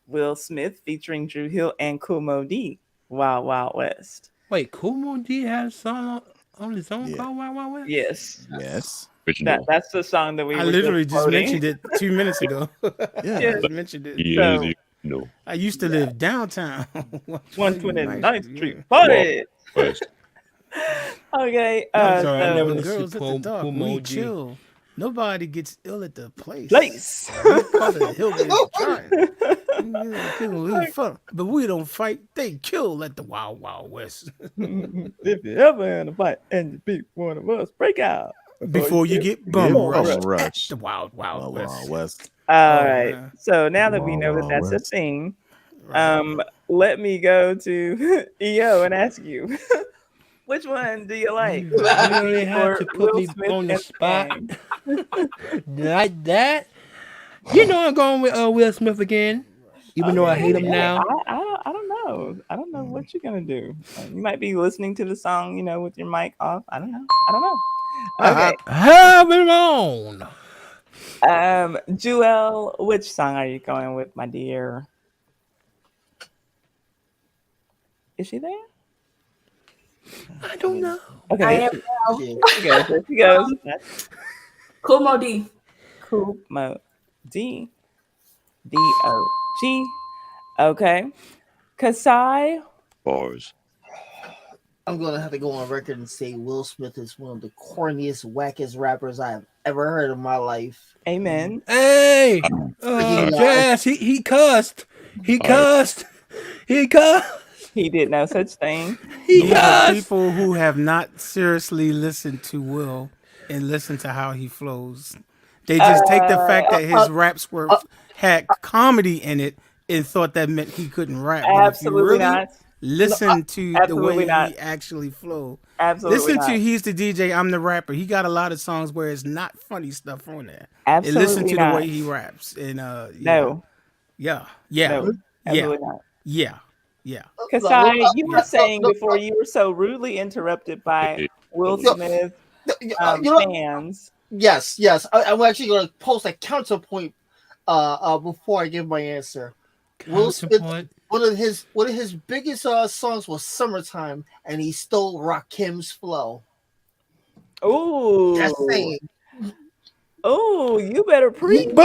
Will Smith featuring Drew Hill and Cool Mo D, Wild Wild West? Wait, Kumo D had a song on his own Yeah. called Wild Wild West? Yes. Yes. That's the song that we I were literally just just quoting. mentioned it 2 minutes ago. Yeah. Yeah. I mentioned it. Easy. No. I used to live downtown. 129th Street. Wild Party. West. Okay. I'm sorry, I never The listened girls to at the dark, Kumo we D. chill. Nobody gets ill at the place. Place. We call it Hillbilly trying. But we don't fight. They kill at the Wild Wild West. If you ever in a fight and you beat one of us, break out. Before you get bum Bum rushed rush. at the Wild Wild West. West. All Oh, right. man. So now that we Wild know that Wild that's a West. thing, Right. let me go to EO and ask you, which one do you like? You really have Or to put Will me Smith on the and spot Gang? like that. You know I'm going with Will Smith again, even though I hate him Okay. now. I don't know. I don't know what you're gonna do. You might be listening to the song, with your mic off. I don't know. Okay. Have it on. Jewel, which song are you going with, my dear? Is she there? I don't know. Okay. I am now. There she goes. That's Cool Mo D. Cool Mo D. D-O-G. Okay. Kasai. Bars. I'm gonna have to go on record and say Will Smith is one of the corniest, wackest rappers I have ever heard in my life. Amen. Hey, Jazz, he cussed. He cussed. He cussed. He did no such thing. He These are cussed. people who have not seriously listened to Will and listened to how he flows. They just take the fact that his raps had comedy in it and thought that meant he couldn't rap. But if you Absolutely really not. listen to the way absolutely not. he actually flow. Absolutely Listen to not. he's the DJ, I'm the rapper. He got a lot of songs where it's not funny stuff on there. And listen Absolutely to the not. way he raps. And yeah. No, Yeah. Yeah. no, Yeah. absolutely not. Yeah. Yeah. Kasai, you were Yeah. saying before you were so rudely interrupted by Will No, Smith you know, fans. yes, yes. I'm actually going to post a counterpoint before I give my answer. Will Smith, Counterpoint. one of his biggest songs was "Summertime," and he stole Rakim's flow. Just Ooh, saying. oh, you better preach. Boo!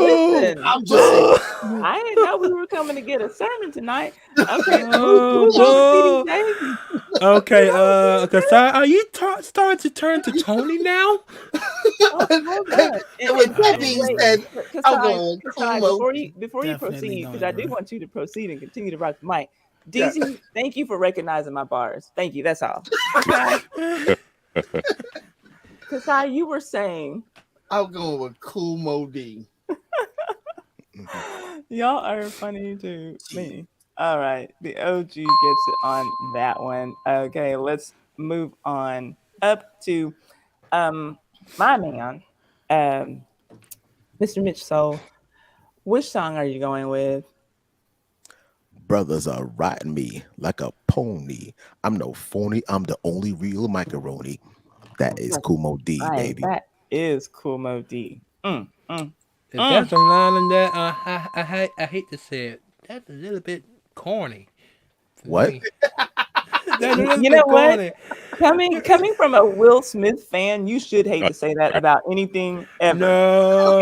Listen, I'm just saying. I didn't know we were coming to get a sermon tonight. Okay, move Boo! over, TDJ. Okay, Kasai, are you starting to turn to Tony now? Oh, hold on. And with that being wait, said, I'm Kasai, going Kasai, Kumo. before you Definitely proceed, because going I do to. want you to proceed and continue to rock the mic. Yeah. DZ, thank you for recognizing my bars. Thank you. That's all. Kasai, you were saying I'm going with Kumo D. y'all are funny to me. All right, the OG gets it on that one. Okay, let's move on up to my man, Mr. Mitch Soul. Which song are you going with? Brothers are riding me like a pony. I'm no phony. I'm the only real macaroni. That is Kumo D, Right, baby. that is Kumo D. If that's a line in that, I hate to say it. That's a little bit corny. What? That's a little You bit know what? corny. Coming from a Will Smith fan, you should hate to say that about anything ever. No,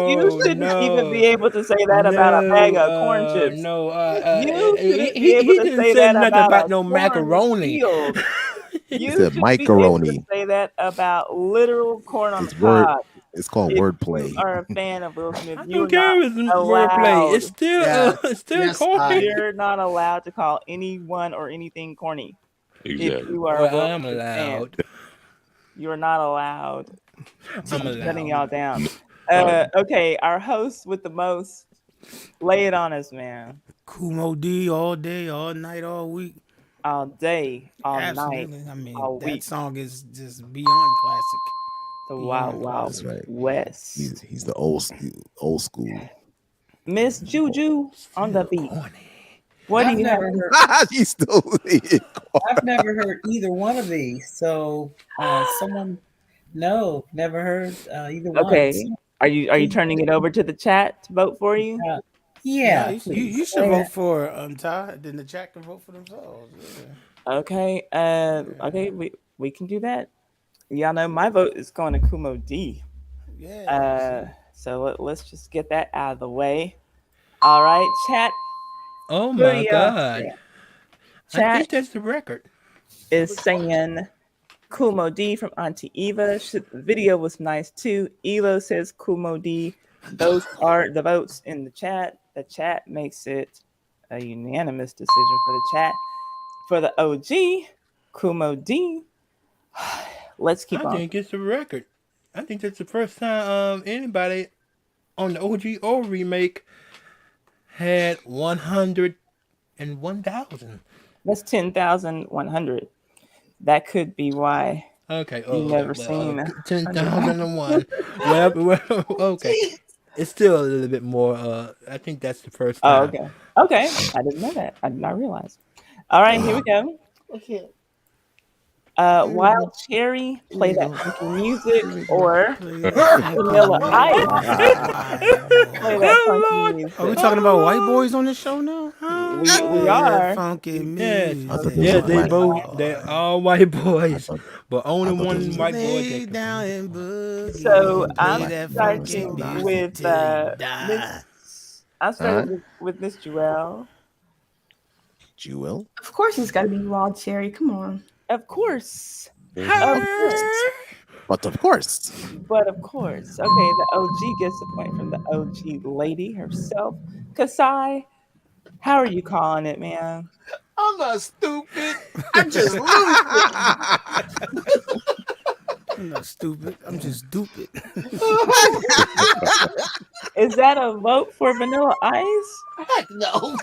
You shouldn't even be able to say that about a bag of corn chips. No, You shouldn't be he able to didn't say say that nothing about about a no macaroni. cornfield. He You said should be able to macaroni. say that about literal corn on the It's word. cob. It's called If wordplay. you are a fan of Will Smith, I you're don't care not if it's wordplay. It's allowed. still, Yes, it's still yes, corny. You're not allowed to call anyone or anything corny. If Exactly. you are a Well, Will I'm Smith fan, allowed. you're not allowed. I'm I'm shutting allowed. y'all down. Right. Okay, our host with the most, lay it on us, man. Kumo D all day, all night, all week. All day, all night, Absolutely. I mean, all that week. song is just beyond classic. The Beyond Wild Wild That's right. West. He's the old school. Miss Juju on the beat. Corny. What do I've you have? never heard. He's still I've never heard either one of these. So someone, no, never heard either one. Okay, are you turning it over to the chat to vote for you? No, Yeah, you please. should vote for Ty. Then the chat can vote for themselves. Yeah. Okay, okay, we can do that. Y'all know my vote is going to Kumo D. Yeah. So let's just get that out of the way. All right, chat. Oh my Pretty, God. I Chat think that's the record. is saying Kumo D from Auntie Eva. The video was nice too. Elo says Kumo D. Those are the votes in the chat. The chat makes it a unanimous decision for the chat. For the OG, Kumo D. Let's keep on. I think it's a record. I think that's the first time anybody on the OG or remake had 101,000. That's 10,100. That could be why Okay. you never seen 10,001. well, okay. It's still a little bit more. I think that's the first time. Oh, okay. Okay. I didn't know that. I did not realize. All right, here we go. Okay. Wild Cherry, play that funky music, or Vanilla Ice, play that funky music. Are we talking about white boys on this show now? We are. Funky Yes, music. yeah, they're all white boys, but only one white boy. Lay down and boogie. So Play I'm that funky starting music with till you die. I'm starting with Miss Jewel. Jewel? Of course, it's got to be Wild Cherry. Come on. Of course. But of course. But of course. Okay, the OG gets a point from the OG lady herself. Kasai, how are you calling it, man? I'm not stupid. I'm just losing. I'm not stupid. I'm just stupid. Is that a vote for Vanilla Ice? Heck no.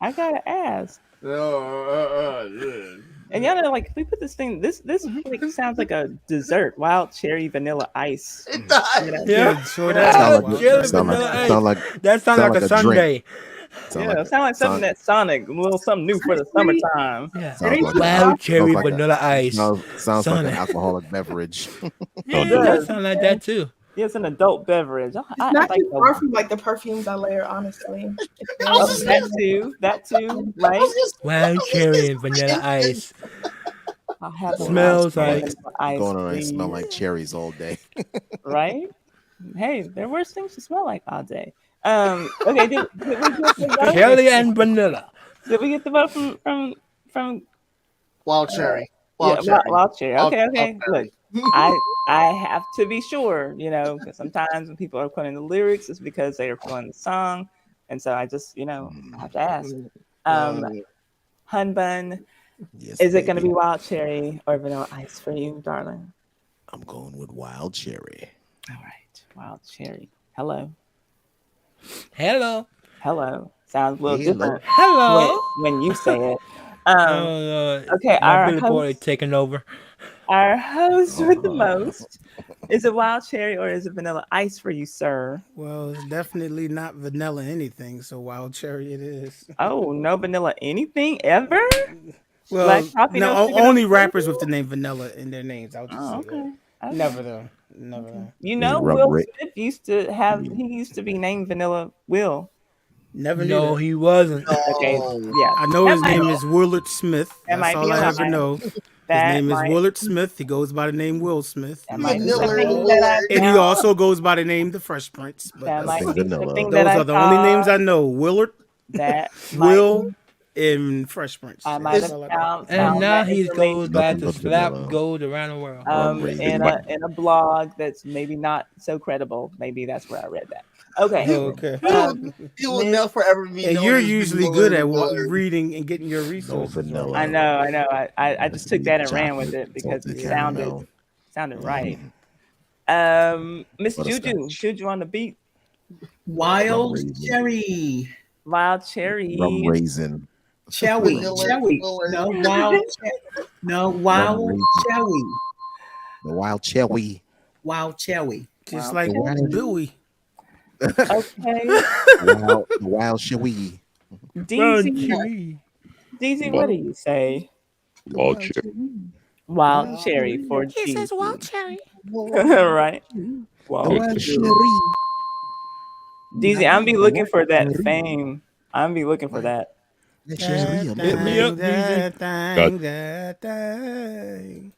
I gotta ask. And y'all know, like, if we put this thing, this like sounds like a dessert, wild cherry vanilla ice. It does. You know? Yeah. Sure Yeah. does. Sound Wow, like jelly sound vanilla like ice. sound like That sounds like a drink. Sunday. Sound Yeah, like sound like something that's Sonic, a little something new for the summertime. Yeah. sounds like Wow, cherry sounds like vanilla ice. sounds like an Sonic. alcoholic beverage. Yeah, It that does. sounds like that too. Yeah, it's an adult beverage. It's I not like too far from like the perfumes I layer, honestly. It's I was just that gonna too, right? Wow, cherry and vanilla ice. I'll have a Smells wild cherry like vanilla ice, Going on and please. smell like cherries all day. Right? Hey, there are worse things to smell like all day. Okay, did we get the vote? Cherry and vanilla. Did we get the vote from Wild cherry. yeah, Wild cherry. wild cherry. Wild- Okay, wild okay. Look, cherry. I have to be sure, you know, because sometimes when people are quoting the lyrics, it's because they are feeling the song, and so I just, you know, I have to ask. Hun Bun, Yes, is it going to be baby. wild cherry or vanilla ice for you, darling? I'm going with wild cherry. All right, wild cherry. Hello, Hello. hello. Sounds a little Hello. different Hello. when you say it. Oh Lord. Okay, My our Billy Boy host, taking over. our host with the most. Is it wild cherry or is it vanilla ice for you, sir? Well, it's definitely not vanilla anything, so wild cherry it is. Oh, no vanilla anything ever? Well, Black coffee, no sugar, no only sugar? rappers with the name vanilla in their names. I'll just Oh, say that. okay. Okay. Never though. Never though. You Mean know, rub Will ra- Smith used to have. He used to be named Vanilla Will. Never knew No, that. he wasn't. Okay, No. yeah. I know That his might, name is Willard Smith. that That's might all be a I ever lie. know. His That name is might Willard Smith. He goes by the name Will Smith. that might be Vanilla something that I Willard. And he found. also goes by the name The Fresh Prince. But That might Nothing be vanilla. something that those I are the only names saw. I know. Willard, That might Will, and Fresh Prince. I might That's have all I know. found And now that he goes information by Nothing to but slap vanilla. gold around the world. Rum raisin. in a blog that's maybe not so credible. Maybe that's where I read that. Okay. Okay. He will Miss- never forever be And known you're as usually Vanilla good at Willard. reading and getting your No resources right. vanilla. I know. I just took that and ran with Chocolate, it because salted it caramel. sounded right. Mm, Miss Juju, butterscotch. Juju on the beat. Wild raisin. cherry. Wild Rum cherry. raisin. Cherry. Vanilla Cherry. Willard. No, wild No, Rum wild raisin. cherry. The wild cherry. Wild cherry. Just Wild like The wild, Billy. Okay. the wild cherry. DZ, DZ, what do you say? Wild cherry. Wild cherry for He G. says wild cherry. Right. The Wild wild cherry. cherry. DZ, I'm be The looking wild for that cherry. fame. I'm be looking for that. The cherry. That Hit me thing, up, that Got thing, that thing.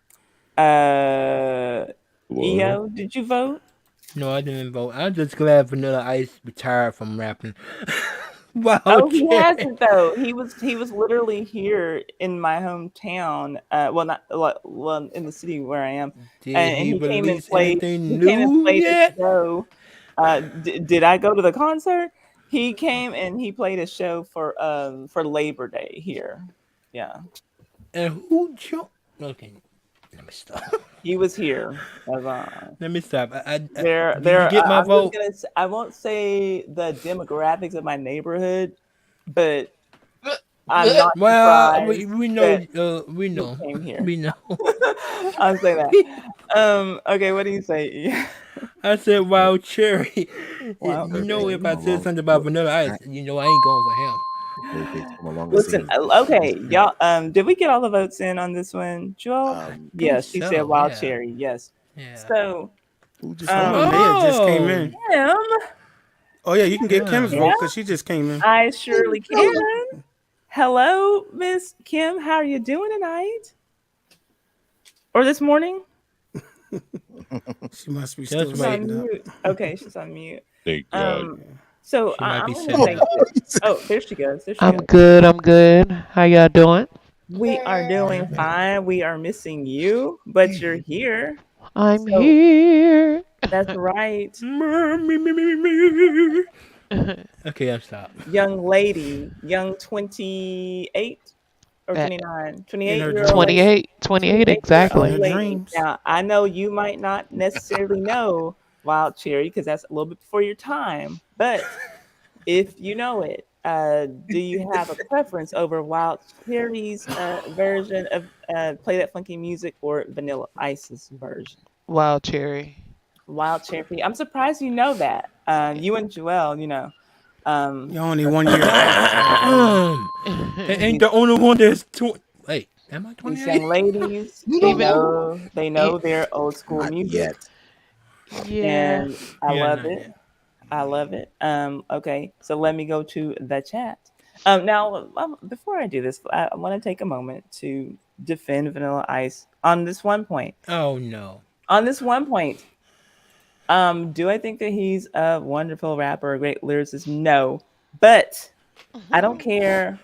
what? EO, did you vote? No, I didn't vote. I'm just glad Vanilla Ice retired from rapping. Wow, Oh, he cherry. hasn't though. He was literally here in my hometown. Well, not well in the city where I am, Did and he he came and release played. anything He came and new played a yet? show. Did I go to the concert? He came and he played a show for Labor Day here. Yeah, And who jumped? Okay, let me stop. he was here. Let me stop. There, Did you get my I'm just vote? gonna. I won't say the demographics of my neighborhood, but I'm not Well, surprised we know. that We he know. came here. We know. I'll say that. Okay, what do you say? I said wild cherry. Wild You know, cherry. if I said something about Vanilla Ice, you know I ain't going for him. Listen, okay, y'all. Did we get all the votes in on this one, Joel? Yes, she said so, wild yeah. cherry. Yes. Yeah. So, Someone may have just came in. Kim, Oh yeah, you can get Kim's Yeah. vote because she just came in. I surely can. Hello, Miss Kim. How are you doing tonight? Or this morning? She must be Just still wait. She's on sitting up. mute. Okay, she's on mute. Thank God. So She might I'm be going sitting to say up. this. Oh, there she goes. There she I'm goes. good. I'm good. How y'all doing? We are doing fine. We are missing you, but you're here. I'm So here. that's right. Okay, I'm stopped. Young lady, young 28. or At 29? In 28 her year old lady. dreams. 28, 28 In Old her exactly. lady. dreams. Now, I know you might not necessarily know Wild Cherry because that's a little bit before your time, but if you know it, do you have a preference over Wild Cherry's version of Play That Funky Music or Vanilla Ice's version? Wild cherry. Wild Cherry. I'm surprised you know that. You and Joelle, you know. You're only 1 year apart, so It ain't the only one that's wait, am I these 28? young ladies, You they don't Even know. know they e- know their old school Not music, yet. yeah. and I Yeah, love not it. yet. I love it. Okay, so let me go to the chat. Now, before I do this, I want to take a moment to defend Vanilla Ice on this one point. Oh no. On this one point, do I think that he's a wonderful rapper, a great lyricist? No, but I don't care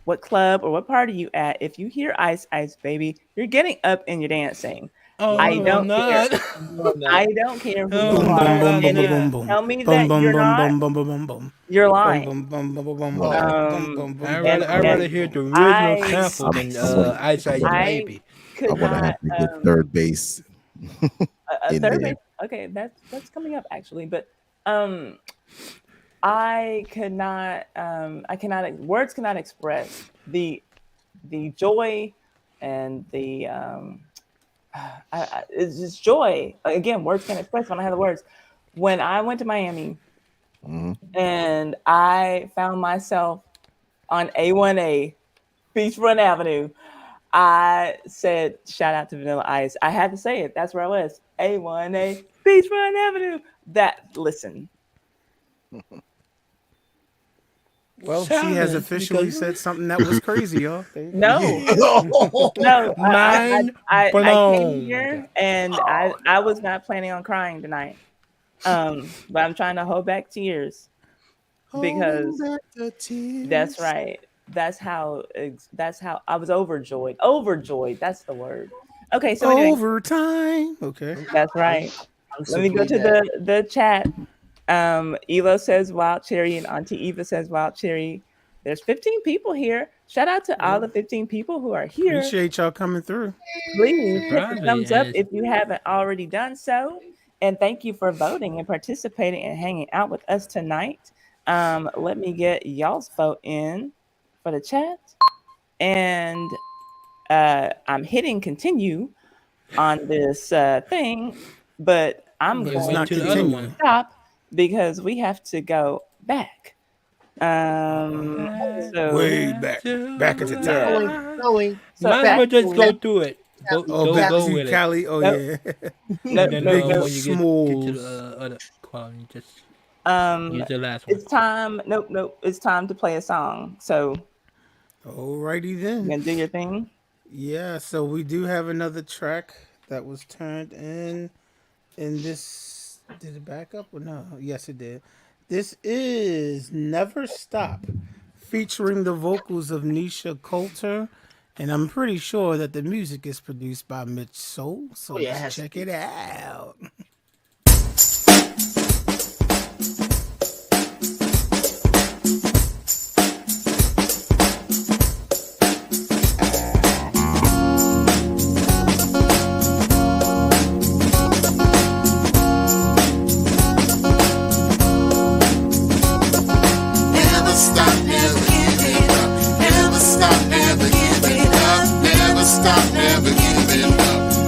what club or what party you at. If you hear Ice Ice Baby, you're getting up and you're dancing. Oh I no, I'm don't care. not. No, I not. don't care who Oh you boom, no, boom, are. boom, I'm boom, And boom, if you boom, not. boom, tell me boom, that boom, you're boom, not, boom, boom, boom, boom, boom, you're boom, lying. boom, boom, boom, boom, boom, Whoa. boom, Um, boom, boom, I boom, rather and I boom, and rather boom, hear boom. the original I sample than I'm waiting. Ice Ice I Baby. could I'm gonna not have to get third base a in third there. base. Okay, that's coming up actually, but um I could not I cannot words cannot express the joy and the it's just joy. Again, words can't express when I have the words. When I went to Miami Hmm. and I found myself on A1A Beachfront Avenue, I said, shout out to Vanilla Ice. I had to say it. That's where I was. A1A Beachfront Avenue. Listen, Well, she has Silence officially because said something that was crazy, y'all. There you go. no, yeah. no. Mind I came blown. here and I was not planning on crying tonight. But I'm trying to hold back tears Holding because back the that's tears. right. That's how I was overjoyed. Overjoyed. That's the word. Okay, so anyway, Overtime. Okay. that's I'm, right. I'm Let me go simply to dead. the chat. Elo says Wild Cherry and Auntie Eva says Wild Cherry. There's 15 people here. Shout out to all the 15 people who are here. Appreciate y'all coming through. Please hit the Surprised me. thumbs up if you haven't already done so. And thank you for voting and participating and hanging out with us tonight. Let me get y'all's vote in for the chat. And I'm hitting continue on this thing, but I'm But But it's going wait not to the to other continuing. one. stop because we have to go back. Um, Way so back. Back at the yeah, time. Going so Might as back well just to go through it. Go Oh, go back go to with it. Cali. Oh, nope, yeah. nope, And then nope, Biggie nope. when you get to the Smalls. other quality, just Um, use the last one. it's time. Nope, nope. It's time to play a song. So Alrighty you then. gonna do your thing. Yeah, so we do have another track that was turned in this. Did it back up or no? Yes, it did. This is Never Stop, featuring the vocals of Nisha Coulter. And I'm pretty sure that the music is produced by Mitch Soul. So oh yeah, it let's has to check be. it out. Never stop, never give it up. Never stop, never give it up. Never stop, never give it up.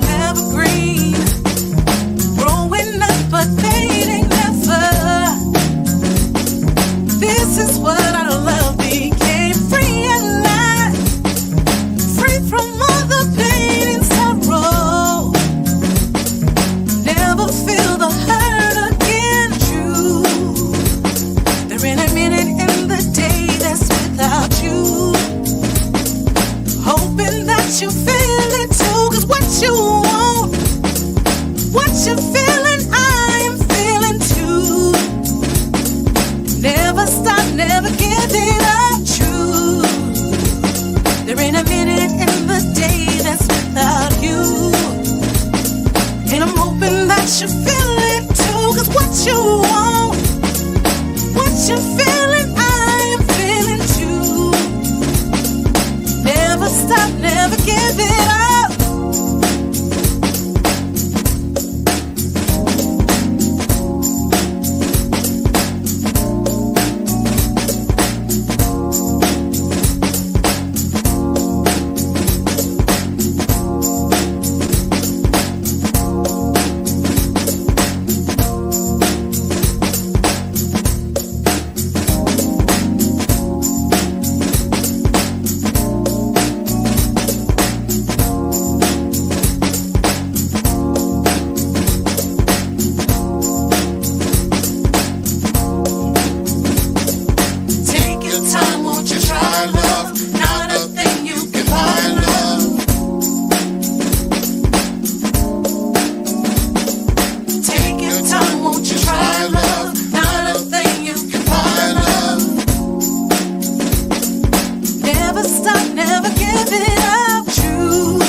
Evergreen, growing up but fading never. This is what I love became free and light, free from all the pain and sorrow. Never feel the hurt again. True, there ain't a minute in the day that's without you. Hoping that you feel it too, 'cause what you want, what you're feeling, I am feeling too. Never stop, never giving up. True, there ain't a minute in the day that's without you. And I'm hoping that you feel it too, 'cause what you want, what you're feeling, I am feeling too. Never stop, never give it up. Take your time, won't you try love? Not a thing you can buy love. Take your time, won't you try love? Not a thing you can buy love. Never stop, never give it up. True,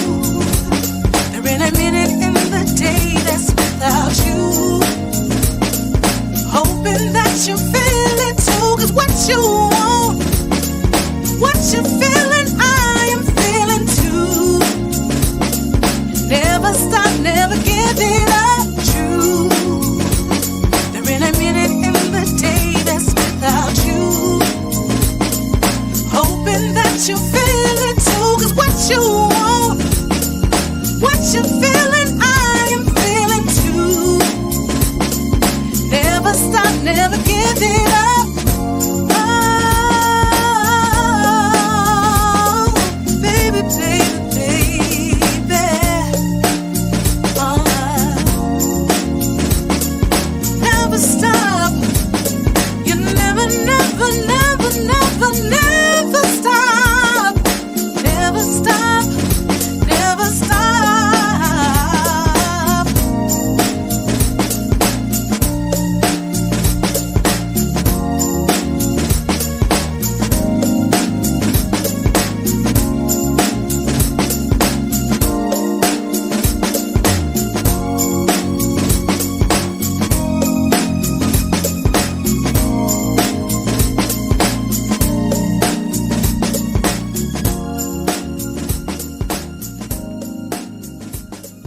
there ain't a minute in the day that's without you. Hoping that you feel it too, 'cause what you want, what you're feeling, I am feeling too. Never stop, never give it up. True, there ain't a minute in the day that's without you. Hoping that you feel it too, 'cause what you want, what you're feeling, I am feeling too. Never stop, never give it up. Oh, baby, baby, baby. Oh, never stop. You never, never, never, never, never stop. Never stop, never stop.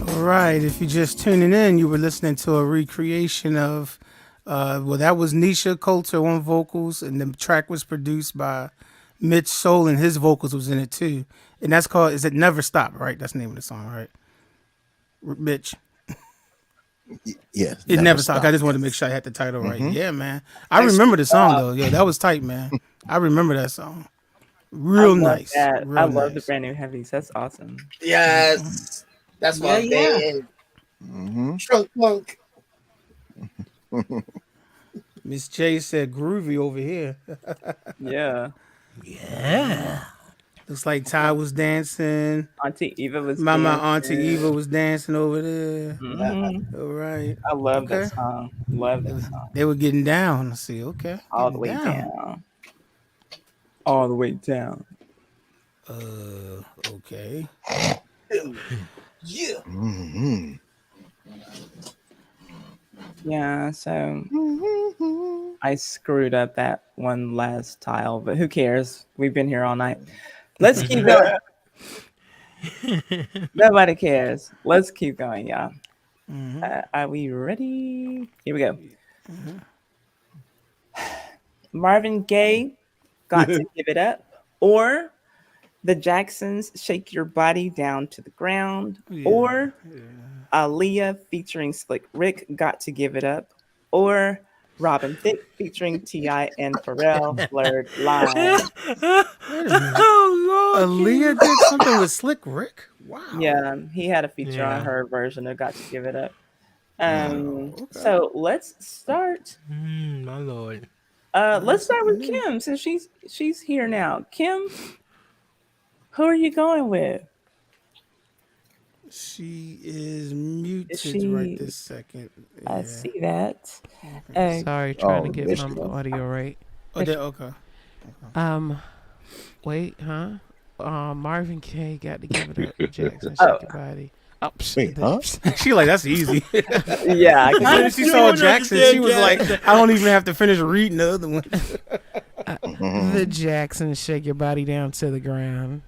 All right, if you're just tuning in, you were listening to a recreation of, well, that was Nisha Coulter on vocals, and the track was produced by Mitch Soul, and his vocals was in it too. And that's called, is it Never Stop, right? That's the name of the song, right? Mitch. Yeah, It never stopped. I just wanted to make sure I had the title right. Mhm. Yeah, man. I remember the song though. Yo, that was tight, man. I remember that song. Real I love nice. that. Real I love the nice. brand new heavies. That's awesome. Yes, that's Yeah, my yeah. band. Mm-hmm. Trunk punk. Miss J said groovy over here. Yeah. Yeah. Looks like Ty was dancing. Auntie Eva was My dancing. Auntie Eva was dancing over there. Mhm. All right. I love that Okay. song. Love that song. They were getting down. Let's see. Okay. All the Getting way down. down. All the way down. Okay. Yeah. Mm-hmm. Yeah, so I screwed up that one last tile, but who cares? We've been here all night. Let's keep going. Nobody cares. Let's keep going, y'all. Are we ready? Here we go. Marvin Gaye, Got to Give It Up, or The Jacksons, Shake Your Body Down to the Ground, Yeah, or Aaliyah featuring Slick Rick, Got to Give It Up, or Robin Thicke featuring T.I. and Pharrell, Blurred Lines. Wait a minute. Oh Lord, Aaliyah did something with Slick Rick. Wow. Yeah, he had a feature on Yeah. her version of Got to Give It Up. Okay. So let's start. My Lord. Let's start with Kim since she's here now. Kim, who are you going with? She is muted she- right this second. I Yeah. see that. Sorry, trying to Oh, get there my she goes. audio right. Oh, okay. Wait, huh? Marvin Gaye, Got to Give It Up. Jackson, Shake Your Body. Oh, Wait, huh? She like, that's easy. Yeah, As soon as she saw Jackson, she was like, I don't even have to finish reading the other one. The Jackson, Shake Your Body Down to the Ground.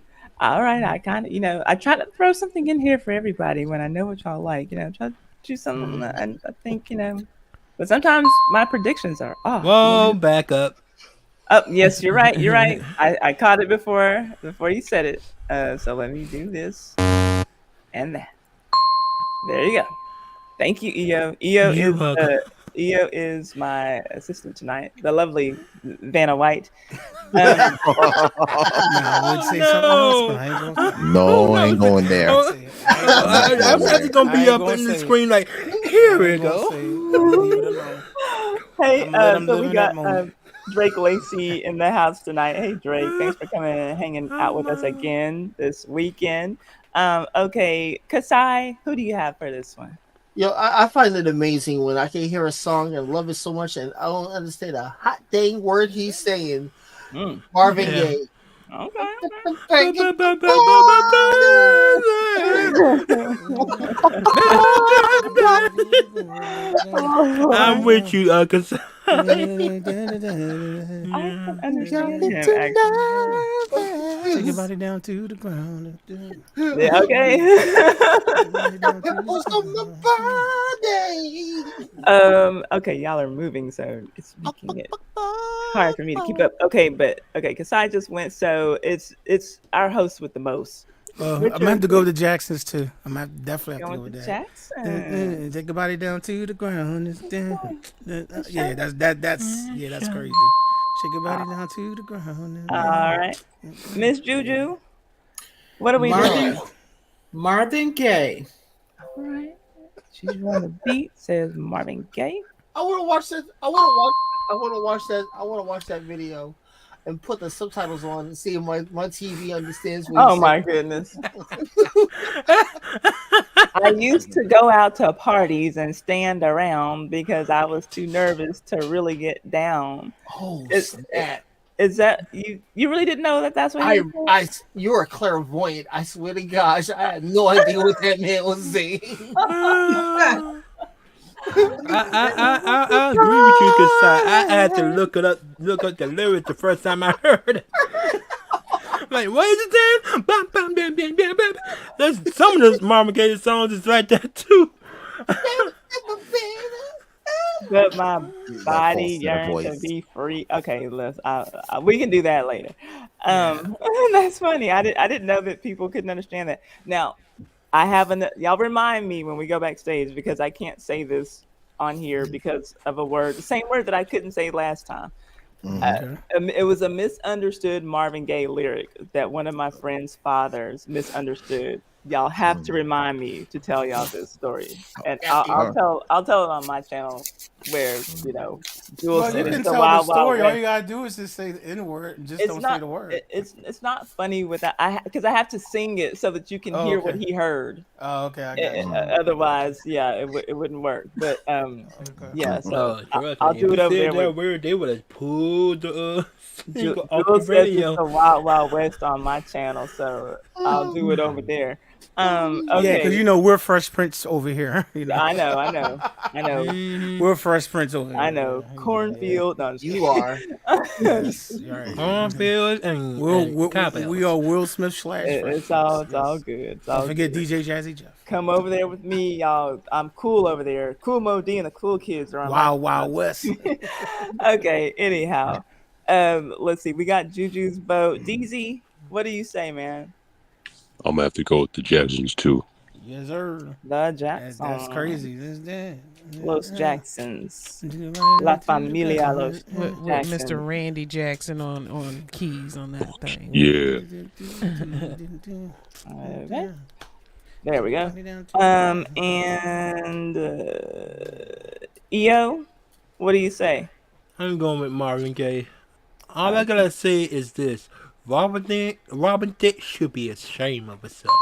All right, I kind of, I try to throw something in here for everybody when I know what y'all like. Try to do something, and I think, but sometimes my predictions are off. Whoa, back up. Oh, yes, you're right. You're right. I caught it before you said it. So let me do this and that. There you go. Thank you, EO. You're welcome. EO is my assistant tonight, the lovely Vanna White. I would say something else, but I ain't gonna say. No, I ain't going there. I'm actually gonna be up in the screen like, here we go. Leave it alone. Hey, I'm so we living got that moment. Drake Lacey in the house tonight. Hey, Drake, thanks for coming and hanging out with us again this weekend. Okay, Kasai, who do you have for this one? Yo, I find it amazing when I can hear a song and love it so much, and I don't understand a hot dang word he's saying. Marvin Gaye. Okay. I'm with you, Kasai. I can understand him, actually. Take your body down to the ground. Yeah, okay. Okay, y'all are moving, so it's making it hard for me to keep up. Okay, because I just went, so it's our host with the most. I'm gonna have to go with the Jacksons too. I'm gonna definitely have to go with that. Jackson. Take your body down to the ground. Yeah, that's crazy. Shake your body down to the ground. All right, Miss Juju, what are we doing? Marvin Gaye. All right, she's on the beat. Says Marvin Gaye. I want to watch that. I want to watch that video, and put the subtitles on and see if my TV understands what. Oh my goodness! I used to go out to parties and stand around because I was too nervous to really get down. Oh, snap. Is that you? You really didn't know that that's what you're a clairvoyant. I swear to gosh, I had no idea what that man was saying. I agree with you, Kasai. I had to look up the lyrics the first time I heard it. Like, what is it saying? Bam, bam, bam, bam, bam, bam. There's some of those Marvin Gaye songs is like that too. But my body yearns to be free. Okay, we can do that later. That's funny. I didn't know that people couldn't understand that. Now, y'all remind me when we go backstage because I can't say this on here because of the same word that I couldn't say last time. It was a misunderstood Marvin Gaye lyric that one of my friend's fathers misunderstood. Y'all have to remind me to tell y'all this story, and I'll tell it on my channel where Jewel said you can it's a tell wild, the story. wild All you gotta do is just say the N word and just don't say the word. It's not funny without because I have to sing it so that you can hear what he heard. Oh, okay. I got you. Otherwise, it wouldn't work. But yeah. So I'll do if it over said there. That word, they would have pulled the Jewel off the says radio. it's a wild, wild west on my channel, so I'll do it over there. Okay. Yeah, because we're Fresh Prince over here. I know. We're Fresh Prince over here. I know. Cornfield. No, you are. Yes, right. Cornfield and we are Will Smith / It's all good. Don't forget DJ Jazzy Jeff. Come over there with me, y'all. I'm cool over there. Cool Mo D and the cool kids are on Wild West. Okay. Anyhow, let's see. We got Juju's vote. DZ, What do you say, man? I'm gonna have to go with the Jacksons too. Yes, sir. The That's Jacksons. crazy. That's that. Los Jacksons. To the right La and to the Familia Los With Mr. Jackson. Randy Jackson on keys on that thing. Yeah. Okay. There we go. And EO, what do you say? I'm going with Marvin Gaye. All I gotta say is this: Robin Thicke should be ashamed of himself.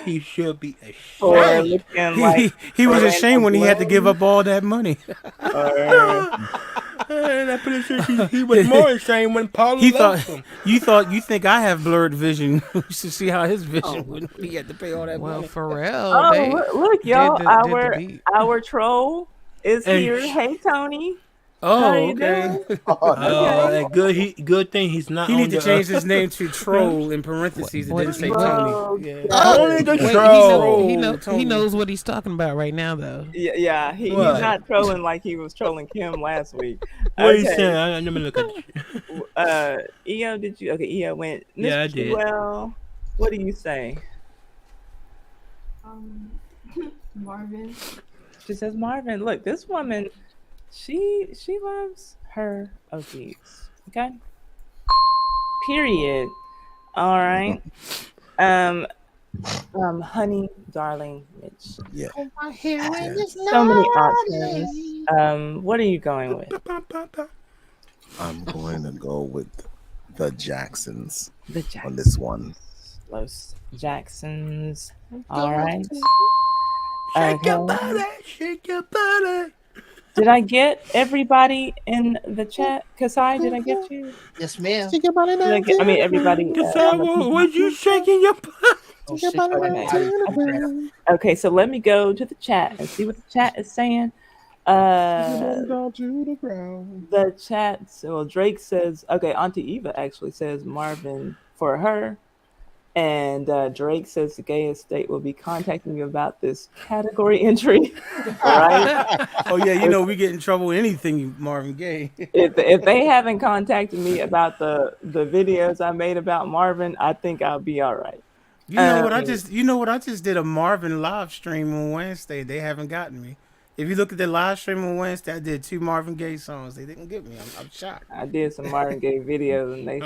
He should be For ashamed. looking like he was Orlando ashamed when he had to give Bloom? up all that money. And I'm pretty sure he was more ashamed when Paula He left thought him. you think I have blurred vision. You should see how his vision when he had to pay all that Well, money. Pharrell, Oh, they look, y'all! did the beat. Our troll is Hey, here. Hey, Tony. How Oh, you okay. doing? Okay. Good thing he's not He on need to the. change his name to Troll in parentheses and then say Tony. Yeah. Only the Wait, troll. he knows what he's talking about right now, though. Yeah, he's What? not trolling like he was trolling Kim last week. What are you saying? Let me look at you. EO, did you? Okay, EO went. Yeah, I Mr. did. Well, what do you say? Marvin. She says Marvin. Look, this woman, she loves her OGs. Okay. Period. All right. Honey, darling, Mitch. Yeah. So many options. What are you going with? I'm going to go with the Jacksons The Jacksons. on this one. Los Jacksons. All right. Shake your body, shake your body. Did I get everybody in the chat? Kasai, did I get you? Yes, ma'am. Did I mean, everybody. Was you shaking your Okay, so let me go to the chat and see what the chat is saying. The chat, well, Drake says, okay, Auntie Eva actually says Marvin for her. And Drake says the gay estate will be contacting you about this category entry. Right? Oh yeah, you know we get in trouble with anything Marvin Gaye. If they haven't contacted me about the videos I made about Marvin, I think I'll be all right. You know what I just did a Marvin live stream on Wednesday. They haven't gotten me. If you look at the live stream on Wednesday, I did 2 Marvin Gaye songs. They didn't get me. I'm shocked. I did some Marvin Gaye videos, and they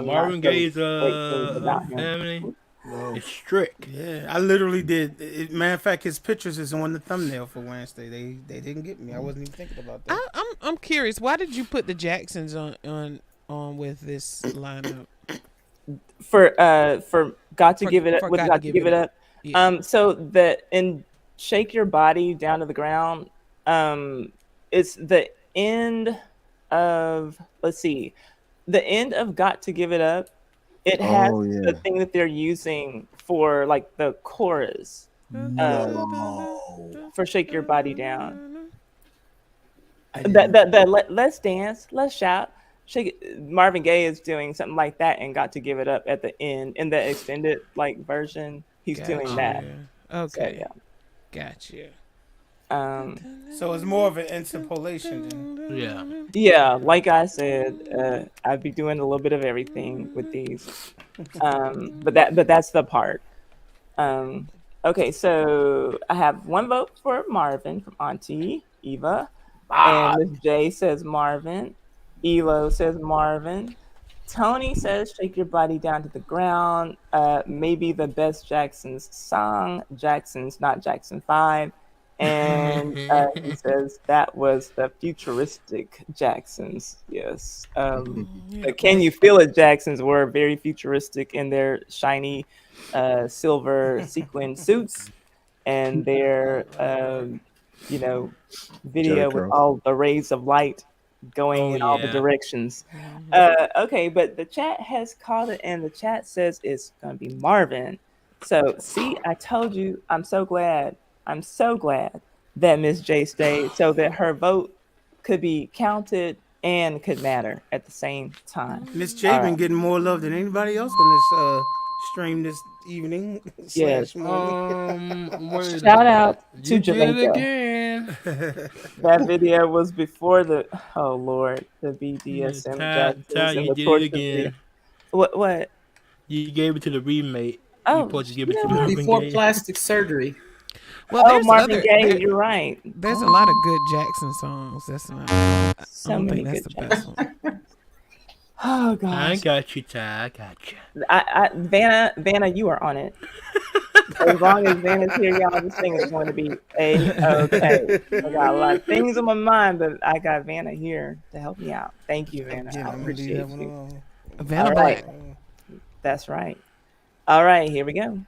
Marvin Gaye's about him. family. It's strict. Yeah, I literally did. Matter of fact, his pictures is on the thumbnail for Wednesday. They didn't get me. I wasn't even thinking about that. I'm curious. Why did you put the Jacksons on with this lineup? For Got to Give It Up with Got to Give It Up. Yeah. So the in Shake Your Body Down to the Ground, it's the end of the end of Got to Give It Up. It has the thing that they're using for like the chorus for Shake Your Body Down. Let's dance, let's shout. Marvin Gaye is doing something like that and Got to Give It Up at the end in the extended like version. He's doing that. Okay. So, yeah. Gotcha. So it's more of an interpolation then. Yeah. Yeah, like I said, I'd be doing a little bit of everything with these. But that's the part. Okay, so I have one vote for Marvin from Auntie Eva. And Miss J says Marvin. Elo says Marvin. Tony says Shake Your Body Down to the Ground. Maybe the best Jacksons song. Jacksons, not Jackson 5. And he says that was the futuristic Jacksons. Yes. The Can You Feel It Jacksons were very futuristic in their shiny silver sequin suits and their video with all the rays of light going in all the directions. Okay, but the chat has called it, and the chat says it's going to be Marvin. So, see, I told you, I'm so glad that Miss J stayed so that her vote could be counted and could matter at the same time. Miss J been getting more love than anybody else on this stream this evening. Yes. /morning. Shout out to You did it Jamaica. again. That video was before the oh Lord, the BDSM judges and You the did it torture video. again. What? You gave it to the remake. You Oh, supposed to give you it to know what? Marvin Before Gaye. plastic surgery. Well, Oh, there's Marvin other Gaye, you're right. there's a lot of good Jackson songs. That's not. I So don't many think that's good the best Jackson. one. Oh I gosh. got you, Ty. I got you. Vanna, you are on it. As long as Vanna's here, y'all, this thing is going to be A-okay. I got a lot of things on my mind, but I got Vanna here to help me out. Thank you, Vanna. Again, I I'm gonna leave that appreciate one you. alone. Vanna All right. Black. That's right. All right, here we go.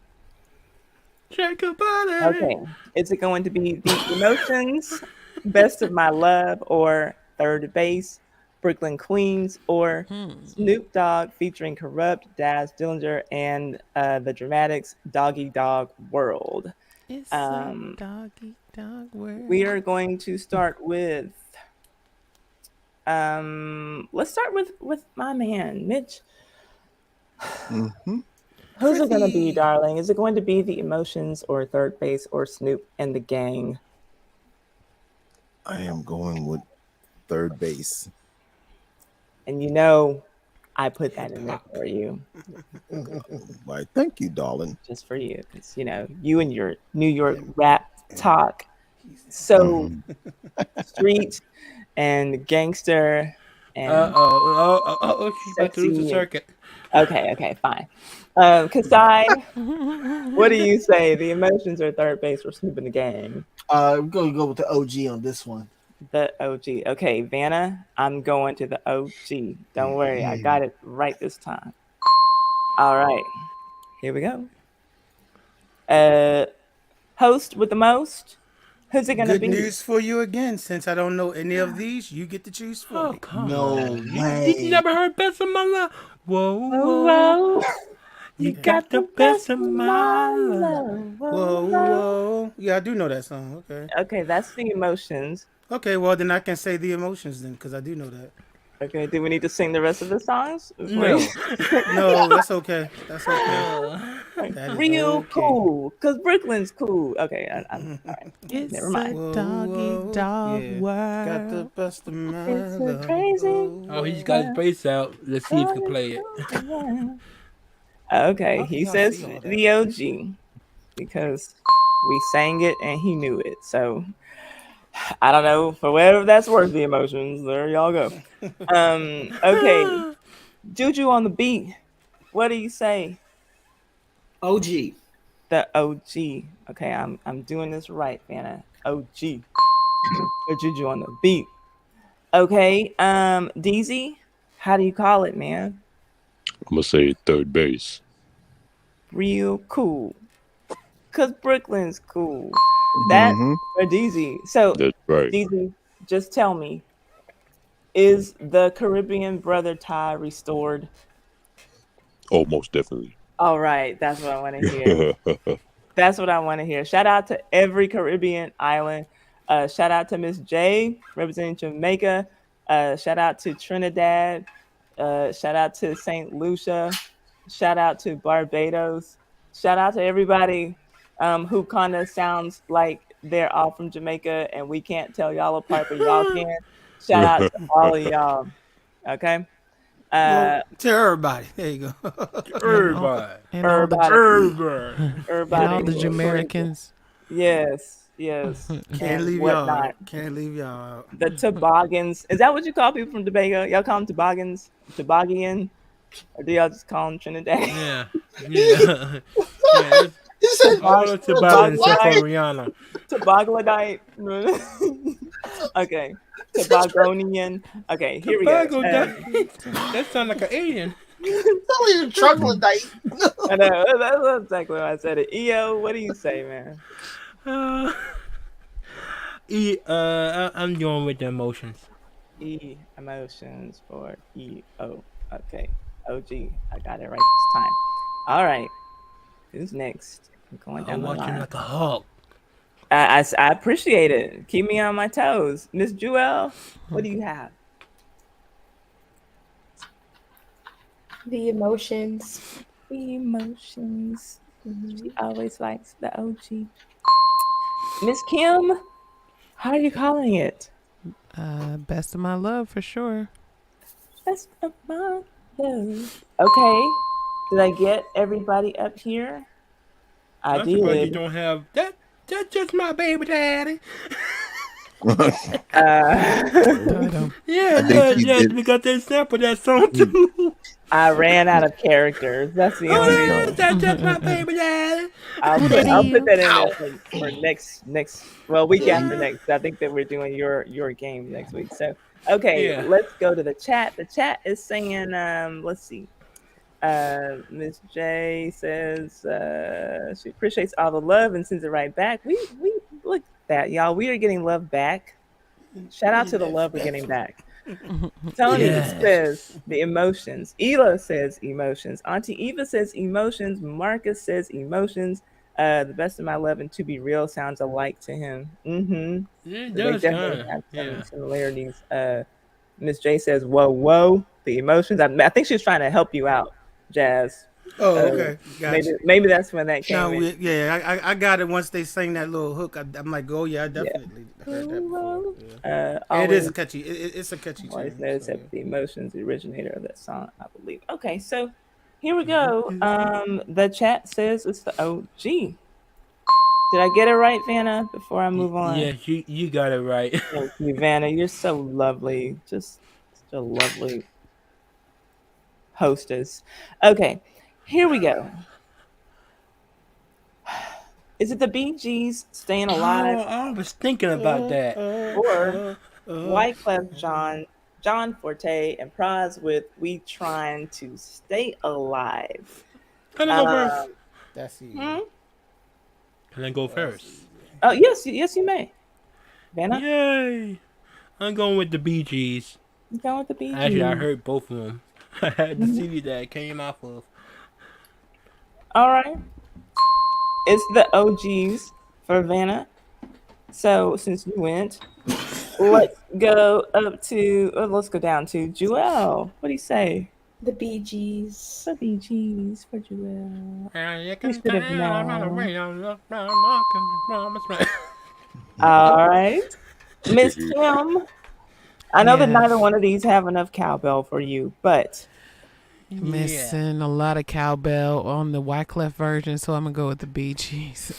Shake your body. Okay. Is it going to be the emotions, best of my love, or third base, Brooklyn Queens, or Snoop Dogg featuring Corrupt, Daz Dillinger, and the Dramatics Doggy Dog World? It's a doggy dog world. We are going to start with let's start with my man, Mitch. Mm-hmm. Who's it gonna be, darling? Is it going to be the emotions or third base or Snoop and the gang? I am going with third base. And you know, I put that in there for you. Why, thank you, darling. Just for you. Because you know, you and your New York rap talk so street and gangster and She's about to lose the sexy. circuit. Okay, fine. Kasai, what do you say? The emotions or third base for Snoop and the gang? I'm going to go with the OG on this one. The OG. Okay, Vanna, I'm going to the OG. Don't worry, I got it right this time. All right, here we go. Host with the most. Who's it gonna Good be? news for you again. Since I don't know any of these, you get to choose for me. Come No on. way. You never heard Best of My Love? Whoa, Whoa, whoa. whoa. You got the best of my love. Whoa, whoa. Yeah, I do know that song. Okay. Okay, that's the emotions. Okay, well, then I can say the emotions then, because I do know that. Okay, do we need to sing the rest of the songs? No. No, that's okay. That's okay. That is Real okay. cool, because Brooklyn's cool. Okay, I'm all right. It's Never mind. a doggy dog Yeah. world. Got the best of my It's a love. crazy. Oh, he's got his bass out. Let's see if he can play it. Okay, How he can y'all says see all that? the OG because we sang it and he knew it. So I don't know, for whatever that's worth, the emotions. There y'all go. Okay, Juju on the beat. What do you say? OG. The OG. Okay, I'm doing this right, Vanna. OG. Or Juju on the beat. Okay, DZ, how do you call it, man? I'm gonna say third base. Real cool. Cause Brooklyn's cool. That or DZ. So That's right. DZ, just tell me, is the Caribbean brother tie restored? Oh, most definitely. All right, that's what I want to hear. That's what I want to hear. Shout out to every Caribbean island. Shout out to Miss J representing Jamaica. Shout out to Trinidad. Shout out to St. Lucia. Shout out to Barbados. Shout out to everybody who kind of sounds like they're all from Jamaica and we can't tell y'all apart, but y'all can. Shout out to all of y'all. Okay. Well, to everybody. There you go. Everybody. And all the Jamaicans. Yes. Can't leave y'all out. Can't leave y'all out. The toboggans. Is that what you call people from Tobago? Y'all call them toboggans? Toboggan? Or do y'all just call them Trinidad? Yeah. All the Tobaggans except for Rihanna. Tobogganite. Okay. Tobogonian. Okay, here we go. That sounds like an alien. Tell you troglodyte. I know. That's exactly why I said it. EO, what do you say, man? I'm going with the emotions. Emotions for EO. Okay. OG. I got it right this time. All right. Who's next? I'm going down I'm the watching line. like a hawk. I appreciate it. Keep me on my toes. Miss Jewel, what do you have? The emotions. The emotions. She always likes the OG. Miss Kim, How are you calling it? Best of my love for sure. Best of my love. Okay. Did I get everybody up here? I I'm surprised you did. don't have that. That's just my baby daddy. Yeah, I think yeah, she yeah. did. We got that sample that song too. I ran out of characters. That's the only reason. That's just my baby daddy. I'll put that in there Ow. for next week after next. I think that we're doing your game next week. So okay, Yeah. let's go to the chat. The chat is saying let's see. Miss J says she appreciates all the love and sends it right back. We look at that, y'all. We are getting love back. Shout out to the love we're getting back. Tony says the emotions. Ela says emotions. Auntie Eva says emotions. Marcus says emotions. The best of my love and to be real sounds alike to him. Mm-hmm. It So they does definitely kind have of. some Yeah. similarities. Miss J says, "Whoa, whoa!" The emotions. I think she's trying to help you out, Jazz. Oh, okay, gotcha. Maybe that's when that came No, in. I got it once they sang that little hook. I'm like, oh yeah, I definitely heard that before. Yeah. It is a catchy. It's a catchy Always tune. notice So, that the emotions, the originator of that song, I believe. Okay, so here we go. The chat says it's the OG. Did I get it right, Vanna? Before I move on. Yes, you got it right. Thank you, Vanna. You're so lovely. Just such a lovely hostess. Okay, here we go. Is it the Bee Gees Staying Alive? Oh, I was thinking about that. Or Wyclef John Forte and Praz with We Trying to Stay Alive? Can I go first? That's easy. Can I go first? Oh yes, you may. Vanna? Yay! I'm going with the Bee Gees. You going with the Bee Gees? Actually, I heard both of them. I had the CD that it came off of. All right. It's the OGs for Vanna. So since you went, let's go let's go down to Jewel. What do you say? The Bee Gees. The Bee Gees for Jewel. You We should have known. All right. Miss Kim. I know that neither one of these have enough cowbell for you, but Missing a lot of cowbell on the Wyclef version, so I'm gonna go with the Bee Gees.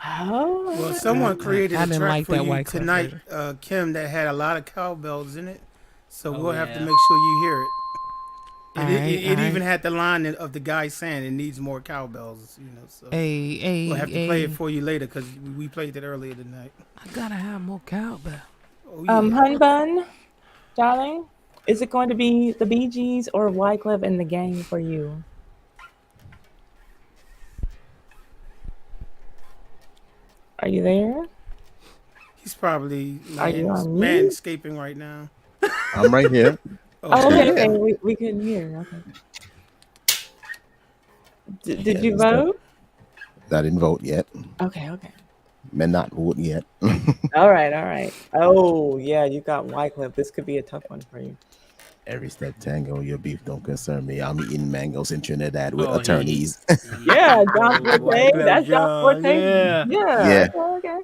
Oh, well, someone created I a didn't track like for that you Wyclef tonight, version. Kim, that had a lot of cowbells in it. So Oh, we'll have to yeah. make sure you hear it. It Alright. even had the line of the guy saying it needs more cowbells, So Hey, we'll have to play it hey. for you later because we played it earlier tonight. I gotta have more cowbell. Oh, yeah. Hun Bun, darling, is it going to be the Bee Gees or Wyclef and the Gang for you? Are you there? He's probably Are you on mute? manscaping right now. I'm right here. Oh, okay. We couldn't hear. Okay. Did you vote? I didn't vote yet. Okay. May not vote yet. All right. Oh, yeah, you got Wyclef. This could be a tough one for you. Every step tango, your beef don't concern me. I'm eating mangoes in Trinidad with Oh, attorneys. Yeah, John Forte. That's John Forte. Yeah. Yeah. Okay.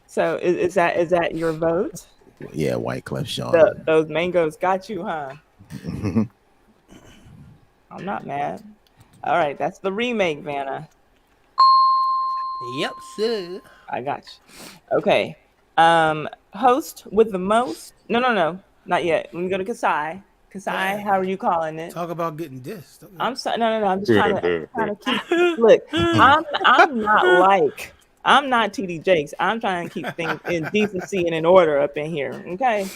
So is that your vote? Yeah, Wyclef Sean. Those mangoes got you, huh? I'm not mad. All right, that's the remake, Vanna. Yep, sir. I got you. Okay. Host with the most. No, not yet. Let me go to Kasai. Kasai, how are you calling it? Talk about getting dissed. I'm sorry. No. I'm just trying to keep. Look, I'm not TD Jakes. I'm trying to keep things in decency and in order up in here. Okay.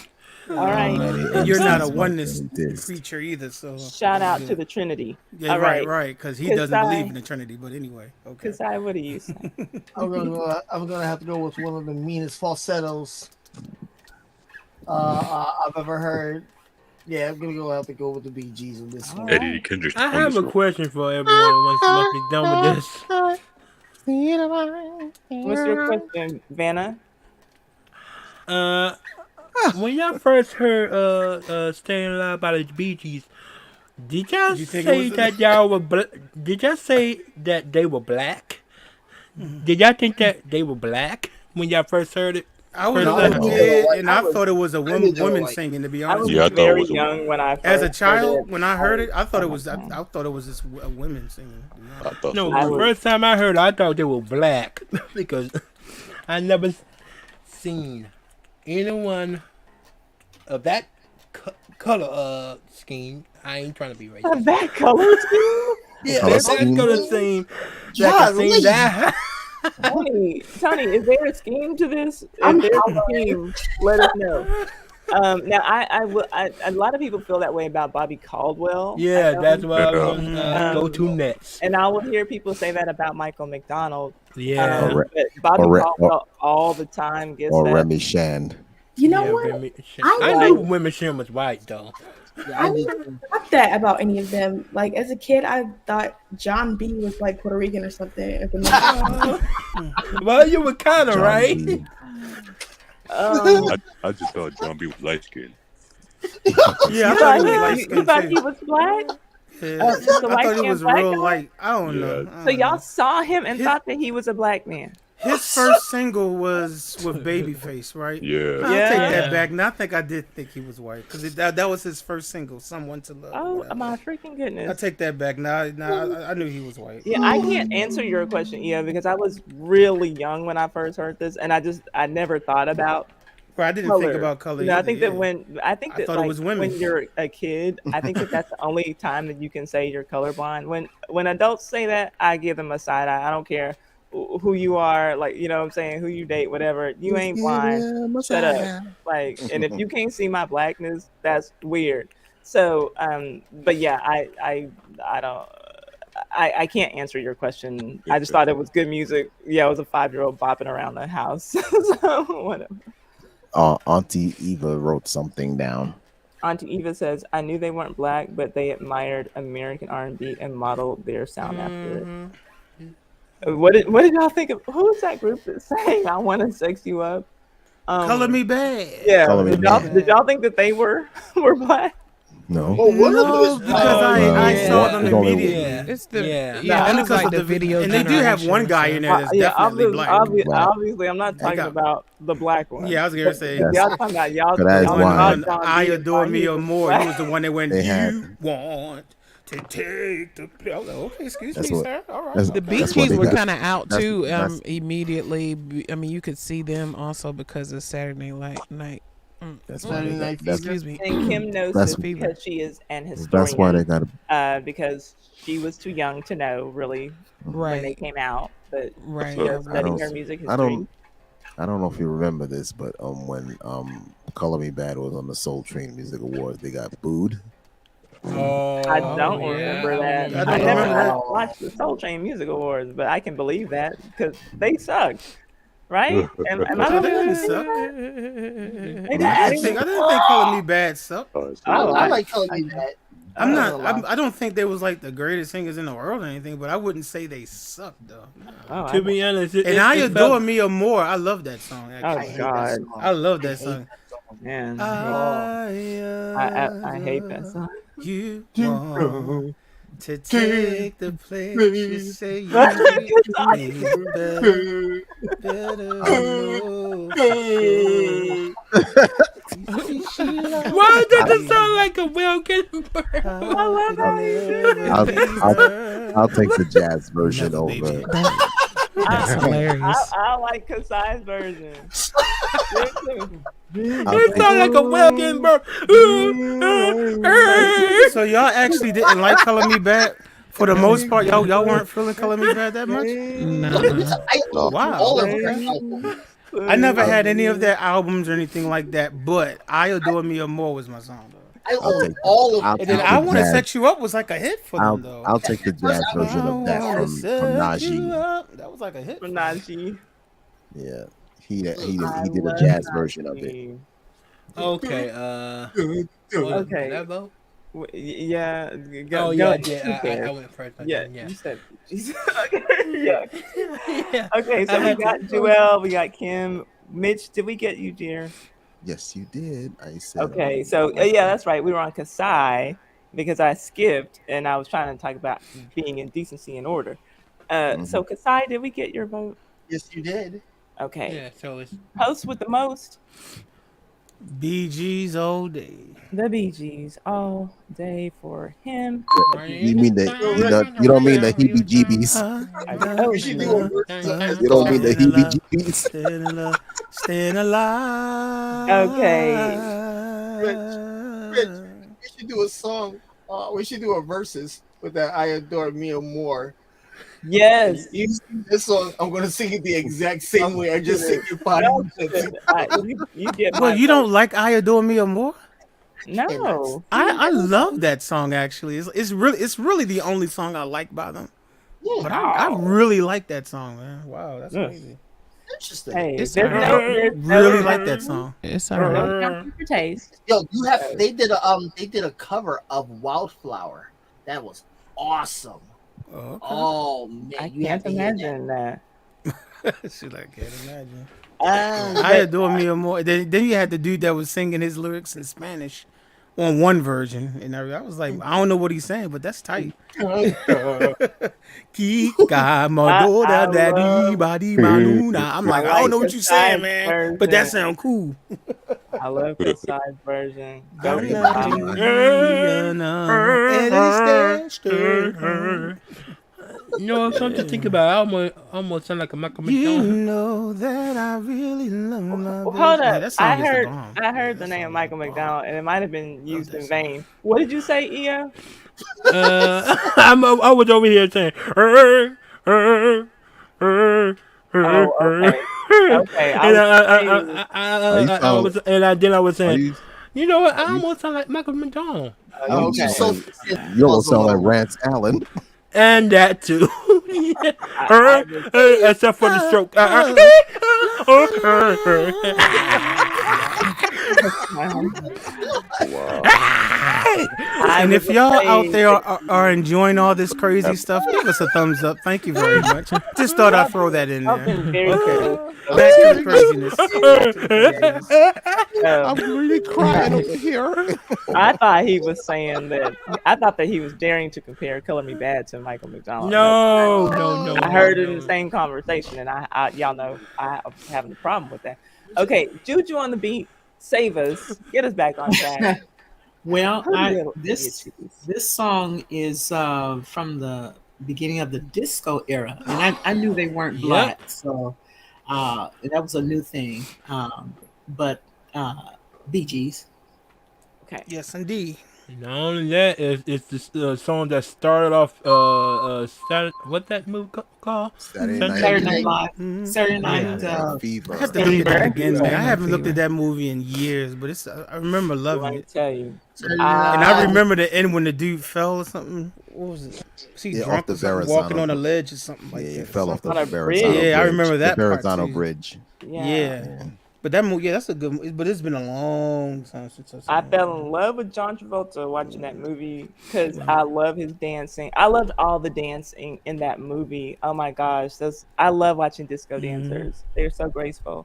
All right. And you're not a oneness preacher either, so Shout out to the Trinity. Yeah, All right, because he doesn't believe in the Trinity. But anyway, okay. Kasai, what do you say? I'm gonna have to go with one of the meanest falsettos I've ever heard. Yeah, I'm gonna have to go with the Bee Gees on this one. Eddie Kendrick. I have a question for everyone once we're done with this. What's your question, Vanna? When y'all first heard "Staying Alive" by the Bee Gees, did y'all say that y'all were? Did y'all say that they were black? Did y'all think that they were black when y'all first heard it? I was a First little time. kid, and I thought it was a I didn't know, woman like- singing. To be I honest, was Yeah, I with thought you. it very was a. young when I first As a heard child, it. when I heard it, I thought it was. I Oh, thought it was just a women singing. To be I honest. thought No, so I the too. was- first time I heard it, I thought they were black because I never seen anyone of that color scheme. I ain't trying to be racist. that color scheme. Yeah, Color that scheme? color scheme. That God, can sing that. Tony, is there a scheme to this? I'm If there's a hollering. scheme, let us know. Now, a lot of people feel that way about Bobby Caldwell. I Yeah, know. that's why I was Yeah. gonna go to next. And I will hear people say that about Michael McDonald. Yeah. Or But Bobby or- Caldwell all the time gets or that. Remy Shand. You know Yeah, what? Remy- I I know- knew Women Shem was white though. Yeah, I I did. never thought that about any of them. Like as a kid, I thought John B was like Puerto Rican or something. At the Well, you were kind of John right. B. I just thought John B was light skinned. Yeah, I You thought he was thought light you skinned thought too. he was black? Yeah. Just a I thought he light-skinned was black real guy? light. I don't know. I So don't y'all know. saw him and thought that he was a black man. His first single was with Babyface, right? Yeah. I'll Yeah. take that back. Now I think I did think he was white because that was his first single, "Someone to Love." Oh whatever. my freaking I goodness! take that back. Now I knew he was white. Yeah, I can't answer your question, because I was really young when I first heard this, and I never thought about But I didn't color. think about color. I either, think yeah. that I thought it was women. when you're a kid, I think that's the only time that you can say you're colorblind. When adults say that, I give them a side eye. I don't care who you are, like, you know what I'm saying, who you date, whatever. You ain't blind. Shut up. Like, and if you can't see my blackness, that's weird. So, but yeah, I don't. I can't answer your question. I just thought it was good music. Yeah, I was a 5-year-old bopping around the house. So whatever. Auntie Eva wrote something down. Auntie Eva says, "I knew they weren't black, but they admired American R&B and modeled their sound after it." What did y'all think of? Who's that group that's saying "I want to sex you up"? Color Me Bad. Yeah, Color Me Bad. did y'all think that they were black? No. Oh, one of them No, is because I saw them There's only immediately. Yeah. It's the Yeah. yeah, And it's because like of the video, and they do have generation one and guy stuff. in there that's definitely black. Right. Obviously, I'm not talking got- about the black one. Yeah, I was gonna say. Yes. Y'all talking about y'all. So that is y'all why- thought John I B. Adore thought Me he or was More. black. He was the one that went. They had- You want to take the. I was like, okay, excuse That's me, what- sir. All right. that's- The Bee that's what Gees they were got. kind of out That's- too that's- immediately. I mean, you could see them also because of Saturday Night. That's why they got. Excuse me. And Kim knows That's- this because she is an historian. That's why they got. Because she was too young to know really when they Right. came out. But Right. she does I study don't- her music I history. don't know if you remember this, but when Color Me Bad was on the Soul Train Music Awards, they got booed. Oh, I don't yeah, remember I that. remember I that. never remember that. watched the Soul Train Music Awards, but I can believe that because they sucked, right? Am I They the didn't only suck. They I didn't. didn't think Color Me Bad sucked. I like Color Me Bad. I don't think they was like the greatest singers in the world or anything, but I wouldn't say they sucked though. Oh, To be honest, And I Adore Me or More. I love that song. Oh Actually. God, I love that song. man, I hate that song. You want to take the place you say you That's a need good song. me better Why does it sound like a Wilkin bird? I love how you do I'll take the jazz version over. That's hilarious. I like Kasai's version. It sounds like a Wilkin bird. So y'all actually didn't like Color Me Bad? For the most part, y'all weren't feeling Color Me Bad that much? No. Wow. All of Okay. them. I never had any of their albums or anything like that, but I Adore Me or More was my song though. I I'll own take- all of I'll And take then I the Want to jazz. Set You Up was like a hit for them though. I'll take the jazz version of that I from wanna set you Najee. up. That was like a hit. From Najee. Yeah, he did I a love jazz version of it. Najee. Okay, Okay. Did I vote? Yeah. Oh yeah, I went first. Yeah, Yeah. you said. Okay, yeah. Yeah. Okay, so I we had to- got Joelle, we got Kim, Mitch. Did we get you, dear? Yes, you did. I said. Okay, so yeah, that's right. We were on Kasai because I skipped and I was trying to talk about being in decency and order. So Kasai, did we get your vote? Yes, you did. Okay. Yeah, so it's Host with the most. Bee Gees all day. The Bee Gees all day for him. You mean the you don't mean the heebie-jeebies. I told We should do a you. versus as You don't mean the Staying alive, heebie-jeebies. staying alive, staying alive. Okay. Rich, we should do a song. We should do a versus with that "I Adore Mia Moore." Yes. You sing this song, I'm gonna sing it the exact same way I just sing your body. You get Well, my you don't like I Adore Mia More? No. I love that song actually. It's really the only song I like by them. But I really like that song, man. Wow, that's crazy. Interesting. Hey, It's there's alright. Really like that song. It's no alright. counting for taste. Yo, they did a cover of Wildflower. That was awesome. Okay. Oh man, I you have can't to hear imagine that. She's like, can't imagine. Um, I Adore Mia More. Then you had the dude that was singing his lyrics in Spanish on one version, and I was like, I don't know what he's saying, but that's tight. Kika Madora Daddy Badi Manuna. I'm like, I don't know what you're saying, man, but that sound cool. I love the side version. Go I'm get not you know, something to think about. I almost sound like a Michael You McDonald. know that I really love Hold this. Yeah, up. that song is the I bomb. heard the name Michael McDonald, and it might have been used in vain. What did you say, Eo? I was over here saying, Okay. I was saying, you know what? I almost sound like Michael McDonald. You almost sound like Rance Allen. And that too. Except for the stroke. And if y'all out there are enjoying all this crazy stuff, give us a thumbs up. Thank you very much. Just thought I'd throw that in there. Okay. Back to the craziness. I'm really crying over here. I thought he was saying that. I thought that he was daring to compare "Color Me Bad" to Michael McDonald. No. I heard it in the same conversation, and I y'all know I was having a problem with that. Okay, Juju on the beat, save us, get us back on track. Well, this song is from the beginning of the disco era, and I knew they weren't black, so that was a new thing. But Bee Gees. Okay. Yes, indeed. Not only that, it's the song that started off what that movie called? Saturday Night Live. Saturday Night Fever. I have to look at that again, man. I haven't looked at that movie in years, but I remember loving it. Tell you. And I remember the end when the dude fell or something. What was it? Was he drunk or something, walking on a ledge or something like that? He fell off the On a Verrazano bridge. Yeah, I remember that the part Verrazano too. Bridge. Yeah. But that movie, that's a good. But it's been a long time since I fell in love with John Travolta watching that movie because I love his dancing. I loved all the dancing in that movie. Oh my gosh, I love watching disco dancers. They're so graceful.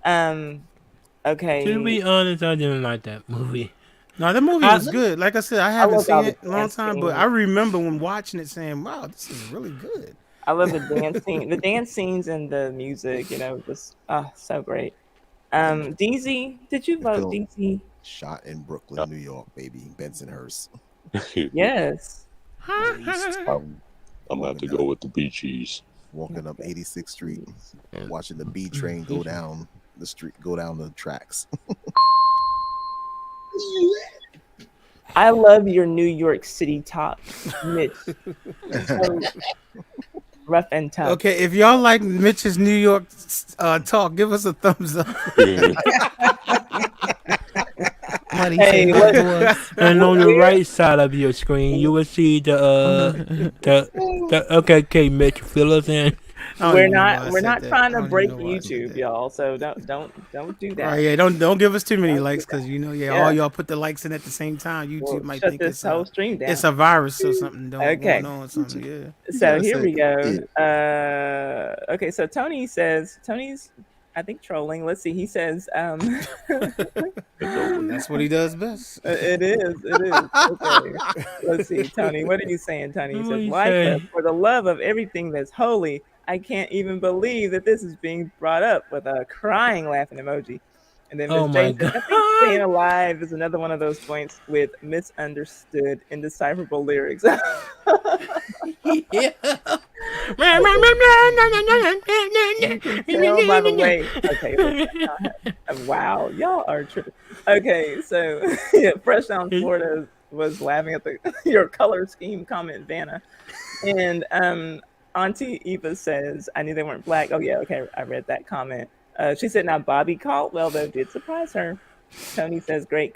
Okay. To be honest, I didn't like that movie. No, the movie was good. Like I said, I haven't love all seen the it in a long time, but I remember when watching it saying, "Wow, this is really good." I love the dance scenes and the music. You know, just so great. DZ, did you vote DZ? Shot in Brooklyn, New York, baby. Bensonhurst. Yes. I'm gonna have to go with the Bee Gees. Walking up 86th Street, watching the B train go down the street, go down the tracks. I love your New York City talk, Mitch. So rough and tough. Okay, if y'all like Mitch's New York talk, give us a thumbs up. And on the right side of your screen, you will see the okay, Mitch, fill us in. We're not trying to break YouTube, y'all. So don't do that. Right, yeah, don't give us too many likes because all y'all put the likes in at the same time. YouTube might think this whole stream down. It's a virus or something. Going on something. Yeah. So here we go. Okay, so Tony's I think trolling. Let's see. He says, that's what he does best. It is. Okay. Let's see, Tony. What are you saying, Tony? He says, "Life, for the love of everything that's holy, I can't even believe that this is being brought up with a crying laughing emoji. And then Oh Miss my J says, god. I think Staying Alive is another one of those joints with misunderstood, indecipherable lyrics. Yeah. You can tell by the way. Okay, wow, y'all are tripping. Okay, so yeah, Fresh Down Florida was laughing at the your color scheme comment, Vanna, and Auntie Eva says, "I knew they weren't black." Oh yeah, okay, I read that comment. She said, "Now Bobby Caldwell though did surprise her." Tony says, "Great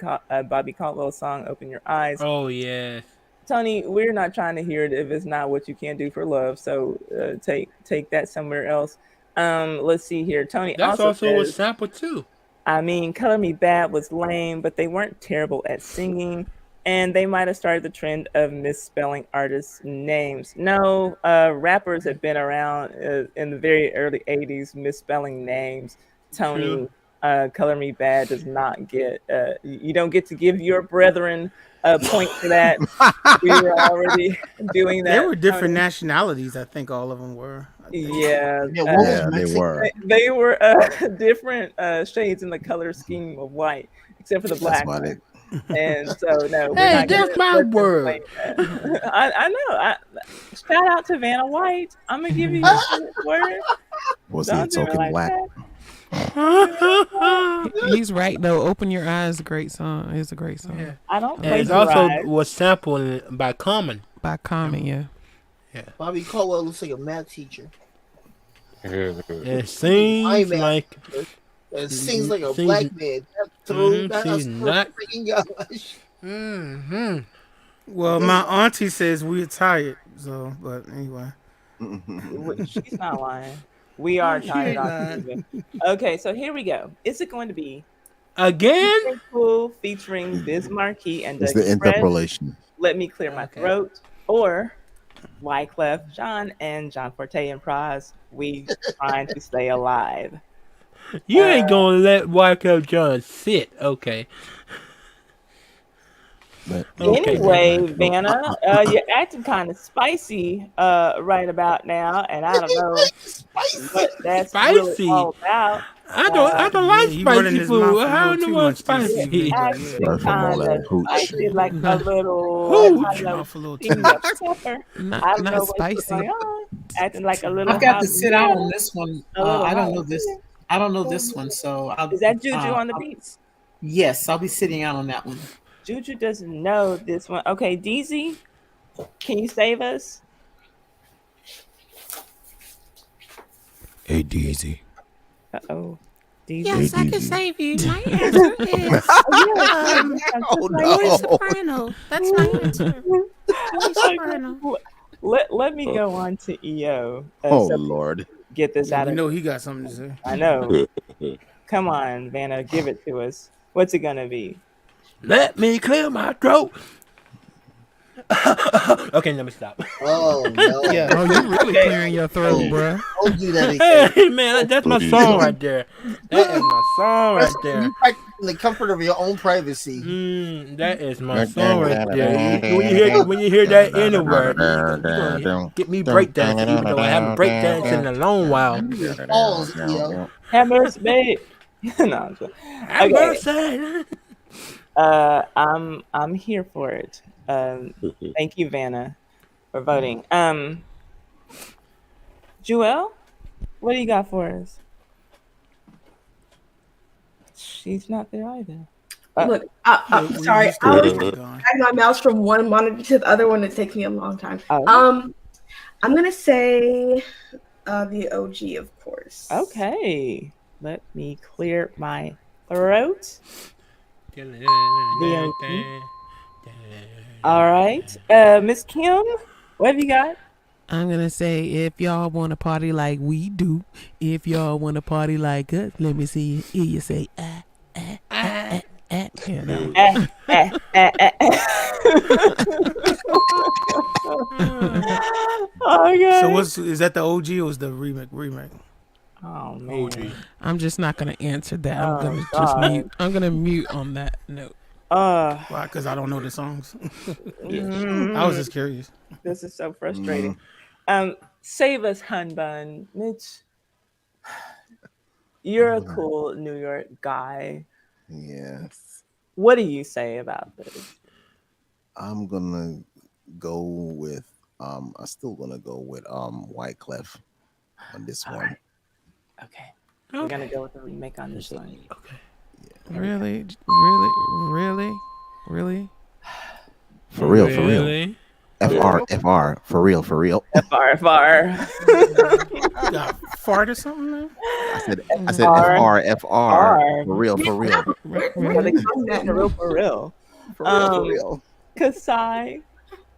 Bobby Caldwell song, Open Your Eyes." Oh yeah. Tony, we're not trying to hear it if it's not what you can't do for love. So take that somewhere else. Let's see here. Tony That's also also a says, sample too. I mean, Color Me Bad was lame, but they weren't terrible at singing. And they might have started the trend of misspelling artists' names. No, rappers have been around in the very early 80s misspelling names. True. Tony, Color Me Bad does not get, you don't get to give your brethren a point for that. We were already doing that. There were different Tony. nationalities. I think all of them were. I think. Yeah, Yeah, what was Yeah, they Mexican? were. they were different shades in the color scheme of white, except for the That's black why one. they. And so, no, we're Hey, not going that's to my let them word. claim that. I know. Shout out to Vanna White. I'm gonna give you your credit for it. Was he a Don't do it token like black? that. He's right though. Open Your Eyes, a great song. It's a great song. Yeah. I don't And it's plagiarize. also was sampled by Common. By Common, yeah. Bobby Caldwell looks like a math teacher. It seems like It sings like a seems- black man. That's true. That's she's not. freaking gosh. Mm-hmm. Well, my auntie says we're tired. So, but anyway. She's not lying. We are She tired ain't on lying. TV. Okay, so here we go. Is it going to be Again? Cool featuring Biz Markie and It's Doug the Fresh, interpolation. Let Me Clear My Throat, or Wyclef John and John Forte and Praz, We Trying to Stay Alive? You ain't gonna let Wyclef John sit, okay? But Anyway, Vanna, you're acting kind of spicy right about now, and I don't know what that's really Spicy? all about. I don't like he running spicy his mouth food. a I little don't too know what's much these spicy. evenings, but Acting yeah. from all kind that of hooch. spicy, like a little Hooch. Mouth a little too peanut much. pepper. Not, I don't not know what's spicy. going on. Acting like a little I've got to sit out on habanero, this one. a little I don't know this. jalapeno. I don't know this one, so I'll. Is that Juju on the beats? Yes, I'll be sitting out on that one. Juju doesn't know this one. Okay, DZ, can you save us? Hey, DZ. Uh-oh. DZ. Yes, I can DZ. save you. My answer is Oh, Joey no. Soprano. That's my answer. Joey Soprano. Let me go on to EO. Oh, So Lord. get this Yeah, out we of know he got something to say. I know. Come on, Vanna, give it to us. What's it gonna be? Let me clear my throat. Okay, let me stop. Oh no! Yeah. Oh, you really clearing your throat, bruh. Don't do that again. Hey man, that's my song right there. That is my song right there. You practice in the comfort of your own privacy. That is my song right there. When you hear that anywhere, you're gonna get me breakdancing, even though I haven't breakdanced in a long while. Balls, yo. Have mercy, babe. No, I'm just- Have okay. mercy. I'm here for it. Thank you, Vanna, for voting. Joelle, what do you got for us? She's not there either. Look, I'm We sorry. used to I have was that dragging going. my mouse from one monitor to the other one. It takes me a long time. Oh. I'm gonna say the OG, of course. Okay, let me clear my throat. All right, Miss Kim, what have you got? I'm gonna say if y'all want to party like we do, if y'all want to party like us, let me see you. Hear you say You know. Oh god. So is that the OG or was the remake? Oh man. I'm just not gonna answer that. I'm Oh, gonna just God. mute. I'm gonna mute on that note. Why? Because I don't know the songs. I was just curious. This is so frustrating. Save us, Hun Bun. Mitch, you're a cool New York guy. Yes. What do you say about this? I'm gonna go with I'm still gonna go with Wyclef on this All one. right. Okay. We're gonna go with the remake on this one. Okay. Really? For real. Really? FR, for real. FR. Got fart or something, man? I said FR, for real. For real. For real. Kasai,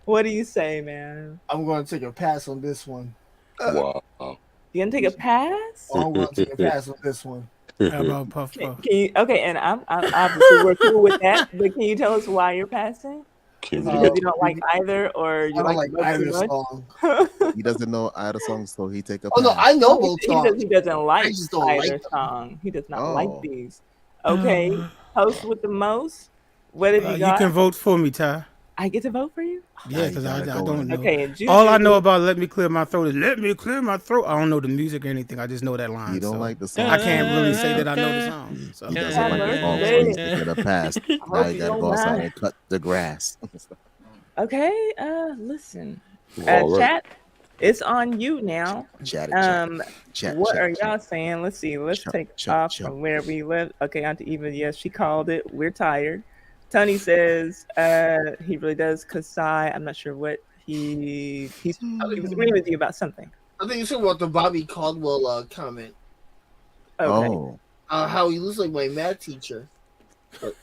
what do you say, man? I'm going to take a pass on this one. Wow. You gonna take a pass? I'm going to take a pass on this one. How about Puff Puff? Can you, okay, and I'm obviously we're cool with that, but can you tell us why you're passing? Is it because you don't like either, or you I don't like both either too much? song. He doesn't know either song, so he take a Oh no, pass. I know both songs. He doesn't like I just don't either like them. song. He does not Oh. like these. Okay, host with the most. What have you You got? can vote for me, Ty. I get to vote for you? Yeah, because I don't know. Okay, and Juju, all I know about "Let Me Clear My Throat" is "Let me clear my throat." I don't know the music or anything. I just know that line. You don't so like the song. I can't really say that I know the song. So. He doesn't like the song, so he's taking a pass. Now you gotta go outside and cut the grass. Okay, listen. All right. Chat, it's on you now. Chat, what are y'all saying? Let's see. Let's take off from where we live. Okay, Auntie Eva, yes, she called it. We're tired. Tony says he really does. Kasai, I'm not sure what he was agreeing with you about something. I think it's about the Bobby Caldwell comment. Okay. Oh. How he looks like my math teacher. But...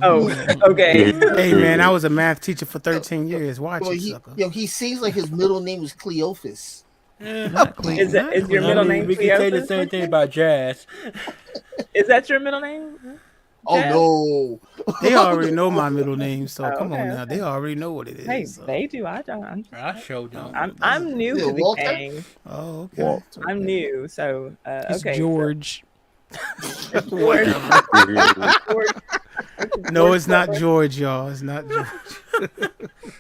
Oh, okay. Hey man, I was a math teacher for 13 years. Watch Well, it, he, sucker. he seems like his middle name is Cleophas. Is your middle name? We can say the same thing about Jazz. Is that your middle name? Oh no! They already know my middle name, so come okay, on now. They already know what it is. Hey, so. they do. I don't. I showed them. I'm new to the game. Oh, okay. I'm new, so It's okay. George. No, it's not George, y'all. It's not George.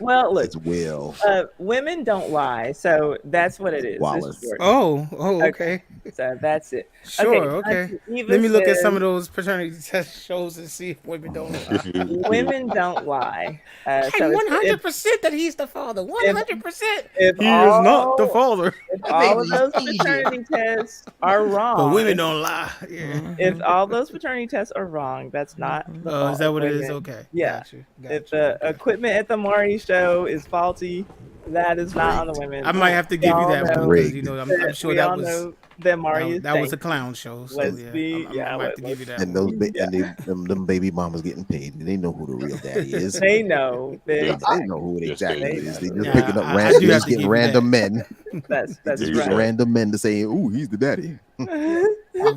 Well, look, It's Will. women don't lie, so that's what it is. Wallace. This is Oh, okay. So that's it. Sure, okay. Auntie Eva Let me look at says, some of those paternity test shows and see if women don't lie. Women don't lie. Hey, 100% that he's the father. 100%. If He is not the father. If all of those paternity tests are wrong, But women don't lie. Yeah. If all those paternity tests are wrong, that's not the fault Is that of what it is? women. Okay. Yeah. Gotcha. If the equipment at the Maury show is faulty, that is not on the women. I might have to give you that one because I'm sure that was that Maury that was a clown show. So Let's yeah, be- I yeah, might have to give you that. And one. them baby mamas getting paid. They know who the real daddy is. They know. They know who it exactly is. They just Yeah, picking up I do have to give you random men. That's Just right. random men to say, "Ooh, he's the daddy."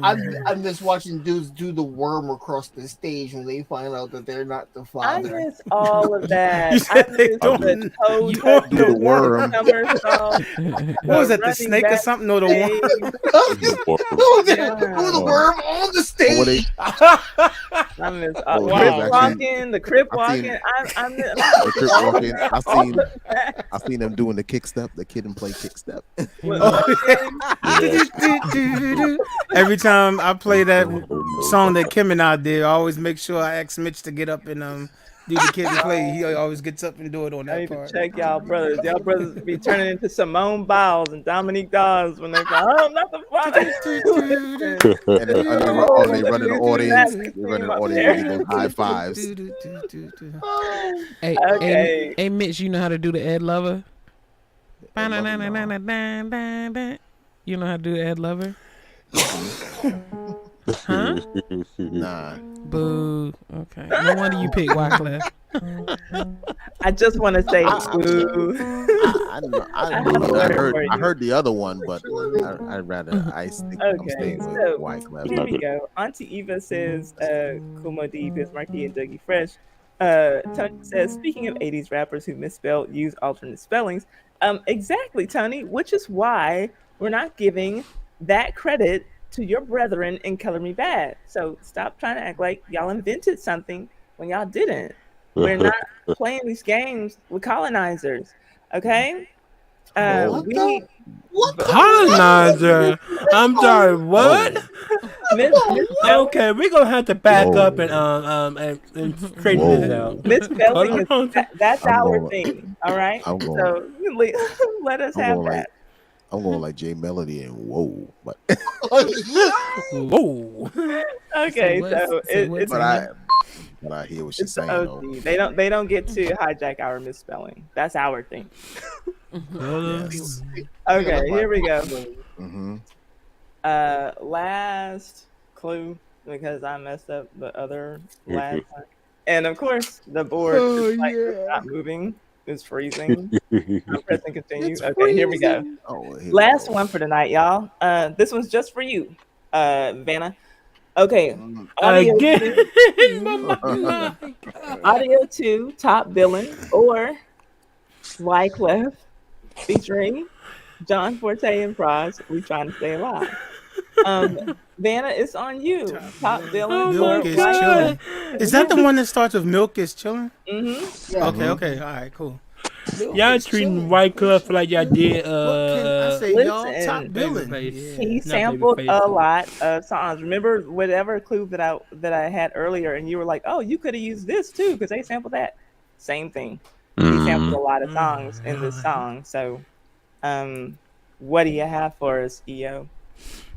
I'm just watching dudes do the worm across the stage when they find out that they're not the I father. miss all of that. You said I they miss don't- the toe you touch, don't do the worm. somersault, What was that? The running snake or back something? No, the stage. one. Do the worm on the stage. I miss Oh, Crip wow. walking, the Crip I've seen- walking. I miss The Crip all walking. of I all seen of that. I seen them doing the kick step, the kid and play kick step. Every time I play that song that Kim and I did, I always make sure I ask Mitch to get up and do the kid and play. He always gets up and do it on I that need to part. check y'all brothers. Y'all brothers be turning into Simone Biles and Dominique Dawes when they go, oh, not the father. And they run in the audience. They run in the audience and give high fives. Hey, Mitch, you know how to do the Ed Lover? You know how to do the Ed Lover? Huh? Nah. Boo. Okay. No wonder you picked Wyclef. I just want to say, boo. I heard the other one, but I'd rather I'm staying with so Wyclef. here we go. Auntie Eva says, Kumo D, Bismarcky, and Dougie Fresh. Tony says, speaking of 80s rappers who misspelled, use alternate spellings. Exactly, Tony, which is why we're not giving that credit to your brethren in Color Me Bad. So stop trying to act like y'all invented something when y'all didn't. We're not playing these games with colonizers, okay? What We the? What the? Colonizer. I'm sorry. What? Miss Spelling. Okay, we're gonna have to back up and straighten this out. Miss Spelling is that's I'm our going. thing. All right. I'm going. So let us I'm have going like. that. I'm going like J Melody and whoa, but Whoa. Okay, so it's but I hear what she's it's the saying though. OG. They don't get to hijack our misspelling. That's our thing. Yes. Okay, here we go. Mm-hmm. Last clue because I messed up the other last one. And of course the board is like it's not moving. It's freezing. I'm pressing continue. Okay, here we go. Oh, Last one for tonight, y'all. This one's just for you, Vanna. Okay. Audio Again. 2, Audio 2, Top Billing, or Wyclef featuring John Forte and Pros. We trying to stay alive. Vanna, it's on you. Top Billing or Milk is Wyclef. chilling. Is that the one that starts with milk is chilling? Mm-hmm. Yeah. Okay. All right, cool. Y'all treating White Club like y'all did. I say y'all top Listen, billing. He sampled a lot of songs. Remember whatever clue that I had earlier, and you were like, "Oh, you could have used this too," because they sampled that. Same thing. He sampled a lot of songs in this song. So, what do you have for us, EO?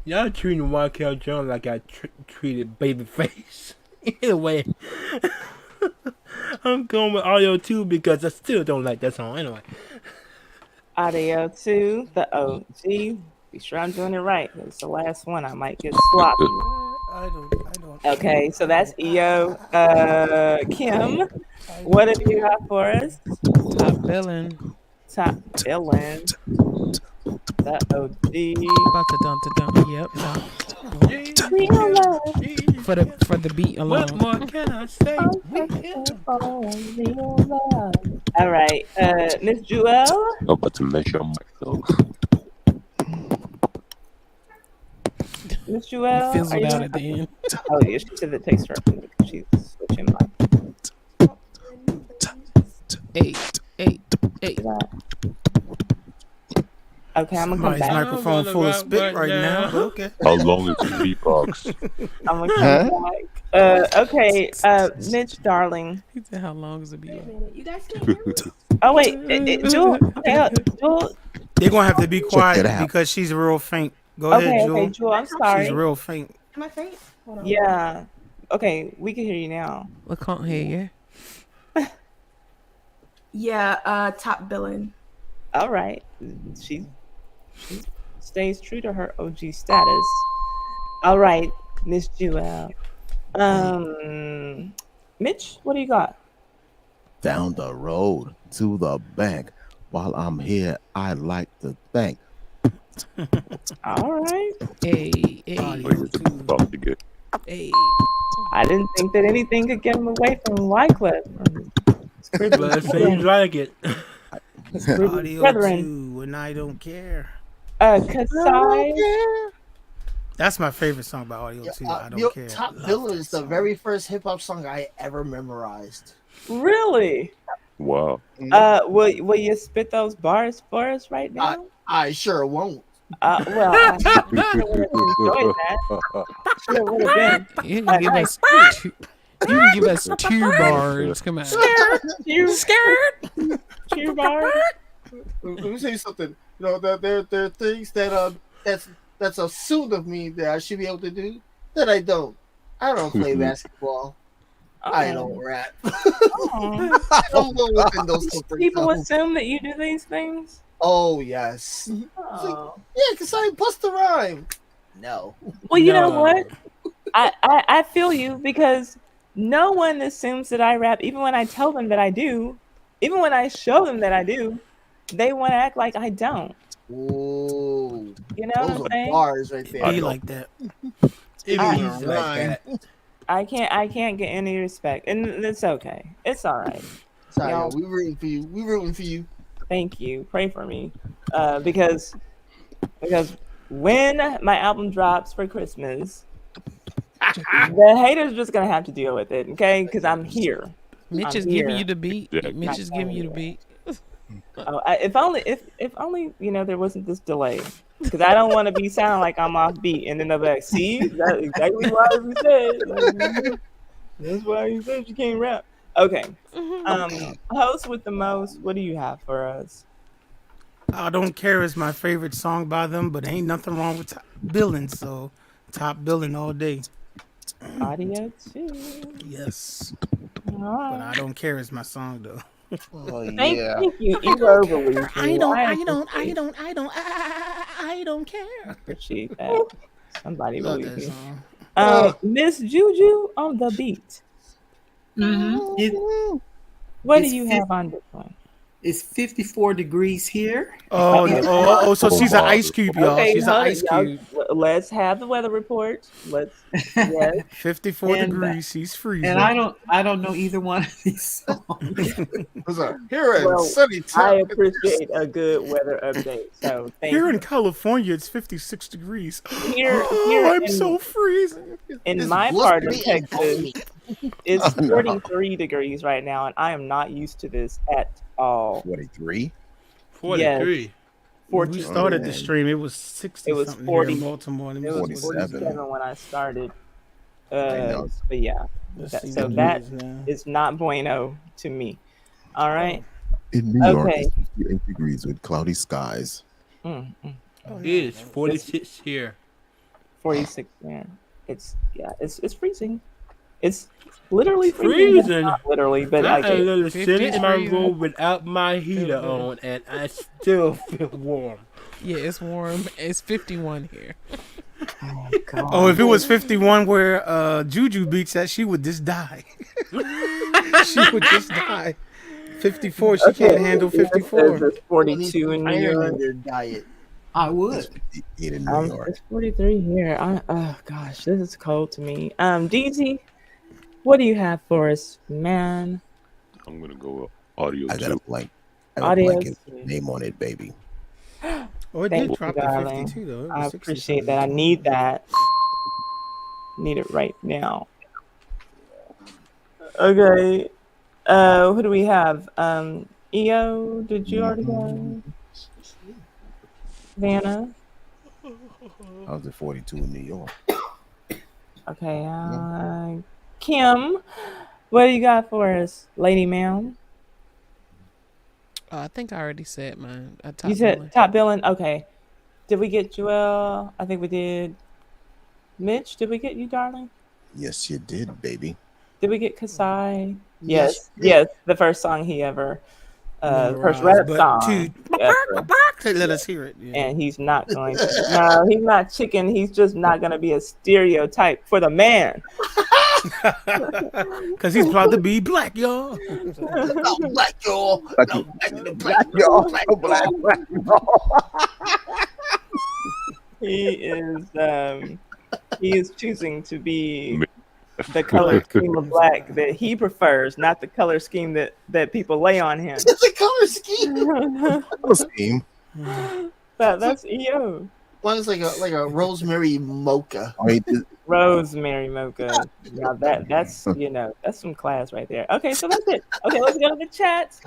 Y'all treating Wyclef Jones like I treated Babyface. Anyway, I'm going with Audio 2 because I still don't like that song. Anyway. Audio 2, the OG. Be sure I'm doing it right. It's the last one. I might get sloppy. I don't. Okay, so that's EO. Kim, what have you got for us? Top billing. Top billing. The OG. Yep. For the beat alone. What more can I say? All right, Miss Jewel. I'm about to measure myself. Miss Jewel. Fizzled out at the end. Oh yeah, she said it takes her. She's switching my. Eight. Okay, I'm gonna come Somebody's back. microphone full of spit right now. But okay. How long is the beatbox? I'm gonna come back. Okay, Mitch, darling. He said, "How long is the beat?" You guys can't hear me? Oh wait, Jewel. Jewel. They're gonna have to be Check quiet it out. because she's real faint. Go ahead, Jewel. Okay, Jewel. I'm sorry. She's real faint. Am I faint? Hold on. Yeah. Okay, we can hear you now. We can't hear you. Yeah, top billing. All right. She stays true to her OG status. All right, Miss Jewel. Mitch, what do you got? Down the road to the bank. While I'm here, I like to thank. All right. Hey. About to get. Hey. I didn't think that anything could get him away from Wyclef. But it seems like it. Audio Brethren. 2, and I don't care. Kasai. That's my favorite song by Audio 2. I don't care. Top Love billing that is the song. very first hip hop song I ever memorized. Really? Wow. Will you spit those bars for us right now? I sure won't. Well, I enjoyed that. Sure would have been. You can give us two. You can give us 2 bars. Come on. Scared. 2 bars. Let me tell you something. You know, there are things that that's assumed of me that I should be able to do that I don't. I don't play basketball. I don't rap. I don't go within those comfort People zones. assume that you do these things. Oh yes. Oh. Yeah, because I bust a rhyme. No. Well, you know what? I feel you because no one assumes that I rap, even when I tell them that I do, even when I show them that I do, they want to act like I don't. Ooh. You know Those what I'm are saying? bars right there. Be like that. He's like that. I can't get any respect, and it's okay. It's all right. Sorry, Y'all- we rooting for you. We rooting for you. Thank you. Pray for me, because when my album drops for Christmas, the haters just gonna have to deal with it, okay? Because I'm here. Mitch I'm is giving here. you the beat. Yeah. Mitch is giving you the beat. Oh, if only there wasn't this delay, because I don't want to be sounding like I'm off beat, and then they're like, "See, that's exactly why we said." That's why you said you can't rap. Okay. Host with the most. What do you have for us? I Don't Care is my favorite song by them, but ain't nothing wrong with top billing. So top billing all day. Audio too. Yes. All But I right. Don't Care is my song though. Oh Thank yeah. you. I You don't overly. care. I don't care. Appreciate that. Somebody Love believe that me. song. Miss Juju on the beat. What do It's you have on this one? It's 54 degrees here. So she's an ice cube, y'all. Okay, She's an hold ice it, y'all. cube. Let's have the weather report. Yes. 54 And, degrees. She's freezing. And I don't know either one of these songs. Here in Well, sunny I town. appreciate a good weather update. So thank Here you. in California, it's 56 degrees. Here I'm in, so freezing. in my part of blustery and Texas, balmy. it's Oh, no. 43 degrees right now, and I am not used to this at all. 43. 43. When we started the man. stream, it was 60 It was something 40. here in Baltimore. And It was 47. 47 when I started. I know. But yeah, Let's see so what it that is now. is not bueno to me. All right. In New York, Okay. it's 58 degrees with cloudy skies. It is 46 here. 46 there. It's freezing. It's literally freezing. But Freezing. not literally, but I I had a get little 50 sit in my freezing. room without my heater on, and I still feel warm. Yeah, it's warm. It's 51 here. Oh, if it was 51 where Juju beats that, she would just die. She would just die. 54, she can't handle 54. There's 42 in New Iron York. in your diet. I would. 58 in New York. It's 43 here. Oh gosh, this is cold to me. DZ, what do you have for us, man? I'm gonna go with audio I got a too. blank. Audio Blanket name on it, baby. Oh, it Thank did you, drop to darling. 52 though. It was I 60 appreciate something. that. I need that. Need it right now. Okay. Who do we have? EO, did you already go? Vanna? I was at 42 in New York. Okay. Kim, what do you got for us, Lady Ma'am? I think I already said mine. You said top billing? Okay. Did we get Joelle? I think we did. Mitch, did we get you, darling? Yes, you did, baby. Did we get Kasai? Yes. Yes. The first song he ever, the first rap But song ever. let us hear it. Yeah. And he's not going to. No, he's not chicken. He's just not going to be a stereotype for the man. Because he's proud to be black, y'all. Not black, y'all. Black, He is choosing to be the color scheme of black that he prefers, not the color scheme that people lay on him. It's a color scheme. That's EO. One's like a rosemary mocha. Rosemary mocha. Now that's some class right there. Okay, so that's it. Okay, let's go to the chat.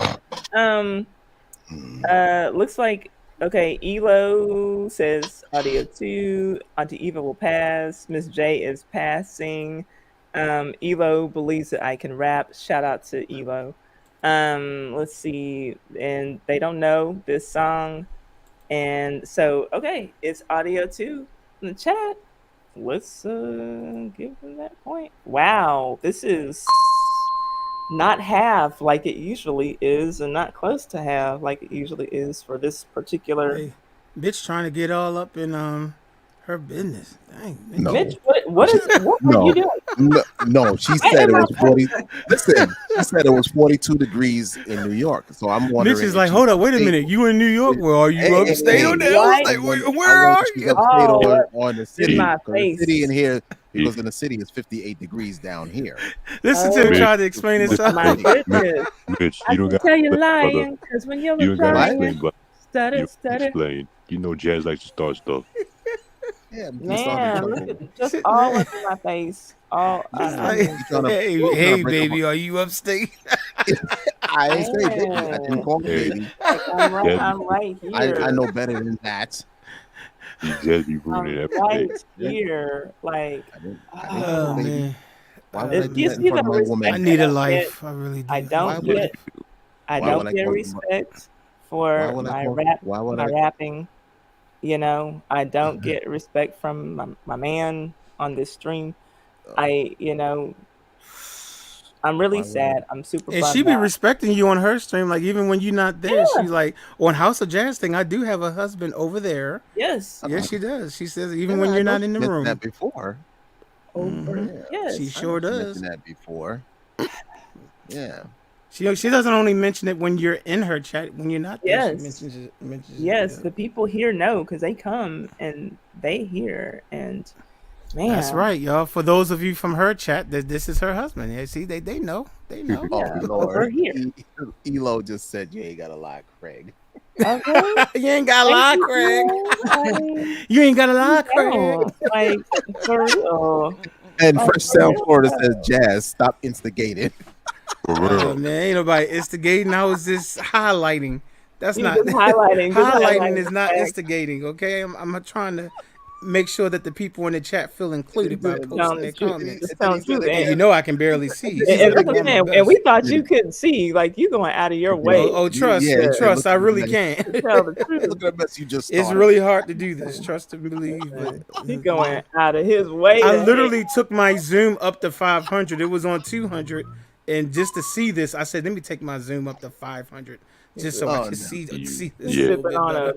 Looks like Elo says audio 2. Auntie Eva will pass. Miss J is passing. Elo believes that I can rap. Shout out to Elo. Let's see. And they don't know this song. And so, it's audio 2 in the chat. Let's give them that point. Wow, this is not half like it usually is, and not close to half like it usually is for this particular. Hey, bitch trying to get all up in her business. Dang, no. Mitch, what are you doing? No, she said it was 40. Listen, she said it was 42 degrees in New York. So I'm wondering. Mitch is like, hold up, wait a minute. You in New York? Well, are you upstate or down? Like, where are you? On the city. my The face. city in here, because in the city it's 58 degrees down here. Listen to him try to explain himself. My goodness. Mitch, I you don't can got tell you brother. lying, because when you're You don't gotta lying, explain, but stutter. explain. You know, Jazz likes to start stuff. Yeah, Man, look at just all up in my face. All Hey, baby, are you upstate? I ain't say baby. I didn't call her Hey, baby. Like, I'm right. Jazzy, I'm right I here. know better than that. you Jazzy ruining I'm everything. right here. Like, I didn't call her Oh baby. man. Why would I do you that in see front the of my respect I woman? that need a I get. life. I really do. I Why don't would I? get. I Why would don't I get call? respect Why for would I my call? rap, Why would my I? rapping. I don't get respect from my man on this stream. I'm really Why would I? sad. I'm super And she bummed be out. respecting you on her stream, like even when you're not there. Yeah. She's like on House of Jazz thing. I do have a husband over there. Yes. Yes, she does. She says even Yeah, when I you're know not she in the mentioned that room. before. Over. Yeah, She Yes. I know sure she does. mentioned that before. Yeah. She doesn't only mention it when you're in her chat. When you're not there, she Yes. mentions it. Yes. Yeah. The people here know because they come and they hear. And That's man, right, y'all. For those of you from her chat, that this is her husband. Yeah, see, they know. They know. Oh yeah, Lord, we're here. Elo just said you ain't got to lie, Craig. Okay. You ain't got to Thank lie, you, Craig. Elaine. You ain't got to lie, You Craig. know, like for real. And Like Fresh for Sound real. Florida says, "Jazz, stop instigating." For Oh real. man, ain't nobody instigating. I was just highlighting. That's You not just highlighting. Just highlighting highlighting is the not fact. instigating. Okay, I'm trying to make sure that the people in the chat feel included by Just posting telling their the truth. comments. Just telling the truth. And you know I can barely see, And, so and I'm that's what I'm doing my saying. And we best. thought you couldn't see. Like you going out of your way Oh, trust, Yeah, he said, trust. "Look I at the really mess. can. to tell the truth. Look at the mess you just It's started." really hard to do this. Trust and believe, but He going out of his way I to literally took my zoom up to 500. It was on 200, and just to see this, I said, "Let me take my zoom up to 500, just so I Oh can no. see You, this a yeah. little sipping bit on better."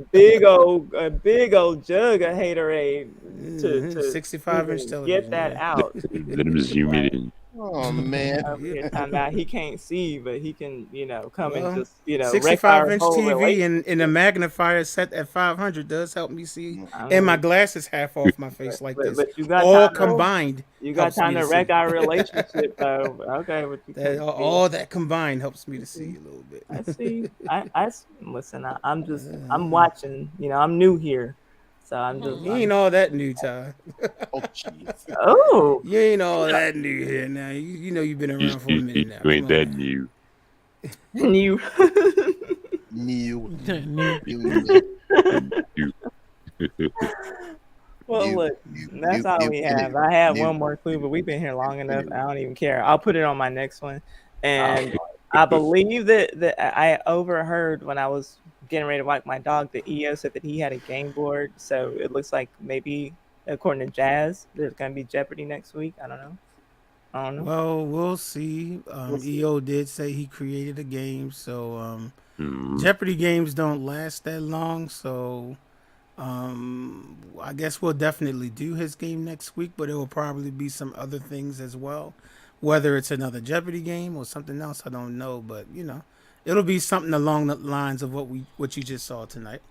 a big old jug of haterade to 65-inch even get television. that Yeah. out. Let him zoom it in. Oh man. Over here talking about he can't see, but he can, come and Well, just, wreck our 65-inch whole TV relationship. and a magnifier set at 500 does help me see, I and my mean, glasses half off my face like this. but you got All time to combined you got helps me time to to wreck see. our relationship though. Okay, but you That can't see. all that combined helps me to see a little bit. I see. Listen. I'm watching. I'm new here, so You ain't all that new, Ty. Oh jeez. Oh, You ain't all that new here now. You know you've been around for a minute now. You Come ain't on that now. new. new. New. You. Well, New, look, new, that's new, all new, we have. new, I had new, one more clue, but we've been here long enough. new. I don't even care. I'll put it on my next one. And I believe that I overheard when I was getting ready to walk my dog that EO said that he had a game board. So it looks like maybe, according to Jazz, there's going to be Jeopardy next week. I don't know. Well, we'll see. We'll see. EO did say he created a game, so Mm. Jeopardy games don't last that long, so I guess we'll definitely do his game next week, but it will probably be some other things as well. Whether it's another Jeopardy game or something else, I don't know, but it'll be something along the lines of what you just saw tonight.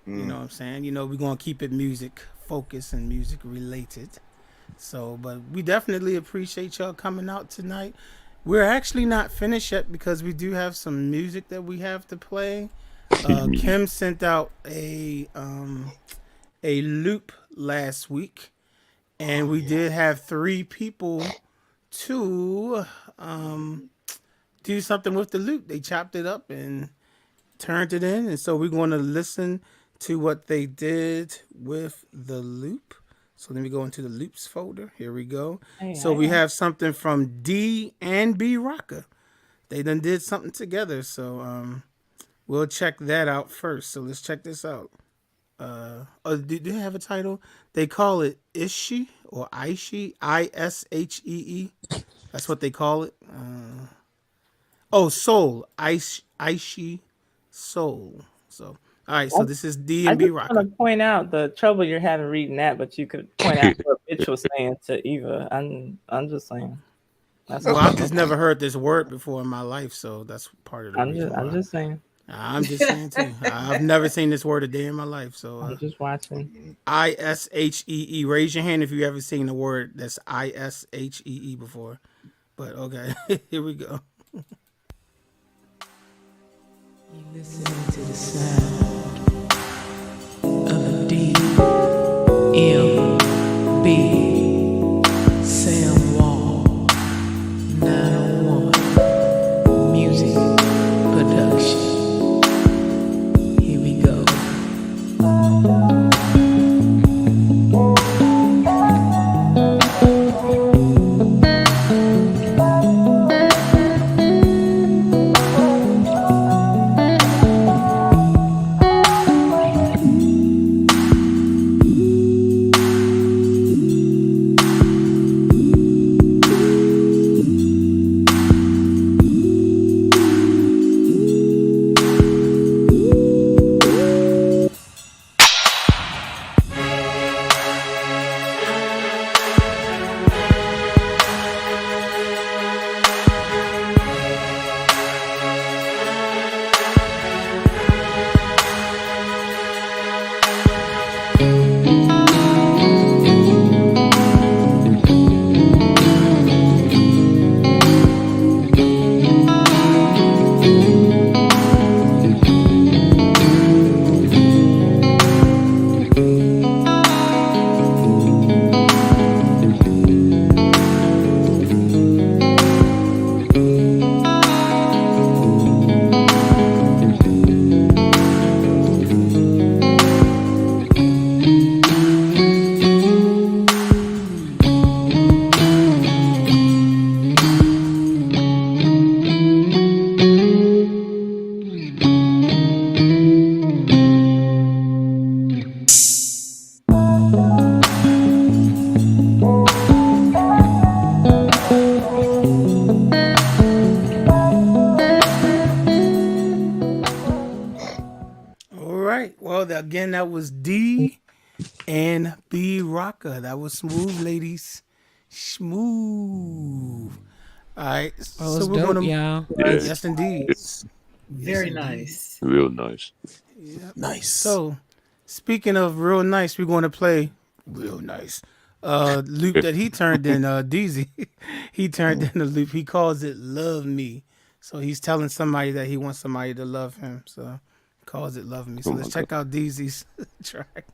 You know what I'm saying? We're gonna keep it music focused and music related. So, but we definitely appreciate y'all coming out tonight. We're actually not finished yet because we do have some music that we have to play. Kim sent out a loop last week, and we did have 3 people to do something with the loop. They chopped it up and turned it in, and so we're going to listen to what they did with the loop. So let me go into the loops folder. Here we go. So we have something from D and B Rocker. They done did something together, so we'll check that out first. So let's check this out. Do they have a title? They call it Ishi or Aishi, Ishee. That's what they call it. Soul, Aishi, Soul. So all right, so this is D I and B just Rocker. want to point out the trouble you're having reading that, but you could point out what Mitch was saying to Eva. I'm just saying. Well, I've just never heard this word before in my life, so that's part of the reason why. I'm just saying. I'm just saying too. I've never seen this word a day in my life, so I'm just watching. Ishee. Raise your hand if you ever seen the word that's Ishee before. But okay, here we go. You listening to the sound of D M B Sam Wall 901 music. All right. Well, again, that was D and B Rocker. That was smooth, ladies. Smooth. All right. Oh, So it's we're dope, gonna. y'all. Yeah. Yes, indeed. Very nice. Real nice. Nice. So, speaking of real nice, we're going to play real nice. Loop that he turned in, DZ. He turned in a loop. He calls it "Love Me." So he's telling somebody that he wants somebody to love him. So he calls it "Love Me." So Oh let's my check out DZ's track.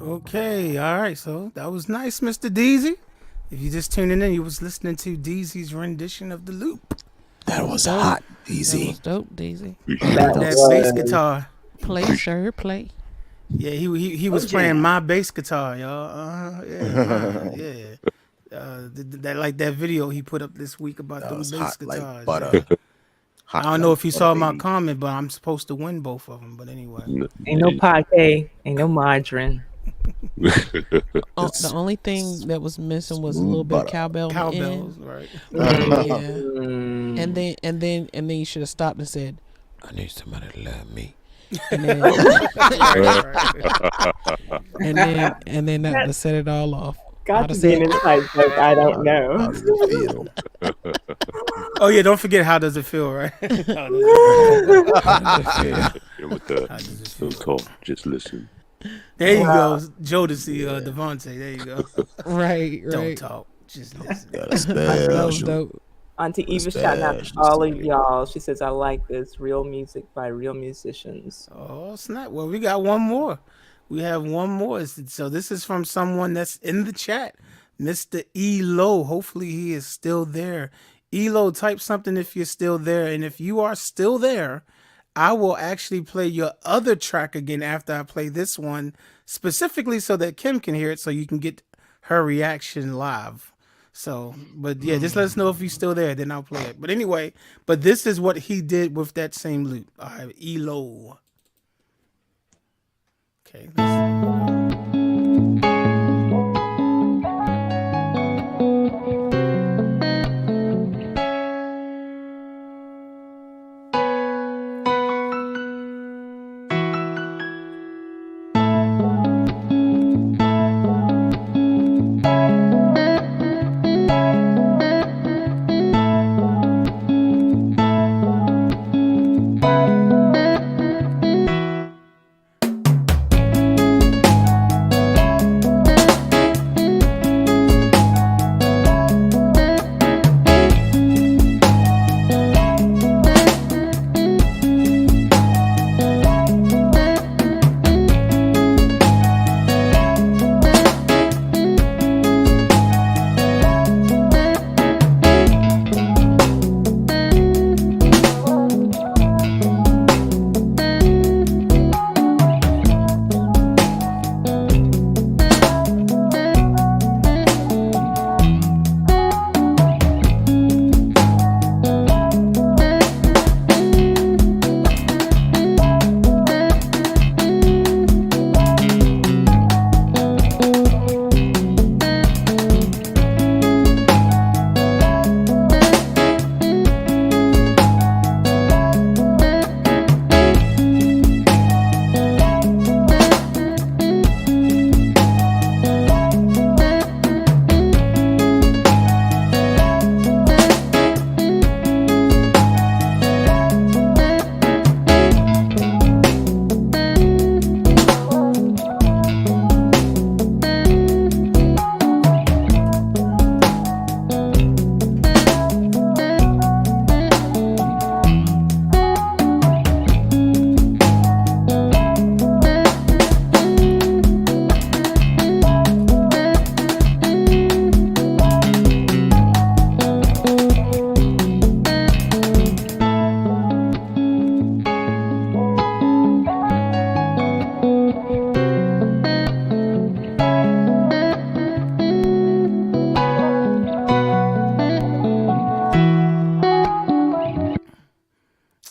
Okay, all right. So that was nice, Mr. Deezy. If you just tuning in, you was listening to Deezy's rendition of the loop. That was dope. hot, That Deezy. was dope, Daisy. That bass guitar. Play, sir, play. Yeah, he was playing my bass guitar, y'all. Yeah. That like that video he put up this week about That them was bass hot guitars. like butter. I don't know if you saw my comment, but I'm supposed to win both of them. But anyway, Ain't no pate, ain't no margarine. The only thing that was missing was a little bit of cowbell. Cowbells, right? Yeah. And then you should have stopped and said, "I need somebody to love me." And then, and then that to set it all off. Got to be an inside joke. I don't know. How does it feel? Oh yeah, don't forget how does it feel, right? Yeah, with the talk, just listen. There you go, Jodeci, Devontae. There you go. Right. Don't talk, just listen. That was dope. Auntie Eva shouting out to all of y'all. She says, I like this. Real music by real musicians. Oh, snap. Well, we got one more. We have one more. So this is from someone that's in the chat, Mr. Elo. Hopefully he is still there. Elo, type something if you're still there. And if you are still there, I will actually play your other track again after I play this one, specifically so that Kim can hear it so you can get her reaction live. So, but yeah, just let us know if he's still there, then I'll play it. But anyway, but this is what he did with that same loop. All right, Elo. Okay,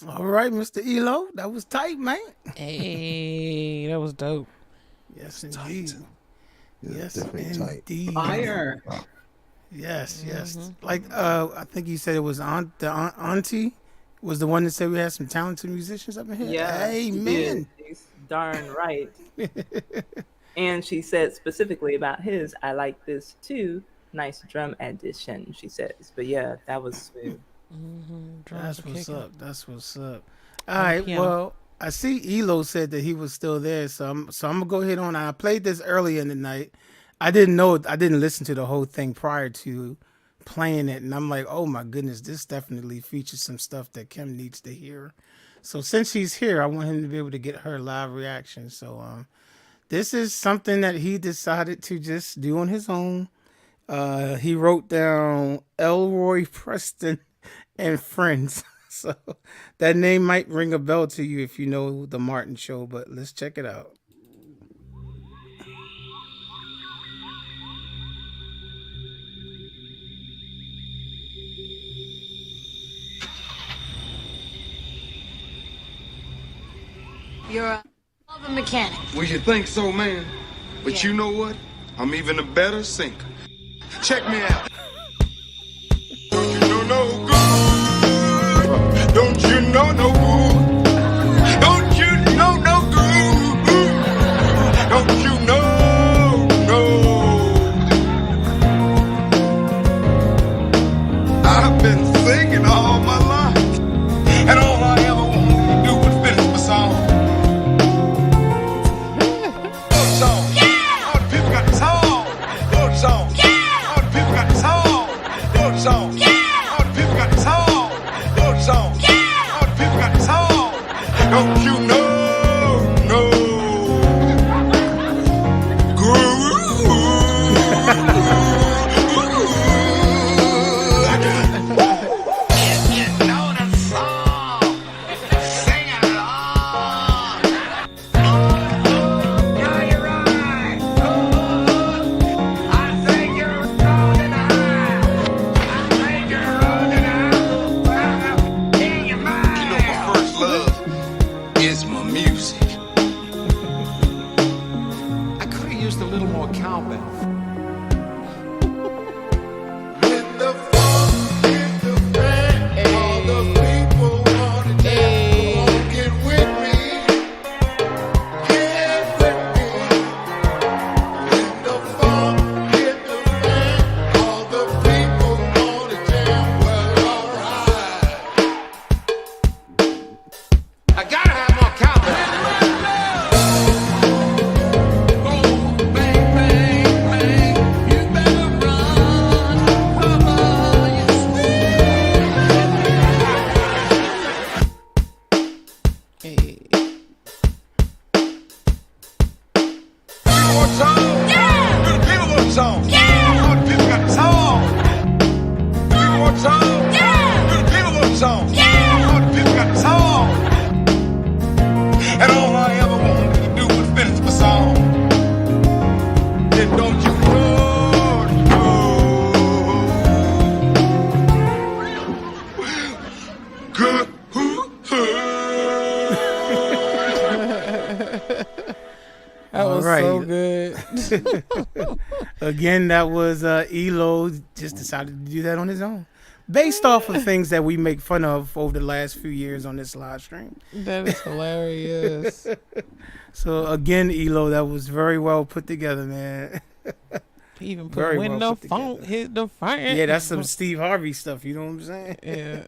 all right, Mr. Elo, that was tight, man. Hey, that was dope. Yes, indeed. Yes, definitely indeed. Fire. Yes, yes. Like I think you said it was the auntie was the one that said we had some talented musicians up in here. Yeah. Amen. She's darn right. And she said specifically about his, I like this too. Nice drum addition, she says. But yeah, that was smooth. That's what's up. That's what's up. All On the right. piano. Well, I see Elo said that he was still there, so I'm gonna go ahead on. I played this earlier in the night. I didn't know. I didn't listen to the whole thing prior to playing it, and I'm like, oh my goodness, this definitely features some stuff that Kim needs to hear. So since he's here, I want him to be able to get her live reaction. So this is something that he decided to just do on his own. He wrote down Elroy Preston and Friends. So that name might ring a bell to you if you know the Martin Show, but let's check it out. You're a hell of a mechanic. Well, you think so, man. But you know what? I'm even a better sinker. Check me out. Don't you know no good? Don't you know no good? Don't you know no good? Don't you know no? I've been singing all my life, and all I ever wanted to do was finish my song. Song. Yeah! All the people got the song. Good song. Yeah! All the people got the song. Good song. Yeah! All the people got the song. Good song. Yeah! All the people got the song. Don't you know? No. If you know the song, sing along. Yeah, you're right. I think you're running high. I think you're running high. In your mind. You know my first love is my music. I could have used a little more cowbell. With the funk, with the band, all the people wanna dance. Come on, get with me. Get with me. With the funk, with the band, all the people wanna jam. Well, alright. I gotta have more cowbell. Oh, bang, bang, bang. You better run. Cover your people want song. Yeah. Do the people want song. Yeah. All the people got the song. People want song. Yeah. Do the people want song. Yeah. All the people got the song. And all I ever wanted to do was finish my song. Then don't you know? Good. That was so good. Again, that was Elo just decided to do that on his own. Based off of things that we make fun of over the last few years on this live stream. That is hilarious. So again, Elo, that was very well put together, man. He even put Very when well the put funk hit the fan. Yeah, that's some Steve Harvey stuff. You know what I'm saying? Yeah,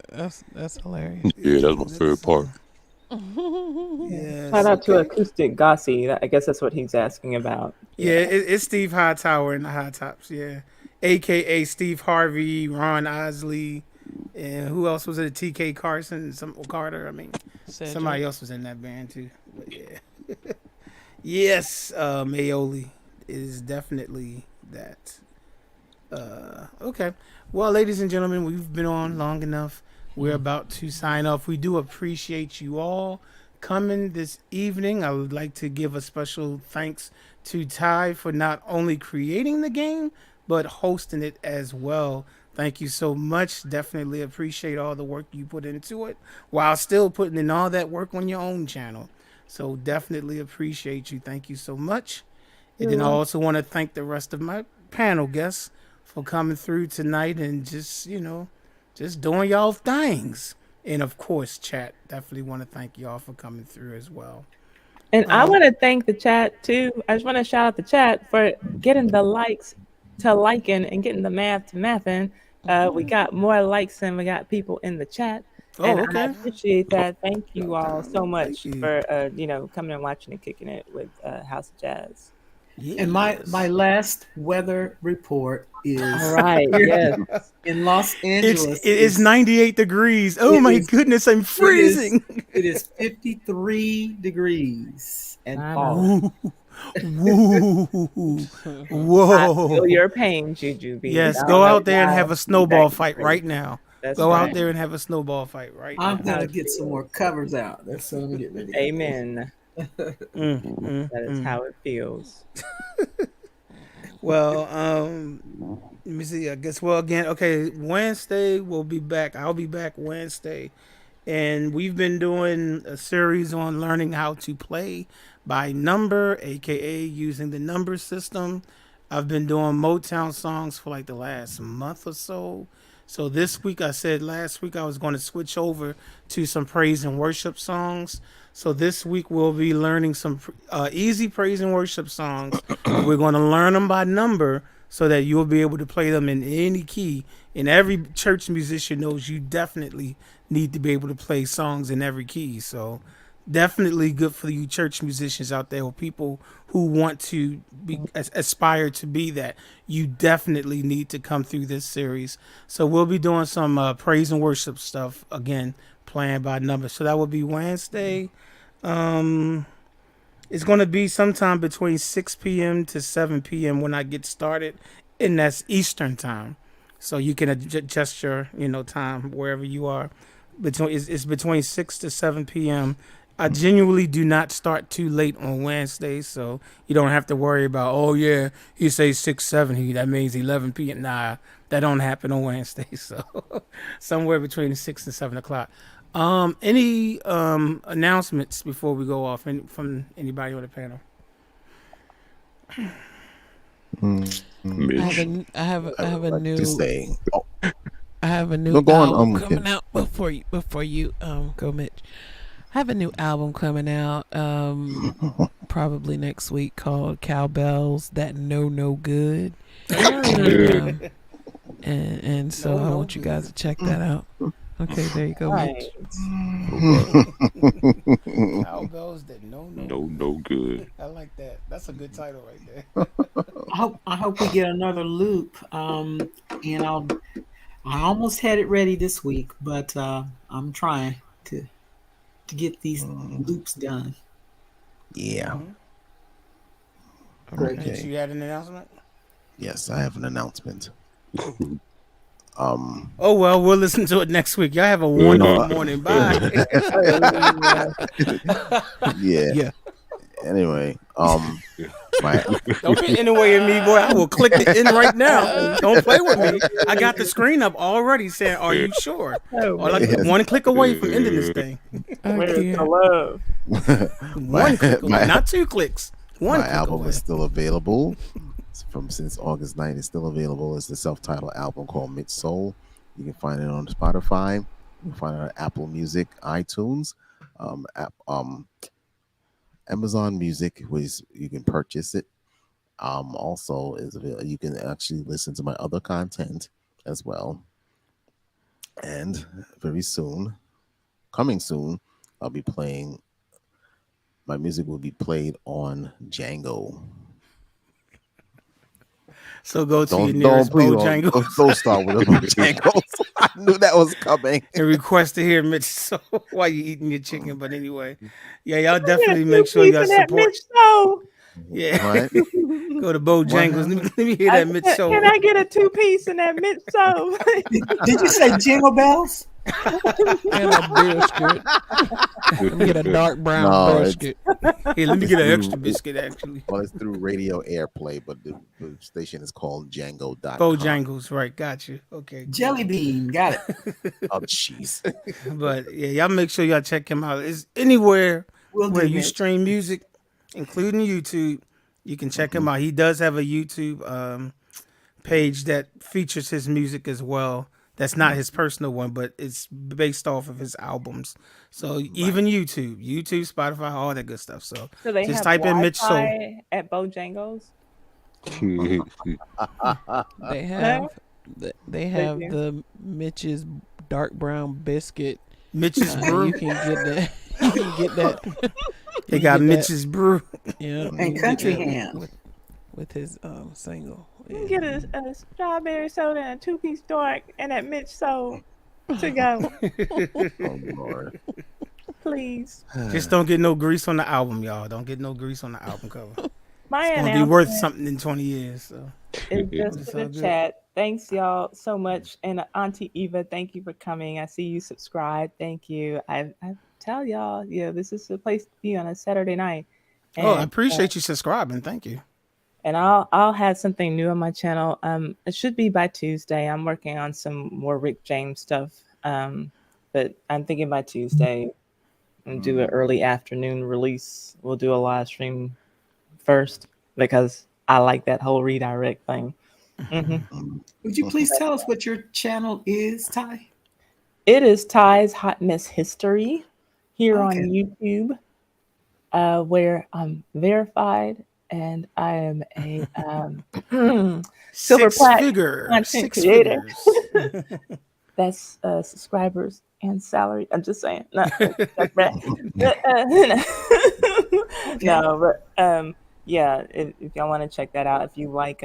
that's hilarious. Yeah, that's my favorite part. Yeah. Shout out to Acoustic Gossi. I guess that's what he's asking about. Yeah, it's Steve Hightower in the High Tops. Yeah, AKA Steve Harvey, Ron Isley, and who else was it? TK Carson, some Carter. I mean, Cedric. somebody else was in that band too. But yeah, yes, Mayoli is definitely that. Okay, well, ladies and gentlemen, we've been on long enough. We're about to sign off. We do appreciate you all coming this evening. I would like to give a special thanks to Ty for not only creating the game, but hosting it as well. Thank you so much. Definitely appreciate all the work you put into it while still putting in all that work on your own channel. So definitely appreciate you. Thank you so much. And then I also want to thank the rest of my panel guests for coming through tonight and just, just doing y'all things. And of course, chat, definitely want to thank y'all for coming through as well. And I want to thank the chat too. I just want to shout out the chat for getting the likes to liking and getting the math to mathing. We got more likes than we got people in the chat. And Oh, I okay. appreciate that. Thank you all so Thank much you. for coming and watching and kicking it with House of Jazz. And my last weather report is All right. Yes. in Los Angeles. It's 98 degrees. Oh my goodness, I'm freezing. It is 53 degrees and falling. Woo. Whoa. I feel your pain, Juju. Yes, go out there and have a snowball fight right now. That's go right. out there and have a snowball fight right now. I'm gonna get some more covers out. That's what I'm gonna get ready. Amen. That is how it feels. Well, let me see. I guess again, okay, Wednesday we'll be back. I'll be back Wednesday. And we've been doing a series on learning how to play by number, aka using the number system. I've been doing Motown songs for like the last month or so. So this week, I said last week I was going to switch over to some praise and worship songs. So this week we'll be learning some easy praise and worship songs. We're going to learn them by number so that you'll be able to play them in any key. And every church musician knows you definitely need to be able to play songs in every key. So definitely good for you church musicians out there, or people who want to aspire to be that. You definitely need to come through this series. So we'll be doing some praise and worship stuff again, playing by number. So that will be Wednesday. It's going to be sometime between 6 p.m. to 7 p.m. when I get started, and that's Eastern time. So you can adjust your time wherever you are. It's between 6 to 7 p.m. I genuinely do not start too late on Wednesdays, so you don't have to worry about, oh yeah, he says 6, 7, that means 11 p.m. Nah, that don't happen on Wednesdays. So somewhere between 6 and 7 o'clock. Any announcements before we go off from anybody on the panel? I have a new. Just say. Oh. I have a new No, go on, album coming out before you go, Mitch. I have a new album coming out probably next week called Cowbells That No Good. And so I want you guys to check that out. Okay, there you go, Mitch. Cowbells That No Good. I like that. That's a good title right there. I hope we get another loop. And I almost had it ready this week, but I'm trying to get these loops done. Yeah. Okay. You had an announcement? Yes, I have an announcement. Oh well, we'll listen to it next week. Y'all have a wonderful morning. Bye. Yeah. Anyway, don't be in the way of me, boy. I will click the end right now. Don't play with me. I got the screen up already saying, "Are you sure?" One click away from ending this thing. Where's the love? One click away, not 2 clicks. One my click album away. is still available. Since August 9th, it's still available. It's the self-titled album called Mitch Soul. You can find it on Spotify. You can find it on Apple Music, iTunes, Amazon Music, which you can purchase it. Also, you can actually listen to my other content as well. And very soon, coming soon, I'll be playing. My music will be played on Django. So go to your nearest Bojangles. Don't start with the Bojangles. I knew that was coming. And request to hear Mitch Soul while you eating your chicken. But anyway, yeah, y'all definitely make sure y'all support. Mitch Soul. Yeah, right. Go to Bojangles. Let me hear that Mitch Soul. Can I get a 2-piece in that Mitch Soul? Did you say Jingle Bells? And a biscuit. Let me get a dark brown biscuit. Hey, let me get an extra biscuit, actually. Well, it's through radio airplay, but the station is called Django.com. Bojangles, right. Got you. Okay. Jelly Bean. Got it. Oh, jeez. But, yeah, y'all make sure y'all check him out. It's anywhere where you Mitch. stream music, including YouTube. You can check him out. He does have a YouTube page that features his music as well. That's not his personal one, but it's based off of his albums. So even YouTube, Spotify, all that good stuff. So they just have type in Mitch Soul. at Bojangles? They have they have do. the Mitch's dark brown biscuit. Mitch's Brew. You can get that. You can get that. They you got can get Mitch's Brew. Yeah, And you can country get that ham. with his single. You can get a strawberry soda and a 2-piece dark and that Mitch Soul to go. Oh Lord. Please. Just don't get no grease on the album, y'all. Don't get no grease on the album cover. My It's gonna be worth announcement something in 20 years. So is just it's for all the good. chat. Thanks, y'all, so much. And Auntie Eva, thank you for coming. I see you subscribed. Thank you. I tell y'all, this is the place to be on a Saturday night. Oh, I And appreciate you subscribing. Thank you. and I'll have something new on my channel. It should be by Tuesday. I'm working on some more Rick James stuff. But I'm thinking by Tuesday and do an early afternoon release. We'll do a live stream first because I like that whole redirect thing. Would you please tell us what your channel is, Ty? It is Ty's Hot Mess History here on Okay. YouTube, where I'm verified and I am a silver platinum content creator. That's subscribers and salary. I'm just saying. No, that's bad. No, but yeah, if y'all want to check that out, if you like,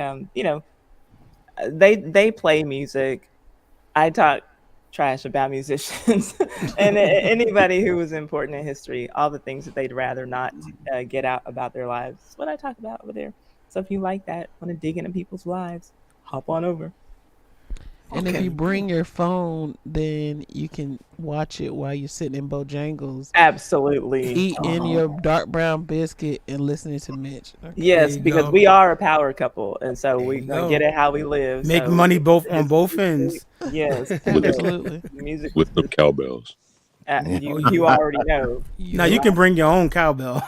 they play music. I talk trash about musicians and anybody who was important in history, all the things that they'd rather not get out about their lives. That's what I talk about over there. So if you like that, want to dig into people's lives, hop on over. And if you bring your phone, then you can watch it while you're sitting in Bojangles. Absolutely. Eating your dark brown biscuit and listening to Mitch. Okay. Yes, because we are a power couple, and so we're gonna get it how we live. Make so money on both ends. Yes, absolutely. Music with the cowbells. You already know. Now you can bring your own cowbell.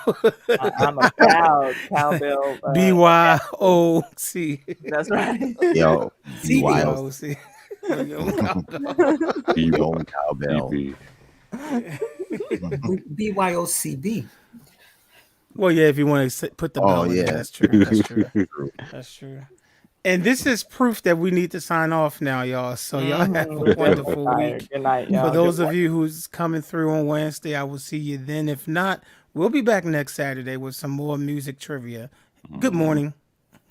I'm a proud cowbell. BYOC. That's right. Yo, BYOC. Bring your own cowbell. BYOCB. Well, yeah, if you want to put the bell in there, that's true. That's true. That's true. And this is proof that we need to sign off now, y'all. So y'all have a wonderful week. Good night, y'all. For those of you who's coming through on Wednesday, I will see you then. If not, we'll be back next Saturday with some more music trivia. Good morning.